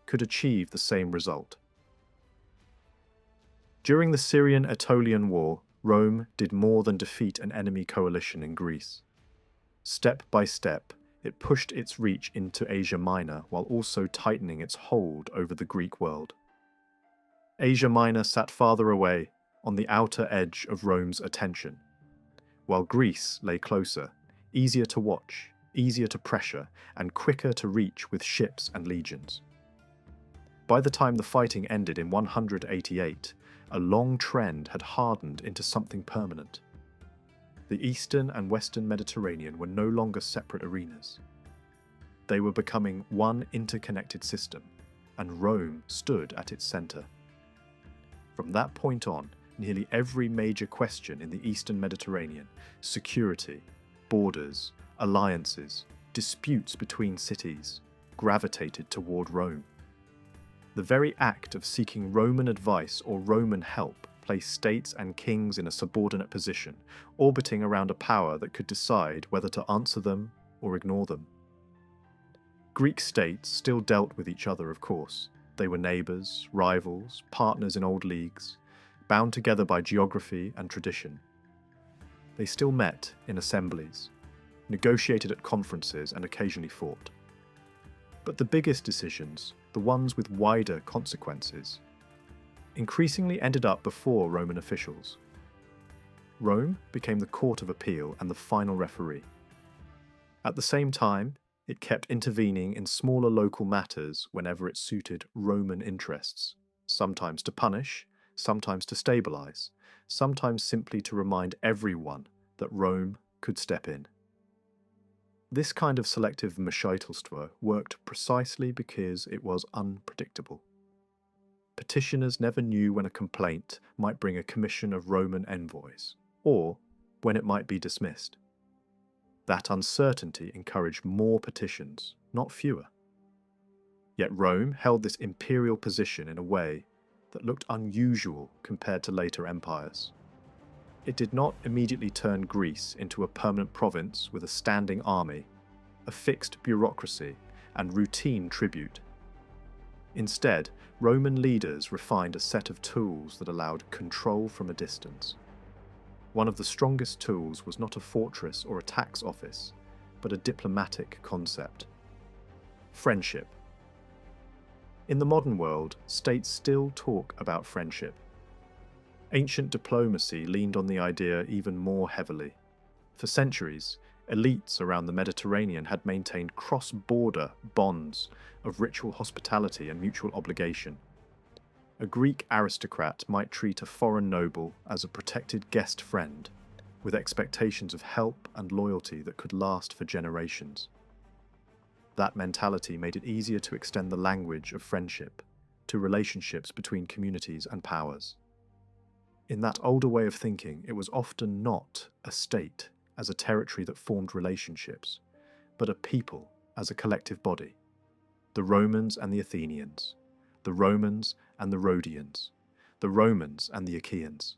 could achieve the same result. During the Syrian-Aetolian War, Rome did more than defeat an enemy coalition in Greece. Step by step, it pushed its reach into Asia Minor while also tightening its hold over the Greek world. Asia Minor sat farther away, on the outer edge of Rome's attention, while Greece lay closer, easier to watch, easier to pressure, and quicker to reach with ships and legions. By the time the fighting ended in 188, a long trend had hardened into something permanent. the Eastern and Western Mediterranean were no longer separate arenas. They were becoming one interconnected system, and Rome stood at its centre. From that point on, nearly every major question in the Eastern Mediterranean, security, borders, alliances, disputes between cities, gravitated toward Rome. The very act of seeking Roman advice or Roman help placed states and kings in a subordinate position, orbiting around a power that could decide whether to answer them or ignore them. Greek states still dealt with each other, of course. They were neighbours, rivals, partners in old leagues, bound together by geography and tradition. They still met in assemblies, negotiated at conferences, and occasionally fought. But the biggest decisions, the ones with wider consequences, increasingly ended up before Roman officials. Rome became the court of appeal and the final referee. At the same time, it kept intervening in smaller local matters whenever it suited Roman interests, sometimes to punish, sometimes to stabilize, sometimes simply to remind everyone that Rome could step in. This kind of selective Machitelство worked precisely because it was unpredictable. Petitioners never knew when a complaint might bring a commission of Roman envoys, or when it might be dismissed. That uncertainty encouraged more petitions, not fewer. Yet Rome held this imperial position in a way that looked unusual compared to later empires. It did not immediately turn Greece into a permanent province with a standing army, a fixed bureaucracy, and routine tribute. Instead, Roman leaders refined a set of tools that allowed control from a distance. One of the strongest tools was not a fortress or a tax office, but a diplomatic concept: friendship. In the modern world, states still talk about friendship. Ancient diplomacy leaned on the idea even more heavily. For centuries, elites around the Mediterranean had maintained cross-border bonds of ritual hospitality and mutual obligation. A Greek aristocrat might treat a foreign noble as a protected guest friend, with expectations of help and loyalty that could last for generations. That mentality made it easier to extend the language of friendship to relationships between communities and powers. In that older way of thinking, it was often not a state as a territory that formed relationships, but a people as a collective body. The Romans and the Athenians, the Romans and the Rhodians, the Romans and the Achaeans.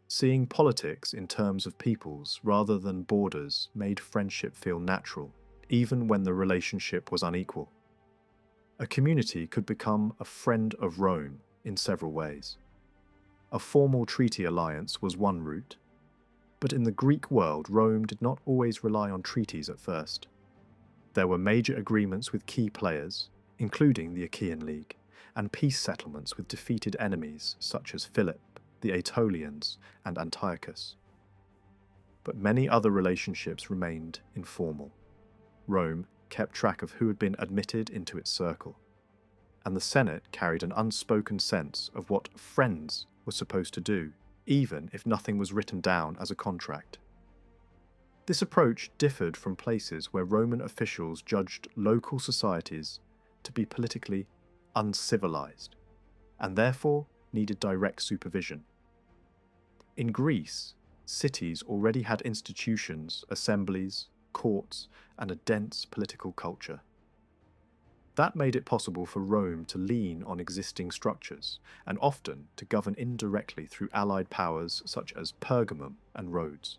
Seeing politics in terms of peoples rather than borders made friendship feel natural, even when the relationship was unequal. A community could become a friend of Rome in several ways. A formal treaty alliance was one route, but in the Greek world, Rome did not always rely on treaties at first. There were major agreements with key players, including the Achaean League, and peace settlements with defeated enemies such as Philip, the Aetolians, and Antiochus. But many other relationships remained informal. Rome kept track of who had been admitted into its circle, and the Senate carried an unspoken sense of what friends were supposed to do, even if nothing was written down as a contract. This approach differed from places where Roman officials judged local societies to be politically uncivilized, and therefore needed direct supervision. In Greece, cities already had institutions, assemblies, courts, and a dense political culture. That made it possible for Rome to lean on existing structures, and often to govern indirectly through allied powers such as Pergamum and Rhodes.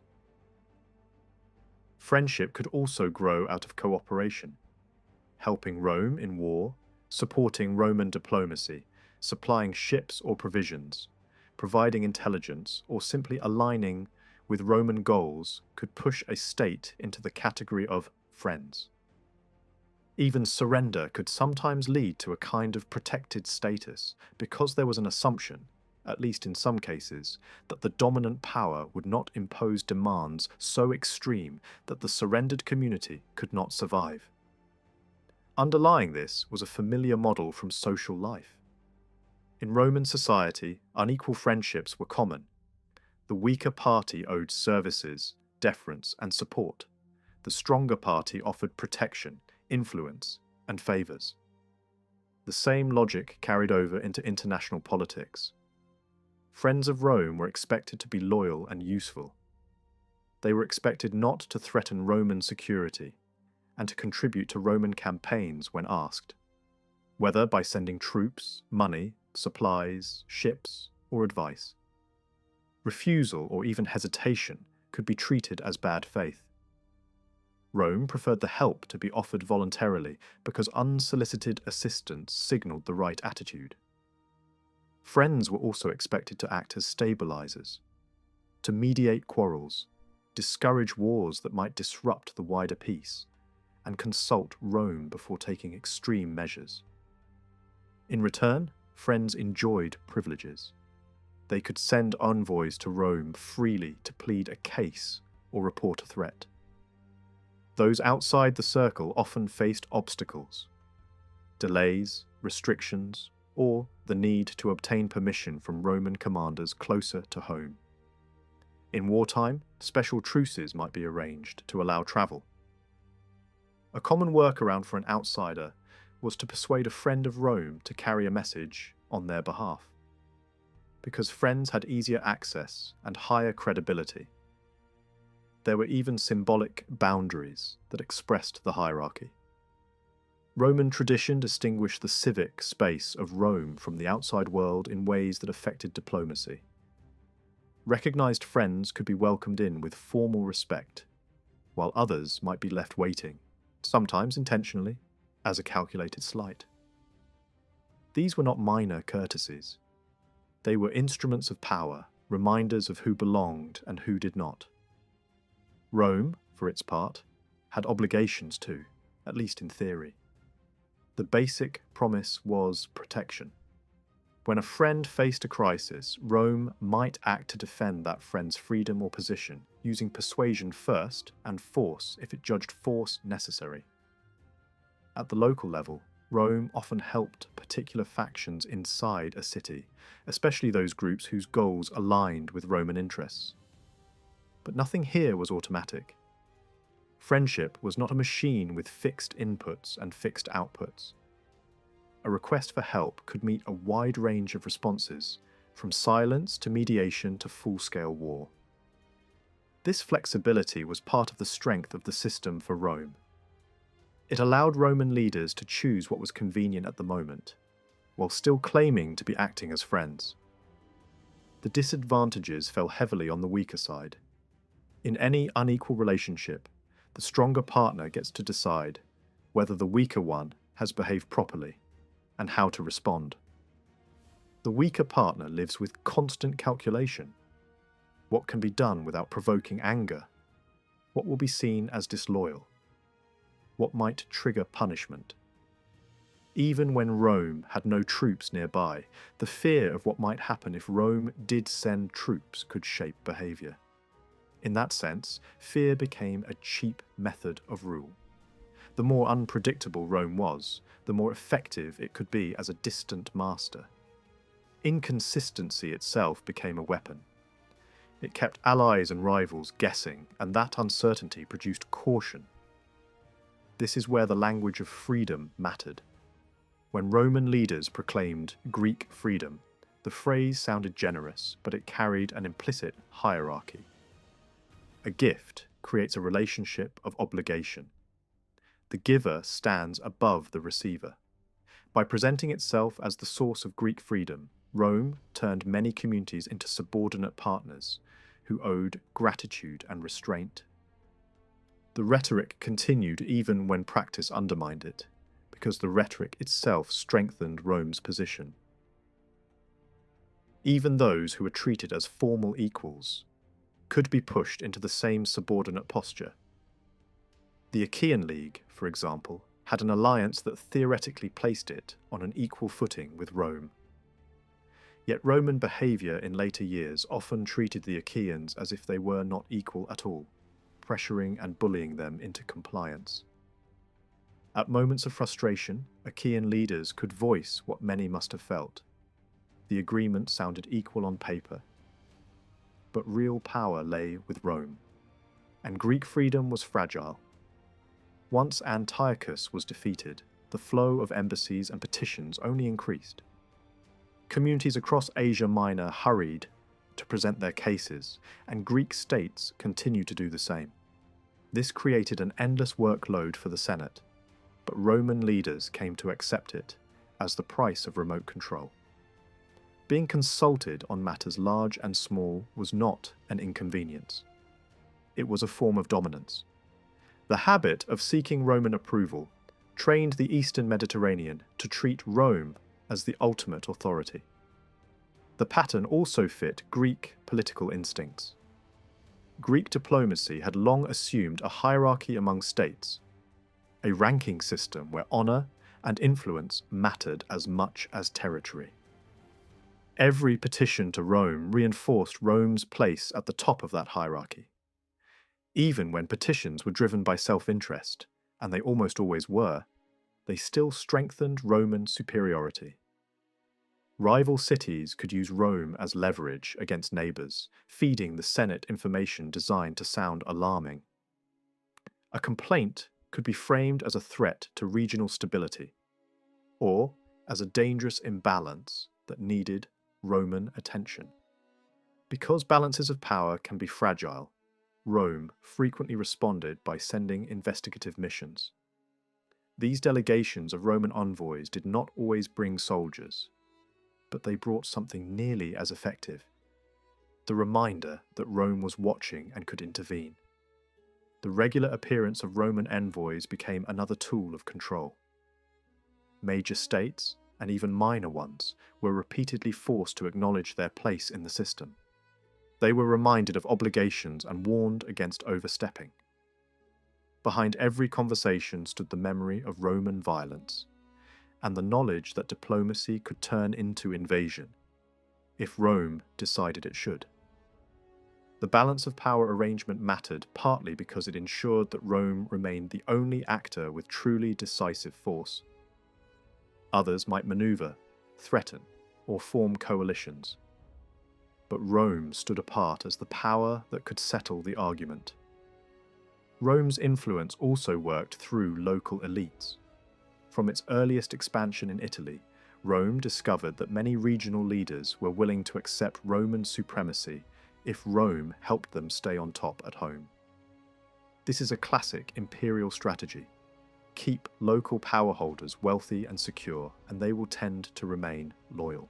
Friendship could also grow out of cooperation, helping Rome in war, supporting Roman diplomacy, supplying ships or provisions, providing intelligence, or simply aligning with Roman goals could push a state into the category of friends. Even surrender could sometimes lead to a kind of protected status because there was an assumption, at least in some cases, that the dominant power would not impose demands so extreme that the surrendered community could not survive. Underlying this was a familiar model from social life. In Roman society, unequal friendships were common. The weaker party owed services, deference, and support. The stronger party offered protection, influence, and favours. The same logic carried over into international politics. Friends of Rome were expected to be loyal and useful. They were expected not to threaten Roman security and to contribute to Roman campaigns when asked, whether by sending troops, money, supplies, ships, or advice. Refusal or even hesitation could be treated as bad faith. Rome preferred the help to be offered voluntarily because unsolicited assistance signalled the right attitude. Friends were also expected to act as stabilizers, to mediate quarrels, discourage wars that might disrupt the wider peace, and consult Rome before taking extreme measures. In return, friends enjoyed privileges. They could send envoys to Rome freely to plead a case or report a threat. Those outside the circle often faced obstacles, delays, restrictions, or the need to obtain permission from Roman commanders closer to home. In wartime, special truces might be arranged to allow travel. A common workaround for an outsider was to persuade a friend of Rome to carry a message on their behalf. Because friends had easier access and higher credibility. There were even symbolic boundaries that expressed the hierarchy. Roman tradition distinguished the civic space of Rome from the outside world in ways that affected diplomacy. Recognized friends could be welcomed in with formal respect, while others might be left waiting, sometimes intentionally, as a calculated slight. These were not minor courtesies. They were instruments of power, reminders of who belonged and who did not. Rome, for its part, had obligations too, at least in theory. The basic promise was protection. When a friend faced a crisis, Rome might act to defend that friend's freedom or position, using persuasion first and force if it judged force necessary. At the local level, Rome often helped particular factions inside a city, especially those groups whose goals aligned with Roman interests. But nothing here was automatic. Friendship was not a machine with fixed inputs and fixed outputs. A request for help could meet a wide range of responses, from silence to mediation to full-scale war. This flexibility was part of the strength of the system for Rome. It allowed Roman leaders to choose what was convenient at the moment, while still claiming to be acting as friends. The disadvantages fell heavily on the weaker side. In any unequal relationship, the stronger partner gets to decide whether the weaker one has behaved properly and how to respond. The weaker partner lives with constant calculation. What can be done without provoking anger? What will be seen as disloyal? What might trigger punishment? Even when Rome had no troops nearby, the fear of what might happen if Rome did send troops could shape behaviour. In that sense, fear became a cheap method of rule. The more unpredictable Rome was, the more effective it could be as a distant master. Inconsistency itself became a weapon. It kept allies and rivals guessing, and that uncertainty produced caution. This is where the language of freedom mattered. When Roman leaders proclaimed Greek freedom, the phrase sounded generous, but it carried an implicit hierarchy. A gift creates a relationship of obligation. The giver stands above the receiver. By presenting itself as the source of Greek freedom, Rome turned many communities into subordinate partners who owed gratitude and restraint. The rhetoric continued even when practice undermined it, because the rhetoric itself strengthened Rome's position. Even those who were treated as formal equals could be pushed into the same subordinate posture. The Achaean League, for example, had an alliance that theoretically placed it on an equal footing with Rome. Yet Roman behaviour in later years often treated the Achaeans as if they were not equal at all, pressuring and bullying them into compliance. At moments of frustration, Achaean leaders could voice what many must have felt. The agreement sounded equal on paper. but real power lay with Rome, and Greek freedom was fragile. Once Antiochus was defeated, the flow of embassies and petitions only increased. Communities across Asia Minor hurried to present their cases, and Greek states continued to do the same. This created an endless workload for the Senate, but Roman leaders came to accept it as the price of remote control. Being consulted on matters large and small was not an inconvenience. It was a form of dominance. The habit of seeking Roman approval trained the Eastern Mediterranean to treat Rome as the ultimate authority. The pattern also fit Greek political instincts. Greek diplomacy had long assumed a hierarchy among states, a ranking system where honor and influence mattered as much as territory. Every petition to Rome reinforced Rome's place at the top of that hierarchy. Even when petitions were driven by self-interest, and they almost always were, they still strengthened Roman superiority. Rival cities could use Rome as leverage against neighbors, feeding the Senate information designed to sound alarming. A complaint could be framed as a threat to regional stability, or as a dangerous imbalance that needed Roman attention. Because balances of power can be fragile, Rome frequently responded by sending investigative missions. These delegations of Roman envoys did not always bring soldiers, but they brought something nearly as effective: the reminder that Rome was watching and could intervene. The regular appearance of Roman envoys became another tool of control. Major states, and even minor ones, were repeatedly forced to acknowledge their place in the system. They were reminded of obligations and warned against overstepping. Behind every conversation stood the memory of Roman violence, and the knowledge that diplomacy could turn into invasion, if Rome decided it should. The balance of power arrangement mattered partly because it ensured that Rome remained the only actor with truly decisive force. Others might maneuver, threaten, or form coalitions. But Rome stood apart as the power that could settle the argument. Rome's influence also worked through local elites. From its earliest expansion in Italy, Rome discovered that many regional leaders were willing to accept Roman supremacy if Rome helped them stay on top at home. This is a classic imperial strategy. Keep local power holders wealthy and secure, and they will tend to remain loyal.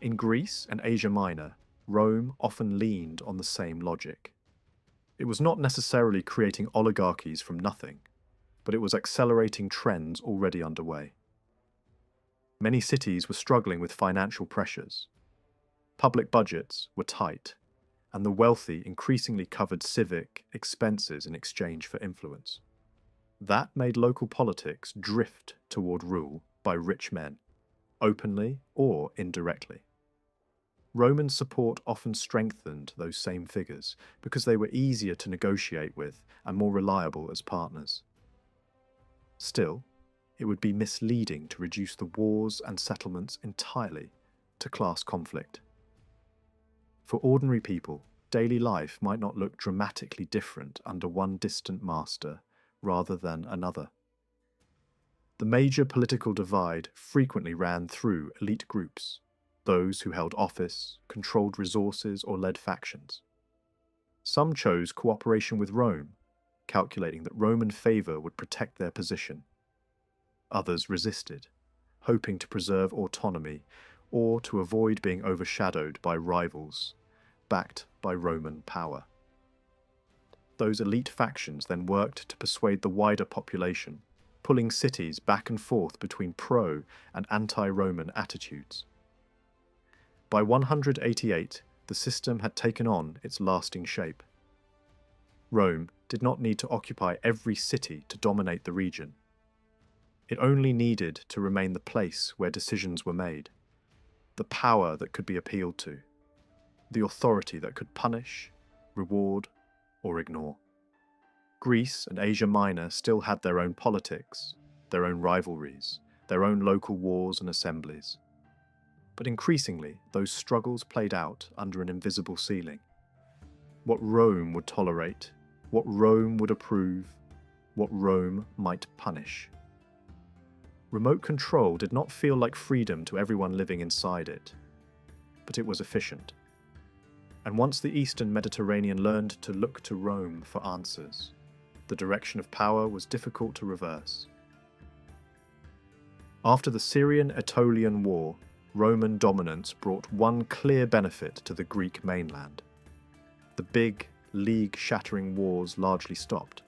In Greece and Asia Minor, Rome often leaned on the same logic. It was not necessarily creating oligarchies from nothing, but it was accelerating trends already underway. Many cities were struggling with financial pressures. Public budgets were tight, and the wealthy increasingly covered civic expenses in exchange for influence. That made local politics drift toward rule by rich men, openly or indirectly. Roman support often strengthened those same figures because they were easier to negotiate with and more reliable as partners. Still, it would be misleading to reduce the wars and settlements entirely to class conflict. For ordinary people, daily life might not look dramatically different under one distant master rather than another. The major political divide frequently ran through elite groups, those who held office, controlled resources, or led factions. Some chose cooperation with Rome, calculating that Roman favor would protect their position. Others resisted, hoping to preserve autonomy or to avoid being overshadowed by rivals, backed by Roman power. Those elite factions then worked to persuade the wider population, pulling cities back and forth between pro- and anti-Roman attitudes. By 188, the system had taken on its lasting shape. Rome did not need to occupy every city to dominate the region. It only needed to remain the place where decisions were made, the power that could be appealed to, the authority that could punish, reward, or ignore. Greece and Asia Minor still had their own politics, their own rivalries, their own local wars and assemblies. But increasingly, those struggles played out under an invisible ceiling. what Rome would tolerate, what Rome would approve, what Rome might punish. Remote control did not feel like freedom to everyone living inside it, but it was efficient. And once the Eastern Mediterranean learned to look to Rome for answers, the direction of power was difficult to reverse. After the Syrian-Aetolian War, Roman dominance brought one clear benefit to the Greek mainland. The big, league-shattering wars largely stopped.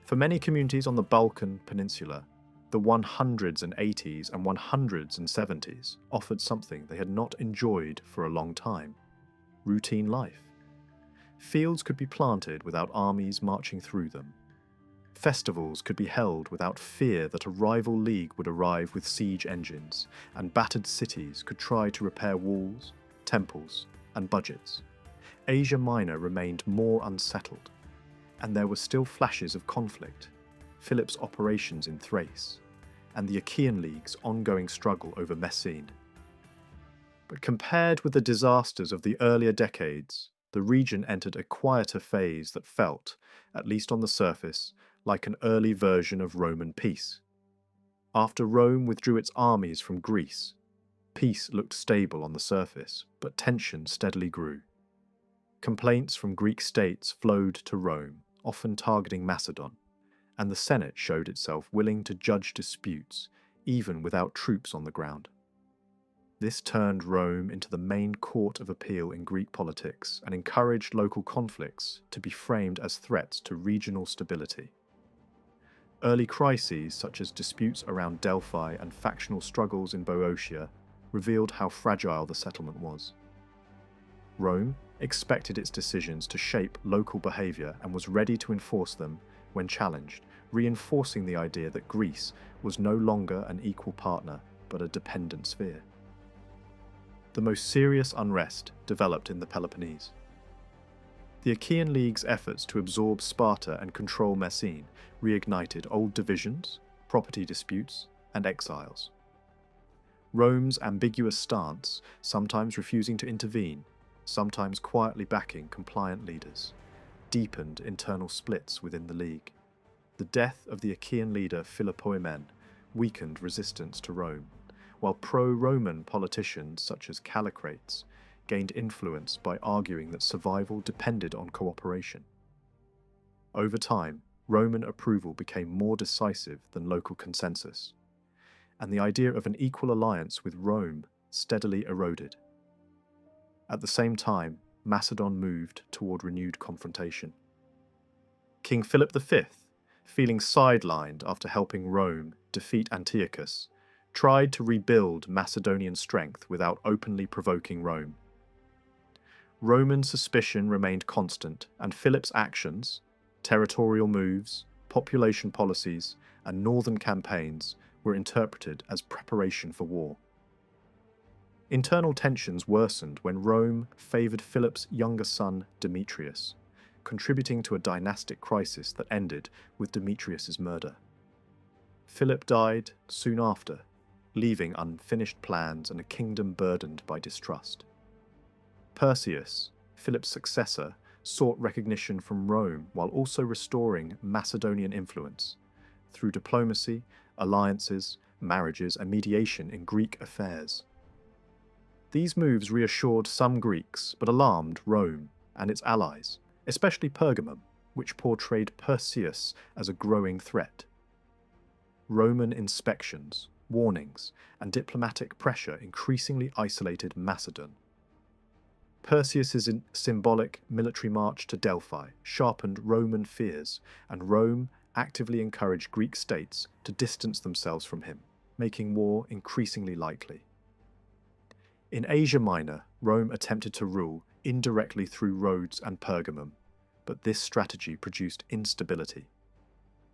For many communities on the Balkan Peninsula, the 180s and 170s offered something they had not enjoyed for a long time: routine life. Fields could be planted without armies marching through them. Festivals could be held without fear that a rival league would arrive with siege engines, and battered cities could try to repair walls, temples, and budgets. Asia Minor remained more unsettled, and there were still flashes of conflict: Philip's operations in Thrace, and the Achaean League's ongoing struggle over Messene. But compared with the disasters of the earlier decades, the region entered a quieter phase that felt, at least on the surface, like an early version of Roman peace. After Rome withdrew its armies from Greece, peace looked stable on the surface, but tension steadily grew. Complaints from Greek states flowed to Rome, often targeting Macedon, and the Senate showed itself willing to judge disputes, even without troops on the ground. This turned Rome into the main court of appeal in Greek politics and encouraged local conflicts to be framed as threats to regional stability. Early crises, such as disputes around Delphi and factional struggles in Boeotia, revealed how fragile the settlement was. Rome expected its decisions to shape local behaviour and was ready to enforce them when challenged, reinforcing the idea that Greece was no longer an equal partner but a dependent sphere. The most serious unrest developed in the Peloponnese. The Achaean League's efforts to absorb Sparta and control Messene reignited old divisions, property disputes, and exiles. Rome's ambiguous stance, sometimes refusing to intervene, sometimes quietly backing compliant leaders, deepened internal splits within the League. The death of the Achaean leader Philopoemen weakened resistance to Rome, while pro-Roman politicians such as Callicrates gained influence by arguing that survival depended on cooperation. Over time, Roman approval became more decisive than local consensus, and the idea of an equal alliance with Rome steadily eroded. At the same time, Macedon moved toward renewed confrontation. King Philip V, feeling sidelined after helping Rome defeat Antiochus, tried to rebuild Macedonian strength without openly provoking Rome. Roman suspicion remained constant, and Philip's actions, territorial moves, population policies, and northern campaigns were interpreted as preparation for war. Internal tensions worsened when Rome favoured Philip's younger son Demetrius, contributing to a dynastic crisis that ended with Demetrius's murder. Philip died soon after, leaving unfinished plans and a kingdom burdened by distrust. Perseus, Philip's successor, sought recognition from Rome while also restoring Macedonian influence through diplomacy, alliances, marriages, and mediation in Greek affairs. These moves reassured some Greeks but alarmed Rome and its allies, especially Pergamum, which portrayed Perseus as a growing threat. Roman inspections, warnings, and diplomatic pressure increasingly isolated Macedon. Perseus's symbolic military march to Delphi sharpened Roman fears, and Rome actively encouraged Greek states to distance themselves from him, making war increasingly likely. In Asia Minor, Rome attempted to rule indirectly through Rhodes and Pergamum, but this strategy produced instability.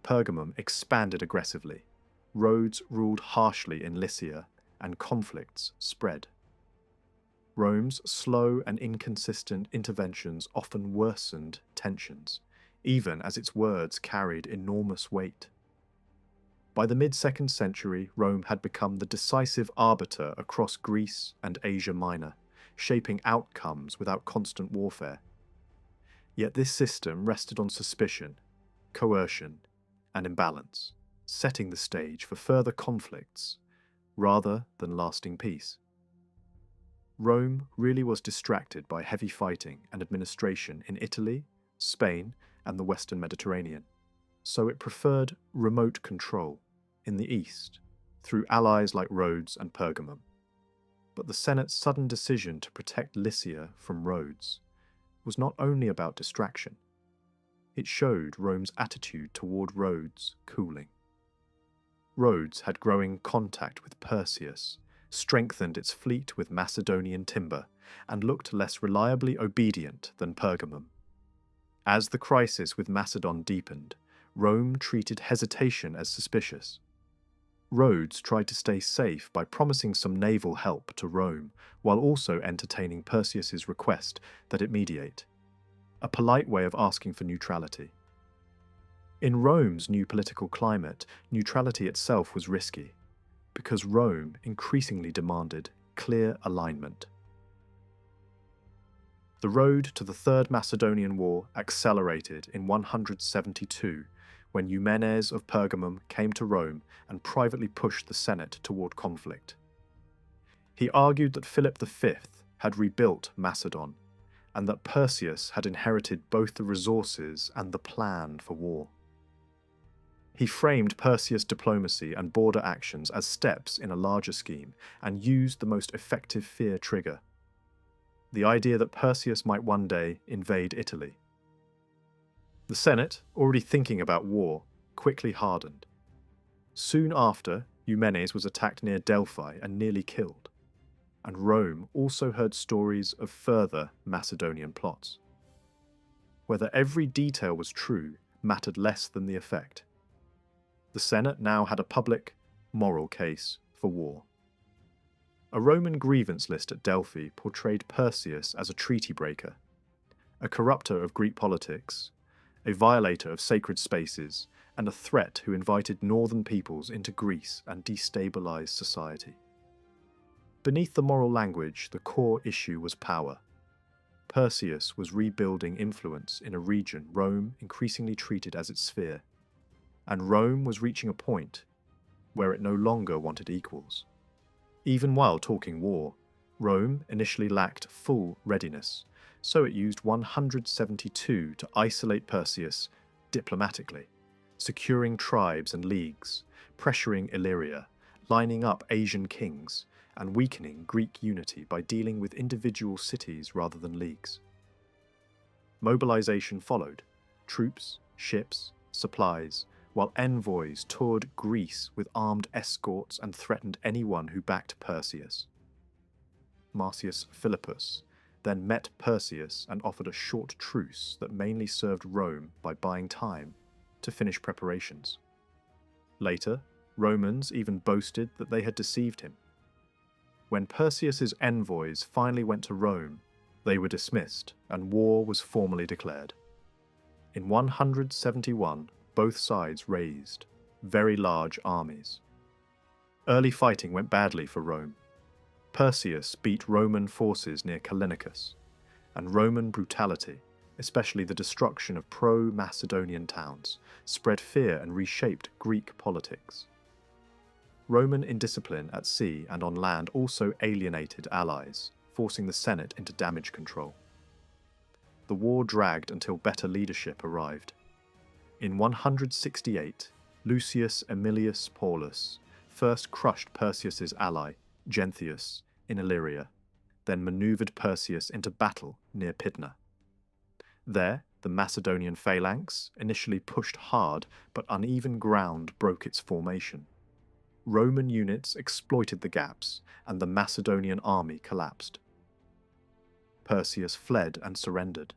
Pergamum expanded aggressively, Rhodes ruled harshly in Lycia, and conflicts spread. Rome's slow and inconsistent interventions often worsened tensions, even as its words carried enormous weight. By the mid-2nd century, Rome had become the decisive arbiter across Greece and Asia Minor, shaping outcomes without constant warfare. Yet this system rested on suspicion, coercion, and imbalance, setting the stage for further conflicts rather than lasting peace. Rome really was distracted by heavy fighting and administration in Italy, Spain, and the Western Mediterranean, so it preferred remote control in the east through allies like Rhodes and Pergamum. But the Senate's sudden decision to protect Lycia from Rhodes was not only about distraction. It showed Rome's attitude toward Rhodes cooling. Rhodes had growing contact with Perseus, strengthened its fleet with Macedonian timber, and looked less reliably obedient than Pergamum. As the crisis with Macedon deepened, Rome treated hesitation as suspicious. Rhodes tried to stay safe by promising some naval help to Rome, while also entertaining Perseus's request that it mediate, a polite way of asking for neutrality. In Rome's new political climate, neutrality itself was risky, because Rome increasingly demanded clear alignment. The road to the Third Macedonian War accelerated in 172 when Eumenes of Pergamum came to Rome and privately pushed the Senate toward conflict. He argued that Philip V had rebuilt Macedon, and that Perseus had inherited both the resources and the plan for war. He framed Perseus' diplomacy and border actions as steps in a larger scheme and used the most effective fear trigger: the idea that Perseus might one day invade Italy. The Senate, already thinking about war, quickly hardened. Soon after, Eumenes was attacked near Delphi and nearly killed, and Rome also heard stories of further Macedonian plots. Whether every detail was true mattered less than the effect. The Senate now had a public, moral case for war. A Roman grievance list at Delphi portrayed Perseus as a treaty breaker, a corrupter of Greek politics, a violator of sacred spaces, and a threat who invited northern peoples into Greece and destabilized society. Beneath the moral language, the core issue was power. Perseus was rebuilding influence in a region Rome increasingly treated as its sphere, and Rome was reaching a point where it no longer wanted equals. Even while talking war, Rome initially lacked full readiness, so it used 172 to isolate Perseus diplomatically, securing tribes and leagues, pressuring Illyria, lining up Asian kings, and weakening Greek unity by dealing with individual cities rather than leagues. Mobilization followed: troops, ships, supplies, while envoys toured Greece with armed escorts and threatened anyone who backed Perseus. Marcius Philippus then met Perseus and offered a short truce that mainly served Rome by buying time to finish preparations. Later, Romans even boasted that they had deceived him. When Perseus's envoys finally went to Rome, they were dismissed and war was formally declared. In 171, both sides raised very large armies. Early fighting went badly for Rome. Perseus beat Roman forces near Callinicus, and Roman brutality, especially the destruction of pro-Macedonian towns, spread fear and reshaped Greek politics. Roman indiscipline at sea and on land also alienated allies, forcing the Senate into damage control. The war dragged until better leadership arrived. In 168, Lucius Aemilius Paulus first crushed Perseus's ally, Genthius, in Illyria, then maneuvered Perseus into battle near Pydna. There, the Macedonian phalanx initially pushed hard, but uneven ground broke its formation. Roman units exploited the gaps, and the Macedonian army collapsed. Perseus fled and surrendered.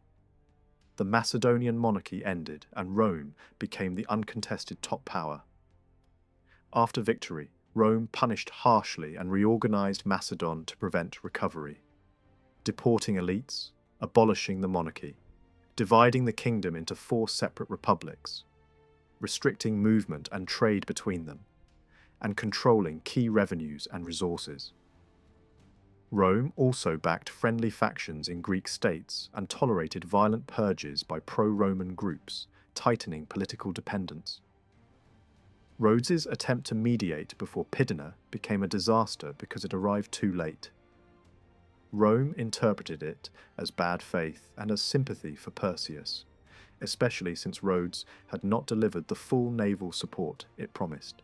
The Macedonian monarchy ended, and Rome became the uncontested top power. After victory, Rome punished harshly and reorganized Macedon to prevent recovery, deporting elites, abolishing the monarchy, dividing the kingdom into 4 separate republics, restricting movement and trade between them, and controlling key revenues and resources. Rome also backed friendly factions in Greek states and tolerated violent purges by pro-Roman groups, tightening political dependence. Rhodes's attempt to mediate before Pydna became a disaster because it arrived too late. Rome interpreted it as bad faith and as sympathy for Perseus, especially since Rhodes had not delivered the full naval support it promised.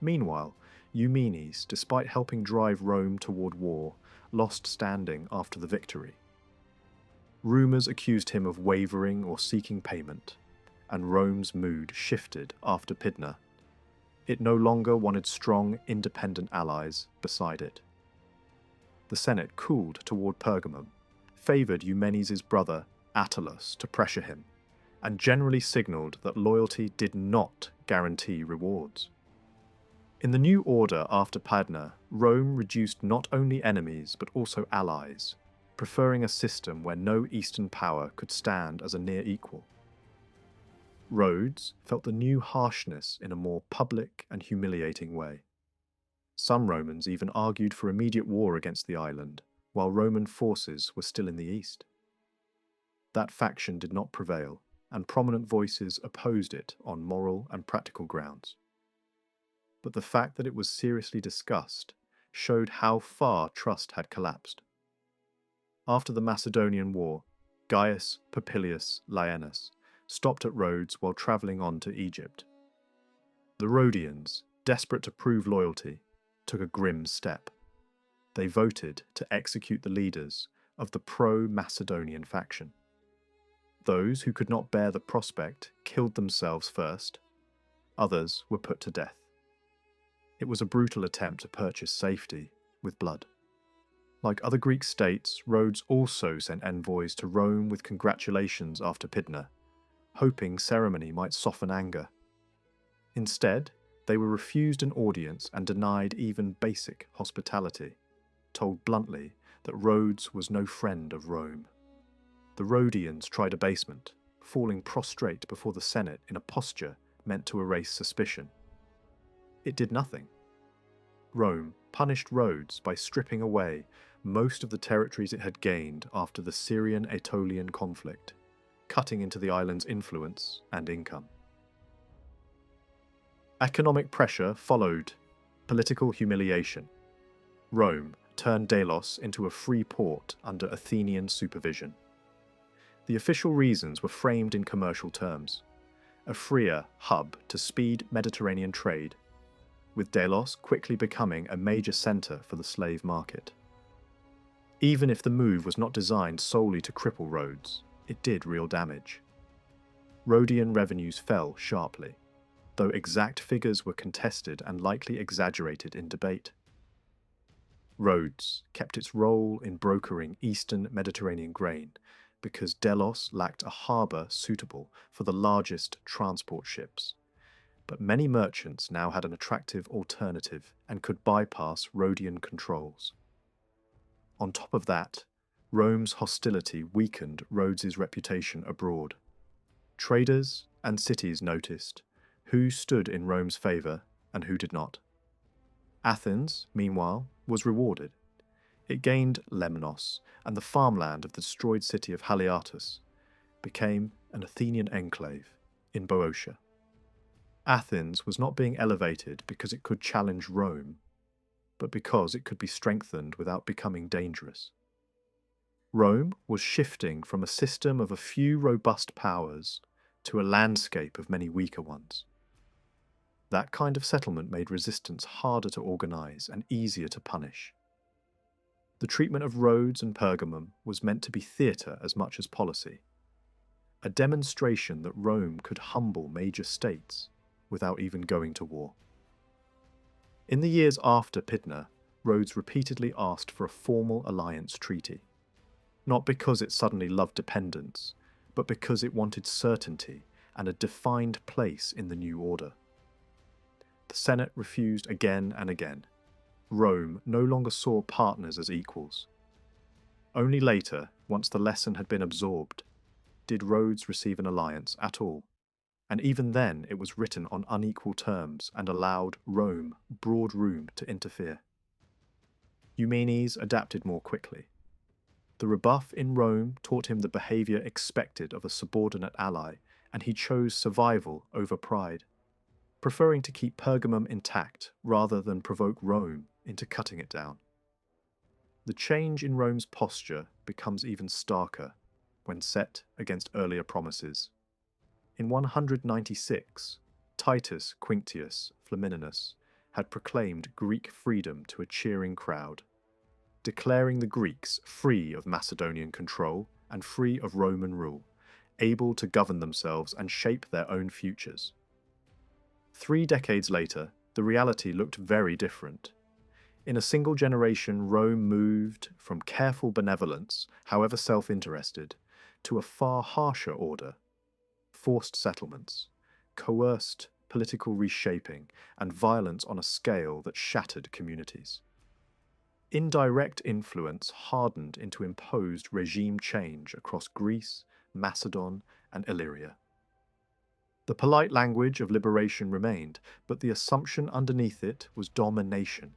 Meanwhile, Eumenes, despite helping drive Rome toward war, lost standing after the victory. Rumours accused him of wavering or seeking payment, and Rome's mood shifted after Pydna. It no longer wanted strong, independent allies beside it. The Senate cooled toward Pergamum, favoured Eumenes' brother Attalus to pressure him, and generally signalled that loyalty did not guarantee rewards. In the new order after Pydna, Rome reduced not only enemies but also allies, preferring a system where no Eastern power could stand as a near equal. Rhodes felt the new harshness in a more public and humiliating way. Some Romans even argued for immediate war against the island, while Roman forces were still in the east. That faction did not prevail, and prominent voices opposed it on moral and practical grounds. But the fact that it was seriously discussed showed how far trust had collapsed. After the Macedonian War, Gaius Popilius Laenus stopped at Rhodes while travelling on to Egypt. The Rhodians, desperate to prove loyalty, took a grim step. They voted to execute the leaders of the pro-Macedonian faction. Those who could not bear the prospect killed themselves first. Others were put to death. It was a brutal attempt to purchase safety with blood. Like other Greek states, Rhodes also sent envoys to Rome with congratulations after Pydna, hoping ceremony might soften anger. Instead, they were refused an audience and denied even basic hospitality, told bluntly that Rhodes was no friend of Rome. The Rhodians tried abasement, falling prostrate before the Senate in a posture meant to erase suspicion. It did nothing. Rome punished Rhodes by stripping away most of the territories it had gained after the Syrian-Aetolian conflict, cutting into the island's influence and income. Economic pressure followed political humiliation. Rome turned Delos into a free port under Athenian supervision. The official reasons were framed in commercial terms: a freer hub to speed Mediterranean trade, with Delos quickly becoming a major centre for the slave market. Even if the move was not designed solely to cripple Rhodes, it did real damage. Rhodian revenues fell sharply, though exact figures were contested and likely exaggerated in debate. Rhodes kept its role in brokering eastern Mediterranean grain because Delos lacked a harbour suitable for the largest transport ships. But many merchants now had an attractive alternative and could bypass Rhodian controls. On top of that, Rome's hostility weakened Rhodes's reputation abroad. Traders and cities noticed who stood in Rome's favour and who did not. Athens, meanwhile, was rewarded. It gained Lemnos, and the farmland of the destroyed city of Haliartus became an Athenian enclave in Boeotia. Athens was not being elevated because it could challenge Rome, but because it could be strengthened without becoming dangerous. Rome was shifting from a system of a few robust powers to a landscape of many weaker ones. That kind of settlement made resistance harder to organise and easier to punish. The treatment of Rhodes and Pergamum was meant to be theatre as much as policy, a demonstration that Rome could humble major states without even going to war. In the years after Pydna, Rhodes repeatedly asked for a formal alliance treaty, not because it suddenly loved dependence, but because it wanted certainty and a defined place in the new order. The Senate refused again and again. Rome no longer saw partners as equals. Only later, once the lesson had been absorbed, did Rhodes receive an alliance at all, and even then it was written on unequal terms and allowed Rome broad room to interfere. Eumenes adapted more quickly. The rebuff in Rome taught him the behaviour expected of a subordinate ally, and he chose survival over pride, preferring to keep Pergamum intact rather than provoke Rome into cutting it down. The change in Rome's posture becomes even starker when set against earlier promises. In 196, Titus Quinctius Flamininus had proclaimed Greek freedom to a cheering crowd, declaring the Greeks free of Macedonian control and free of Roman rule, able to govern themselves and shape their own futures. 3 decades later, the reality looked very different. In a single generation, Rome moved from careful benevolence, however self-interested, to a far harsher order: forced settlements, coerced political reshaping, and violence on a scale that shattered communities. Indirect influence hardened into imposed regime change across Greece, Macedon, and Illyria. The polite language of liberation remained, but the assumption underneath it was domination.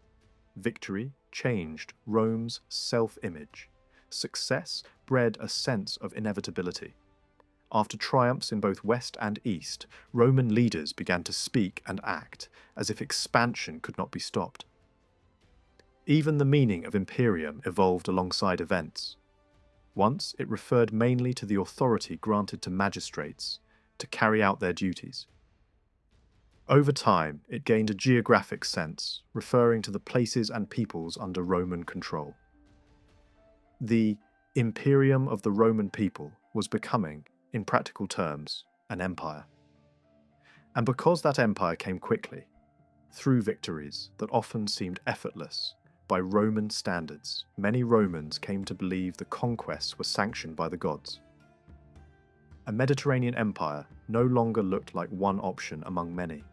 Victory changed Rome's self-image. Success bred a sense of inevitability. After triumphs in both West and East, Roman leaders began to speak and act as if expansion could not be stopped. Even the meaning of imperium evolved alongside events. Once it referred mainly to the authority granted to magistrates to carry out their duties. Over time, it gained a geographic sense, referring to the places and peoples under Roman control. The imperium of the Roman people was becoming, in practical terms, an empire. And because that empire came quickly, through victories that often seemed effortless, by Roman standards, many Romans came to believe the conquests were sanctioned by the gods. A Mediterranean empire no longer looked like one option among many.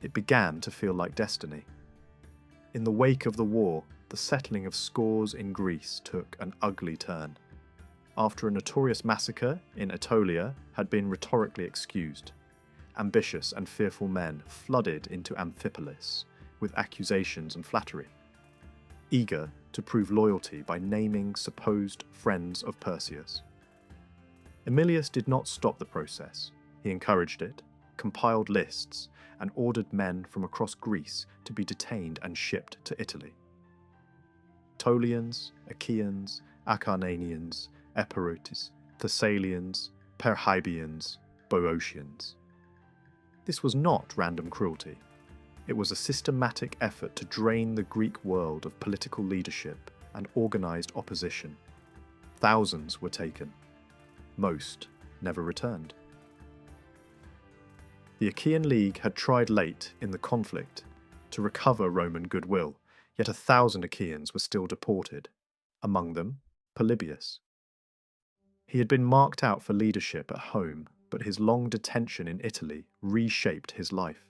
It began to feel like destiny. In the wake of the war, the settling of scores in Greece took an ugly turn. After a notorious massacre in Aetolia had been rhetorically excused, ambitious and fearful men flooded into Amphipolis with accusations and flattery, eager to prove loyalty by naming supposed friends of Perseus. Emilius did not stop the process. He encouraged it, compiled lists, and ordered men from across Greece to be detained and shipped to Italy. Aetolians, Achaeans, Acarnanians, Epirotes, Thessalians, Perrhaebians, Boeotians. This was not random cruelty. It was a systematic effort to drain the Greek world of political leadership and organised opposition. Thousands were taken. Most never returned. The Achaean League had tried late in the conflict to recover Roman goodwill, yet 1,000 Achaeans were still deported, among them Polybius. He had been marked out for leadership at home, but his long detention in Italy reshaped his life.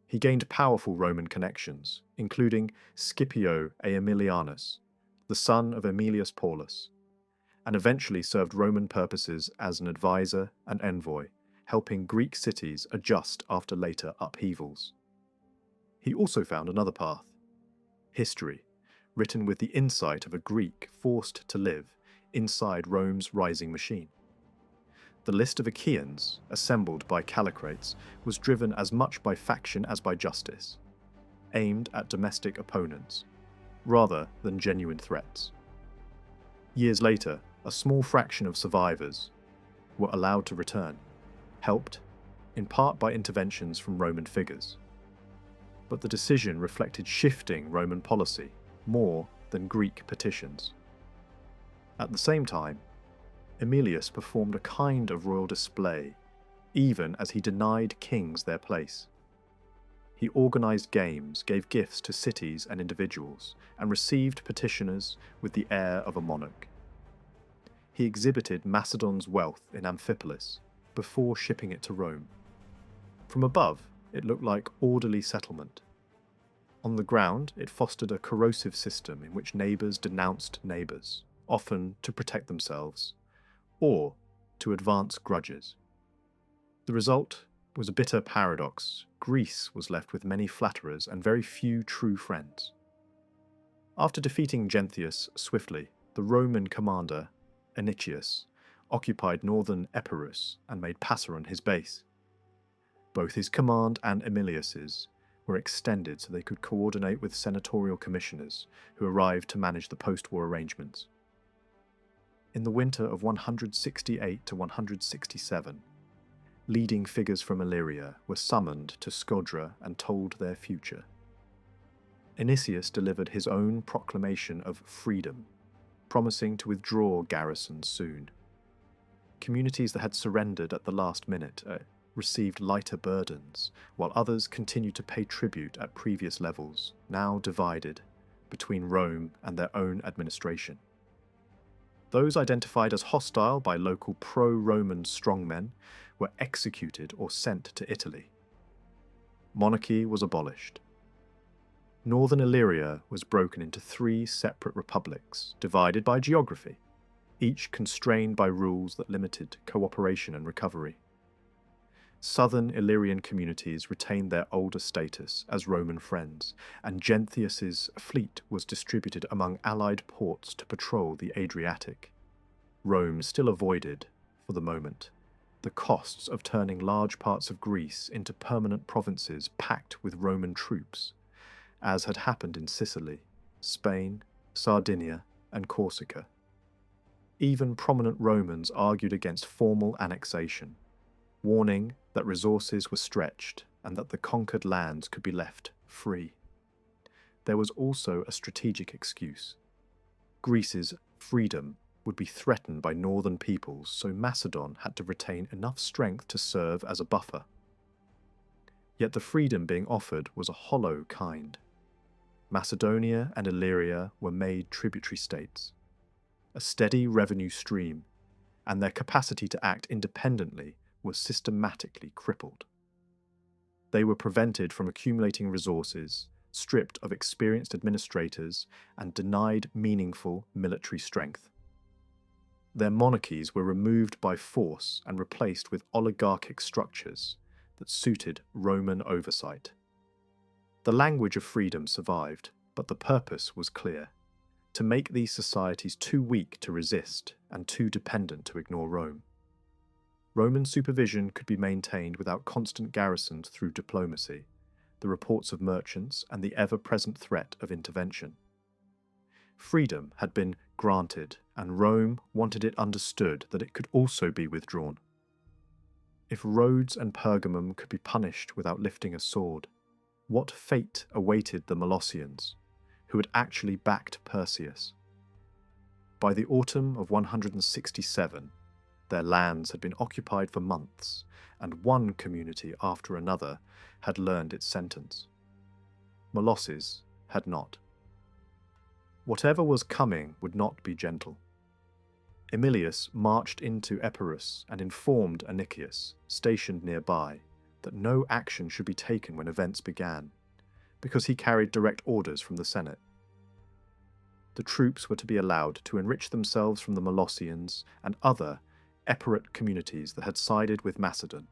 He gained powerful Roman connections, including Scipio Aemilianus, the son of Aemilius Paulus, and eventually served Roman purposes as an advisor and envoy, helping Greek cities adjust after later upheavals. He also found another path: history, written with the insight of a Greek forced to live inside Rome's rising machine. The list of Achaeans, assembled by Callicrates, was driven as much by faction as by justice, aimed at domestic opponents, rather than genuine threats. Years later, a small fraction of survivors were allowed to return, helped in part by interventions from Roman figures. But the decision reflected shifting Roman policy more than Greek petitions. At the same time, Emilius performed a kind of royal display, even as he denied kings their place. He organised games, gave gifts to cities and individuals, and received petitioners with the air of a monarch. He exhibited Macedon's wealth in Amphipolis before shipping it to Rome. From above, it looked like orderly settlement. On the ground, it fostered a corrosive system in which neighbours denounced neighbours, often to protect themselves, or to advance grudges. The result was a bitter paradox. Greece was left with many flatterers and very few true friends. After defeating Genthius swiftly, the Roman commander, Antiochus, occupied northern Epirus and made Passaron his base. Both his command and Emilius's were extended so they could coordinate with senatorial commissioners who arrived to manage the post-war arrangements. In the winter of 168 to 167, leading figures from Illyria were summoned to Scodra and told their future. Anicius delivered his own proclamation of freedom, promising to withdraw garrisons soon. Communities that had surrendered at the last minute received lighter burdens, while others continued to pay tribute at previous levels, now divided between Rome and their own administration. Those identified as hostile by local pro-Roman strongmen were executed or sent to Italy. Monarchy was abolished. Northern Illyria was broken into 3 separate republics, divided by geography, each constrained by rules that limited cooperation and recovery. Southern Illyrian communities retained their older status as Roman friends, and Genthius's fleet was distributed among allied ports to patrol the Adriatic. Rome still avoided, for the moment, the costs of turning large parts of Greece into permanent provinces packed with Roman troops, as had happened in Sicily, Spain, Sardinia, and Corsica. Even prominent Romans argued against formal annexation, warning that resources were stretched and that the conquered lands could be left free. There was also a strategic excuse. Greece's freedom would be threatened by northern peoples, so Macedon had to retain enough strength to serve as a buffer. Yet the freedom being offered was a hollow kind. Macedonia and Illyria were made tributary states, a steady revenue stream, and their capacity to act independently was systematically crippled. They were prevented from accumulating resources, stripped of experienced administrators, and denied meaningful military strength. Their monarchies were removed by force and replaced with oligarchic structures that suited Roman oversight. The language of freedom survived, but the purpose was clear: to make these societies too weak to resist and too dependent to ignore Rome. Roman supervision could be maintained without constant garrisons through diplomacy, the reports of merchants, and the ever-present threat of intervention. Freedom had been granted, and Rome wanted it understood that it could also be withdrawn. If Rhodes and Pergamum could be punished without lifting a sword, what fate awaited the Molossians, who had actually backed Perseus? By the autumn of 167, their lands had been occupied for months, and one community after another had learned its sentence. Molosses had not. Whatever was coming would not be gentle. Emilius marched into Epirus and informed Antiochus, stationed nearby, that no action should be taken when events began, because he carried direct orders from the Senate. The troops were to be allowed to enrich themselves from the Molossians and other Epirot communities that had sided with Macedon.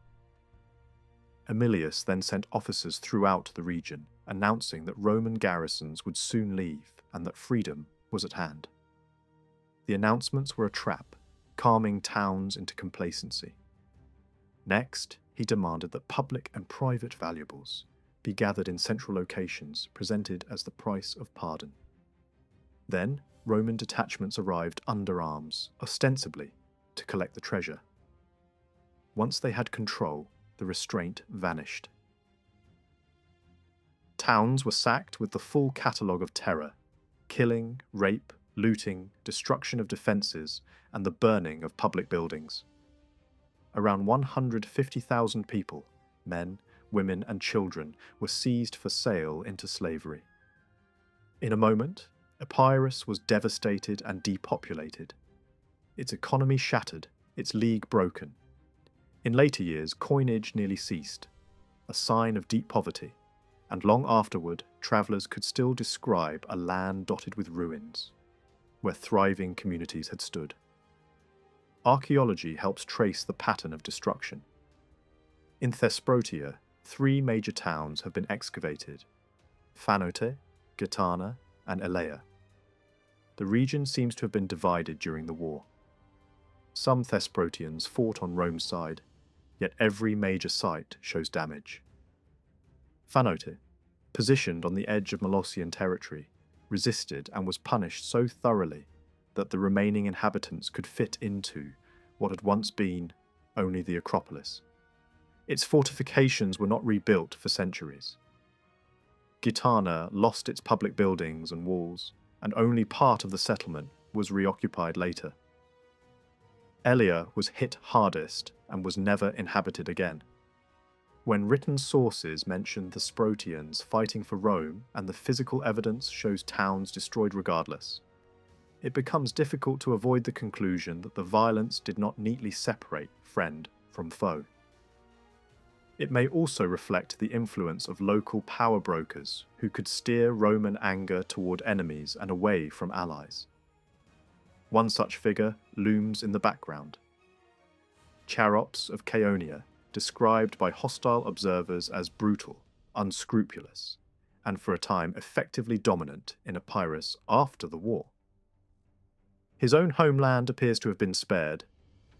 Emilius then sent officers throughout the region, announcing that Roman garrisons would soon leave and that freedom was at hand. The announcements were a trap, calming towns into complacency. Next, he demanded that public and private valuables be gathered in central locations, presented as the price of pardon. Then, Roman detachments arrived under arms, ostensibly to collect the treasure. Once they had control, the restraint vanished. Towns were sacked with the full catalogue of terror: killing, rape, looting, destruction of defences, and the burning of public buildings. Around 150,000 people, men, women, and children, were seized for sale into slavery. In a moment, Epirus was devastated and depopulated. Its economy shattered, its league broken. In later years, coinage nearly ceased, a sign of deep poverty, and long afterward, travellers could still describe a land dotted with ruins, where thriving communities had stood. Archaeology helps trace the pattern of destruction. In Thesprotia, 3 major towns have been excavated: Phanote, Gitana, and Elea. the region seems to have been divided during the war. Some Thesprotians fought on Rome's side, yet every major site shows damage. Fanote, positioned on the edge of Molossian territory, resisted and was punished so thoroughly that the remaining inhabitants could fit into what had once been only the Acropolis. Its fortifications were not rebuilt for centuries. Gitana lost its public buildings and walls, and only part of the settlement was reoccupied later. Elia was hit hardest and was never inhabited again. When written sources mention the Sprotians fighting for Rome and the physical evidence shows towns destroyed regardless, it becomes difficult to avoid the conclusion that the violence did not neatly separate friend from foe. It may also reflect the influence of local power brokers who could steer Roman anger toward enemies and away from allies. One such figure looms in the background. Charops of Chaonia, described by hostile observers as brutal, unscrupulous, and for a time effectively dominant in Epirus after the war. His own homeland appears to have been spared,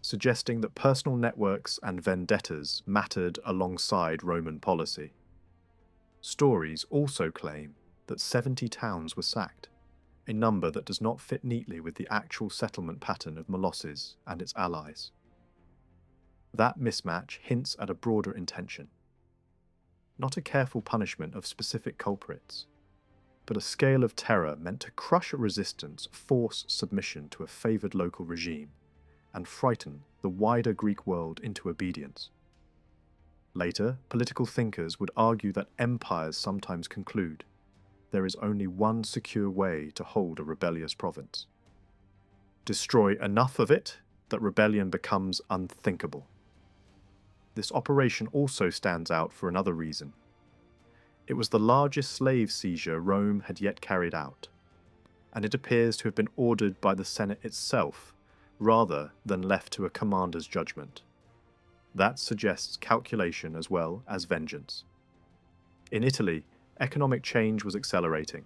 suggesting that personal networks and vendettas mattered alongside Roman policy. Stories also claim that 70 towns were sacked, a number that does not fit neatly with the actual settlement pattern of Molosses and its allies. That mismatch hints at a broader intention. Not a careful punishment of specific culprits, but a scale of terror meant to crush a resistance, force submission to a favoured local regime, and frighten the wider Greek world into obedience. Later, political thinkers would argue that empires sometimes conclude there is only one secure way to hold a rebellious province. Destroy enough of it that rebellion becomes unthinkable. This operation also stands out for another reason. It was the largest slave seizure Rome had yet carried out, and it appears to have been ordered by the Senate itself rather than left to a commander's judgment. That suggests calculation as well as vengeance. In Italy, economic change was accelerating.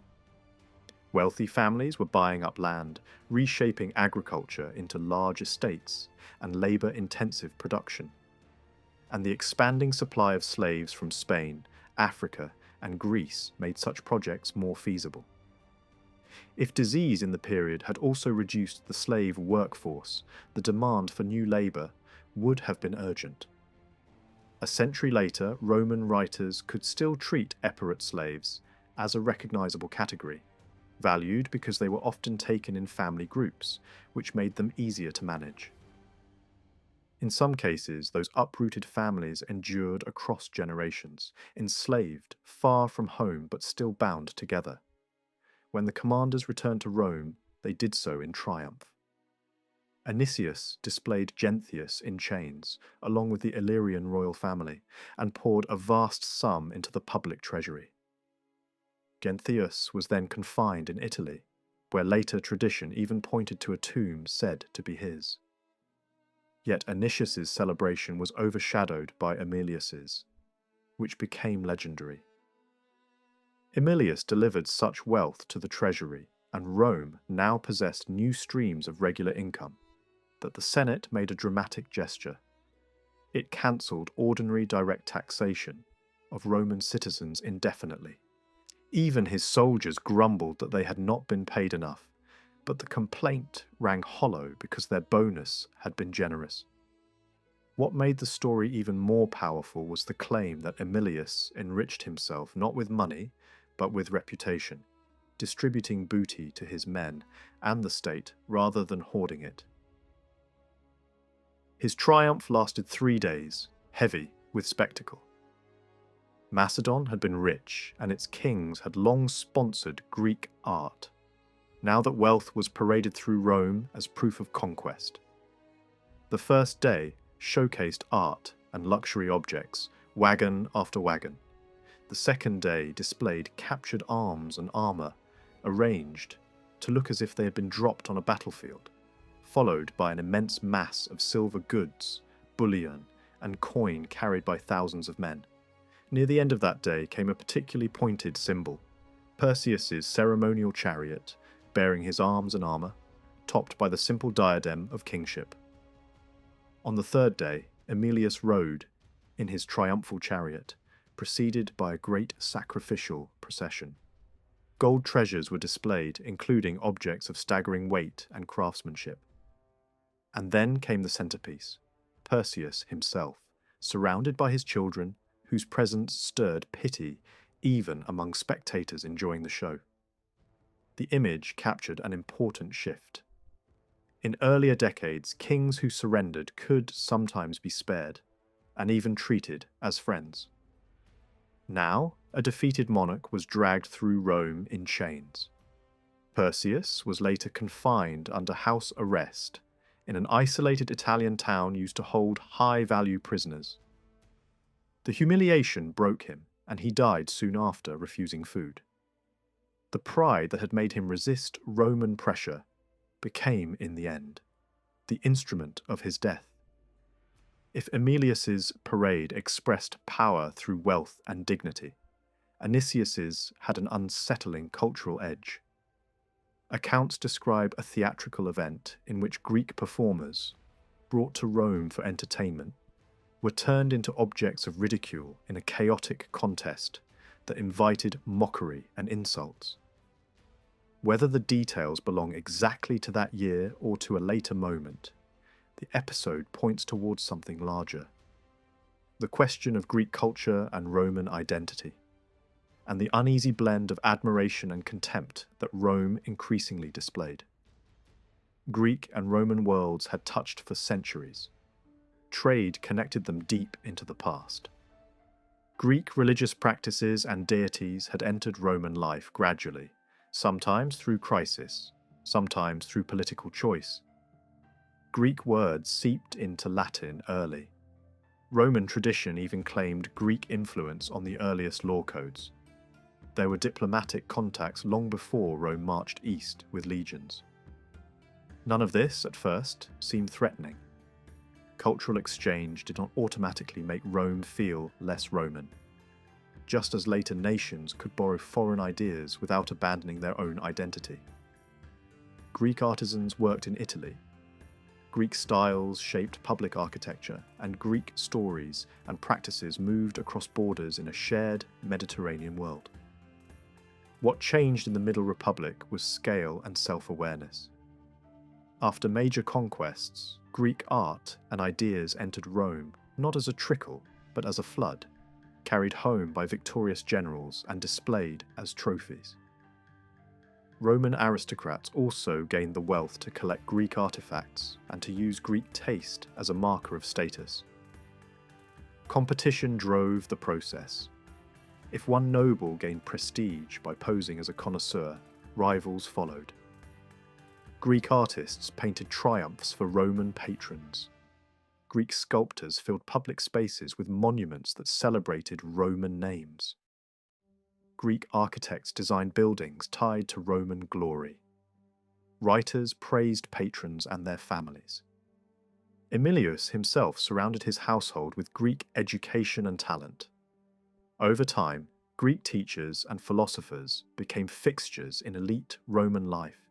Wealthy families were buying up land, reshaping agriculture into large estates and labour-intensive production. And the expanding supply of slaves from Spain, Africa, and Greece made such projects more feasible. If disease in the period had also reduced the slave workforce, the demand for new labour would have been urgent. A century later, Roman writers could still treat Epirot slaves as a recognisable category, valued because they were often taken in family groups, which made them easier to manage. In some cases, those uprooted families endured across generations, enslaved, far from home but still bound together. When the commanders returned to Rome, they did so in triumph. Anicius displayed Genthius in chains, along with the Illyrian royal family, and poured a vast sum into the public treasury. Genthius was then confined in Italy, where later tradition even pointed to a tomb said to be his. Yet Anicius's celebration was overshadowed by Aemilius's, which became legendary. Aemilius delivered such wealth to the treasury, and Rome now possessed new streams of regular income, that the Senate made a dramatic gesture. It cancelled ordinary direct taxation of Roman citizens indefinitely. Even his soldiers grumbled that they had not been paid enough, but the complaint rang hollow because their bonus had been generous. What made the story even more powerful was the claim that Aemilius enriched himself not with money, but with reputation, distributing booty to his men and the state rather than hoarding it. His triumph lasted 3 days, heavy with spectacle. Macedon had been rich, and its kings had long sponsored Greek art, now that wealth was paraded through Rome as proof of conquest. The first day showcased art and luxury objects, wagon after wagon. The second day displayed captured arms and armour, arranged to look as if they had been dropped on a battlefield, followed by an immense mass of silver goods, bullion, and coin carried by thousands of men. Near the end of that day came a particularly pointed symbol, Perseus's ceremonial chariot, bearing his arms and armour, topped by the simple diadem of kingship. On the third day, Emilius rode in his triumphal chariot, preceded by a great sacrificial procession. Gold treasures were displayed, including objects of staggering weight and craftsmanship. And then came the centrepiece, Perseus himself, surrounded by his children, whose presence stirred pity even among spectators enjoying the show. The image captured an important shift. In earlier decades, kings who surrendered could sometimes be spared, and even treated as friends. Now, a defeated monarch was dragged through Rome in chains. Perseus was later confined under house arrest in an isolated Italian town used to hold high-value prisoners. The humiliation broke him, and he died soon after, refusing food. The pride that had made him resist Roman pressure became, in the end, the instrument of his death. If Emilius's parade expressed power through wealth and dignity, Anicius's had an unsettling cultural edge. Accounts describe a theatrical event in which Greek performers, brought to Rome for entertainment, were turned into objects of ridicule in a chaotic contest that invited mockery and insults. Whether the details belong exactly to that year or to a later moment, the episode points towards something larger: the question of Greek culture and Roman identity, and the uneasy blend of admiration and contempt that Rome increasingly displayed. Greek and Roman worlds had touched for centuries. Trade connected them deep into the past. Greek religious practices and deities had entered Roman life gradually, sometimes through crisis, sometimes through political choice. Greek words seeped into Latin early. Roman tradition even claimed Greek influence on the earliest law codes. There were diplomatic contacts long before Rome marched east with legions. None of this, at first, seemed threatening. Cultural exchange did not automatically make Rome feel less Roman, just as later nations could borrow foreign ideas without abandoning their own identity. Greek artisans worked in Italy. Greek styles shaped public architecture, and Greek stories and practices moved across borders in a shared Mediterranean world. What changed in the Middle Republic was scale and self-awareness. After major conquests, Greek art and ideas entered Rome not as a trickle, but as a flood, carried home by victorious generals and displayed as trophies. Roman aristocrats also gained the wealth to collect Greek artifacts and to use Greek taste as a marker of status. Competition drove the process. If one noble gained prestige by posing as a connoisseur, rivals followed. Greek artists painted triumphs for Roman patrons. Greek sculptors filled public spaces with monuments that celebrated Roman names. Greek architects designed buildings tied to Roman glory. Writers praised patrons and their families. Emilius himself surrounded his household with Greek education and talent. Over time, Greek teachers and philosophers became fixtures in elite Roman life,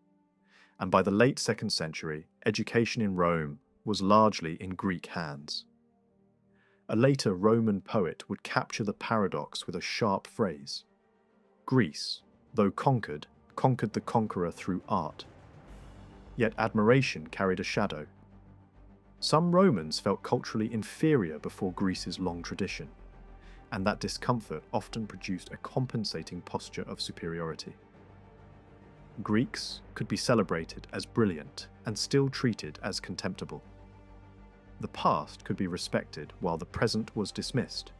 and by the late 2nd century, education in Rome was largely in Greek hands. A later Roman poet would capture the paradox with a sharp phrase: Greece, though conquered, conquered the conqueror through art. Yet admiration carried a shadow. Some Romans felt culturally inferior before Greece's long tradition, and that discomfort often produced a compensating posture of superiority. Greeks could be celebrated as brilliant and still treated as contemptible. The past could be respected while the present was dismissed.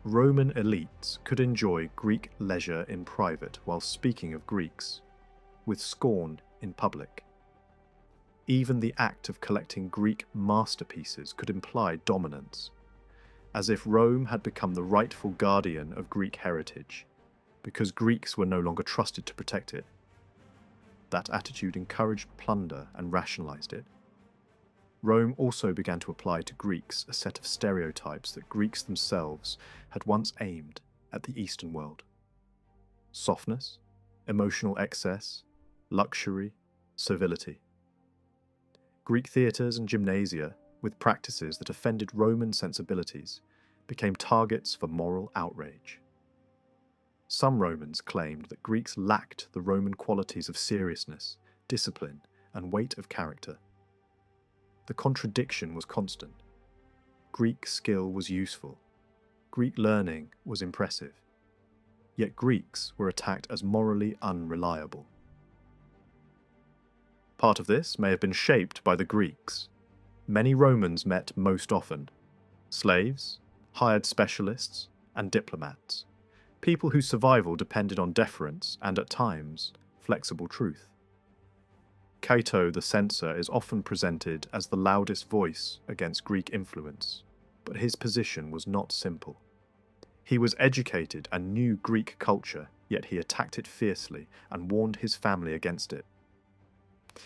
Roman elites could enjoy Greek leisure in private while speaking of Greeks, with scorn in public. Even the act of collecting Greek masterpieces could imply dominance, as if Rome had become the rightful guardian of Greek heritage, because Greeks were no longer trusted to protect it. That attitude encouraged plunder and rationalized it. Rome also began to apply to Greeks a set of stereotypes that Greeks themselves had once aimed at the Eastern world. Softness, emotional excess, luxury, servility. Greek theatres and gymnasia, with practices that offended Roman sensibilities, became targets for moral outrage. Some Romans claimed that Greeks lacked the Roman qualities of seriousness, discipline, and weight of character. The contradiction was constant. Greek skill was useful. Greek learning was impressive. Yet Greeks were attacked as morally unreliable. Part of this may have been shaped by the Greeks. Many Romans met most often slaves, hired specialists, and diplomats, people whose survival depended on deference and, at times, flexible truth. Cato the censor is often presented as the loudest voice against Greek influence, but his position was not simple. He was educated and knew Greek culture, yet he attacked it fiercely and warned his family against it.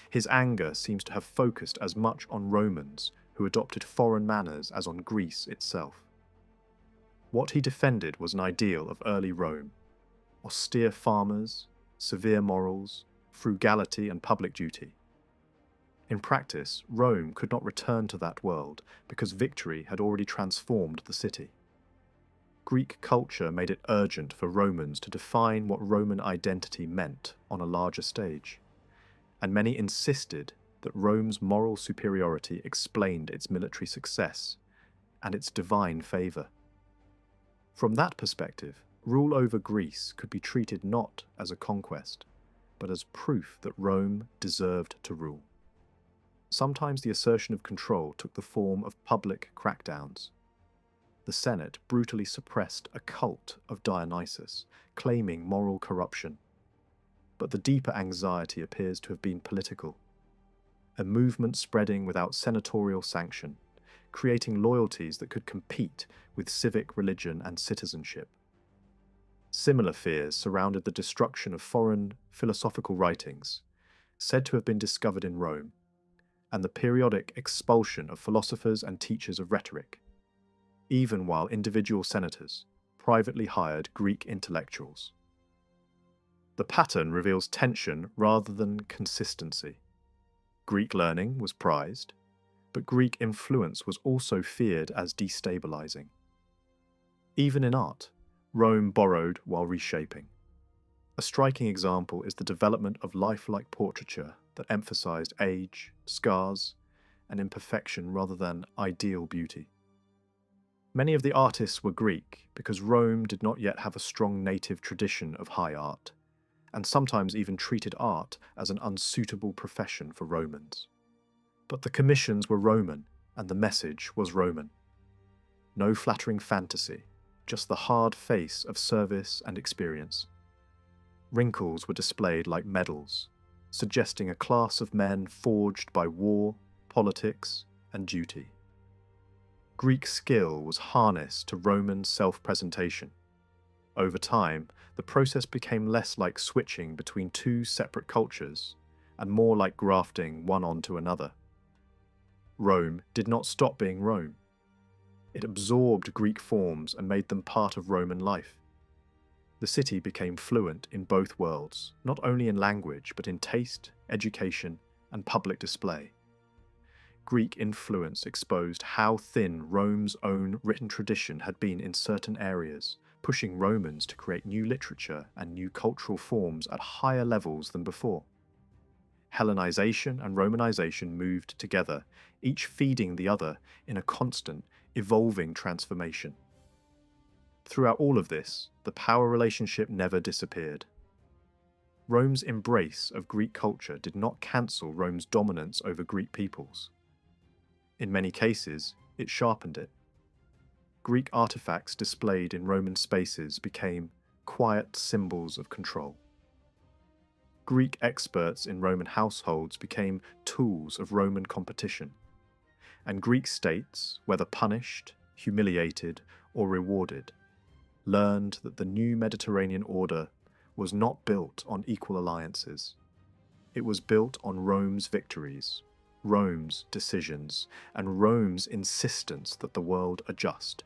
His anger seems to have focused as much on Romans who adopted foreign manners as on Greece itself. What he defended was an ideal of early Rome: austere farmers, severe morals, frugality and public duty. In practice, Rome could not return to that world because victory had already transformed the city. Greek culture made it urgent for Romans to define what Roman identity meant on a larger stage, and many insisted that Rome's moral superiority explained its military success and its divine favour. From that perspective, rule over Greece could be treated not as a conquest, but as proof that Rome deserved to rule. Sometimes the assertion of control took the form of public crackdowns. The Senate brutally suppressed a cult of Dionysus, claiming moral corruption. But the deeper anxiety appears to have been political. A movement spreading without senatorial sanction, creating loyalties that could compete with civic religion and citizenship. Similar fears surrounded the destruction of foreign philosophical writings, said to have been discovered in Rome, and the periodic expulsion of philosophers and teachers of rhetoric, even while individual senators privately hired Greek intellectuals. The pattern reveals tension rather than consistency. Greek learning was prized, but Greek influence was also feared as destabilizing. Even in art, Rome borrowed while reshaping. A striking example is the development of lifelike portraiture that emphasized age, scars, and imperfection rather than ideal beauty. Many of the artists were Greek because Rome did not yet have a strong native tradition of high art, and sometimes even treated art as an unsuitable profession for Romans. But the commissions were Roman, and the message was Roman. No flattering fantasy, just the hard face of service and experience. Wrinkles were displayed like medals, suggesting a class of men forged by war, politics, and duty. Greek skill was harnessed to Roman self-presentation. Over time, the process became less like switching between two separate cultures and more like grafting one onto another. Rome did not stop being Rome. It absorbed Greek forms and made them part of Roman life. The city became fluent in both worlds, not only in language, but in taste, education, and public display. Greek influence exposed how thin Rome's own written tradition had been in certain areas, pushing Romans to create new literature and new cultural forms at higher levels than before. Hellenization and Romanization moved together, each feeding the other in a constant, evolving transformation. Throughout all of this, the power relationship never disappeared. Rome's embrace of Greek culture did not cancel Rome's dominance over Greek peoples. In many cases, it sharpened it. Greek artifacts displayed in Roman spaces became quiet symbols of control. Greek experts in Roman households became tools of Roman competition, and Greek states, whether punished, humiliated, or rewarded, learned that the new Mediterranean order was not built on equal alliances. It was built on Rome's victories, Rome's decisions, and Rome's insistence that the world adjust.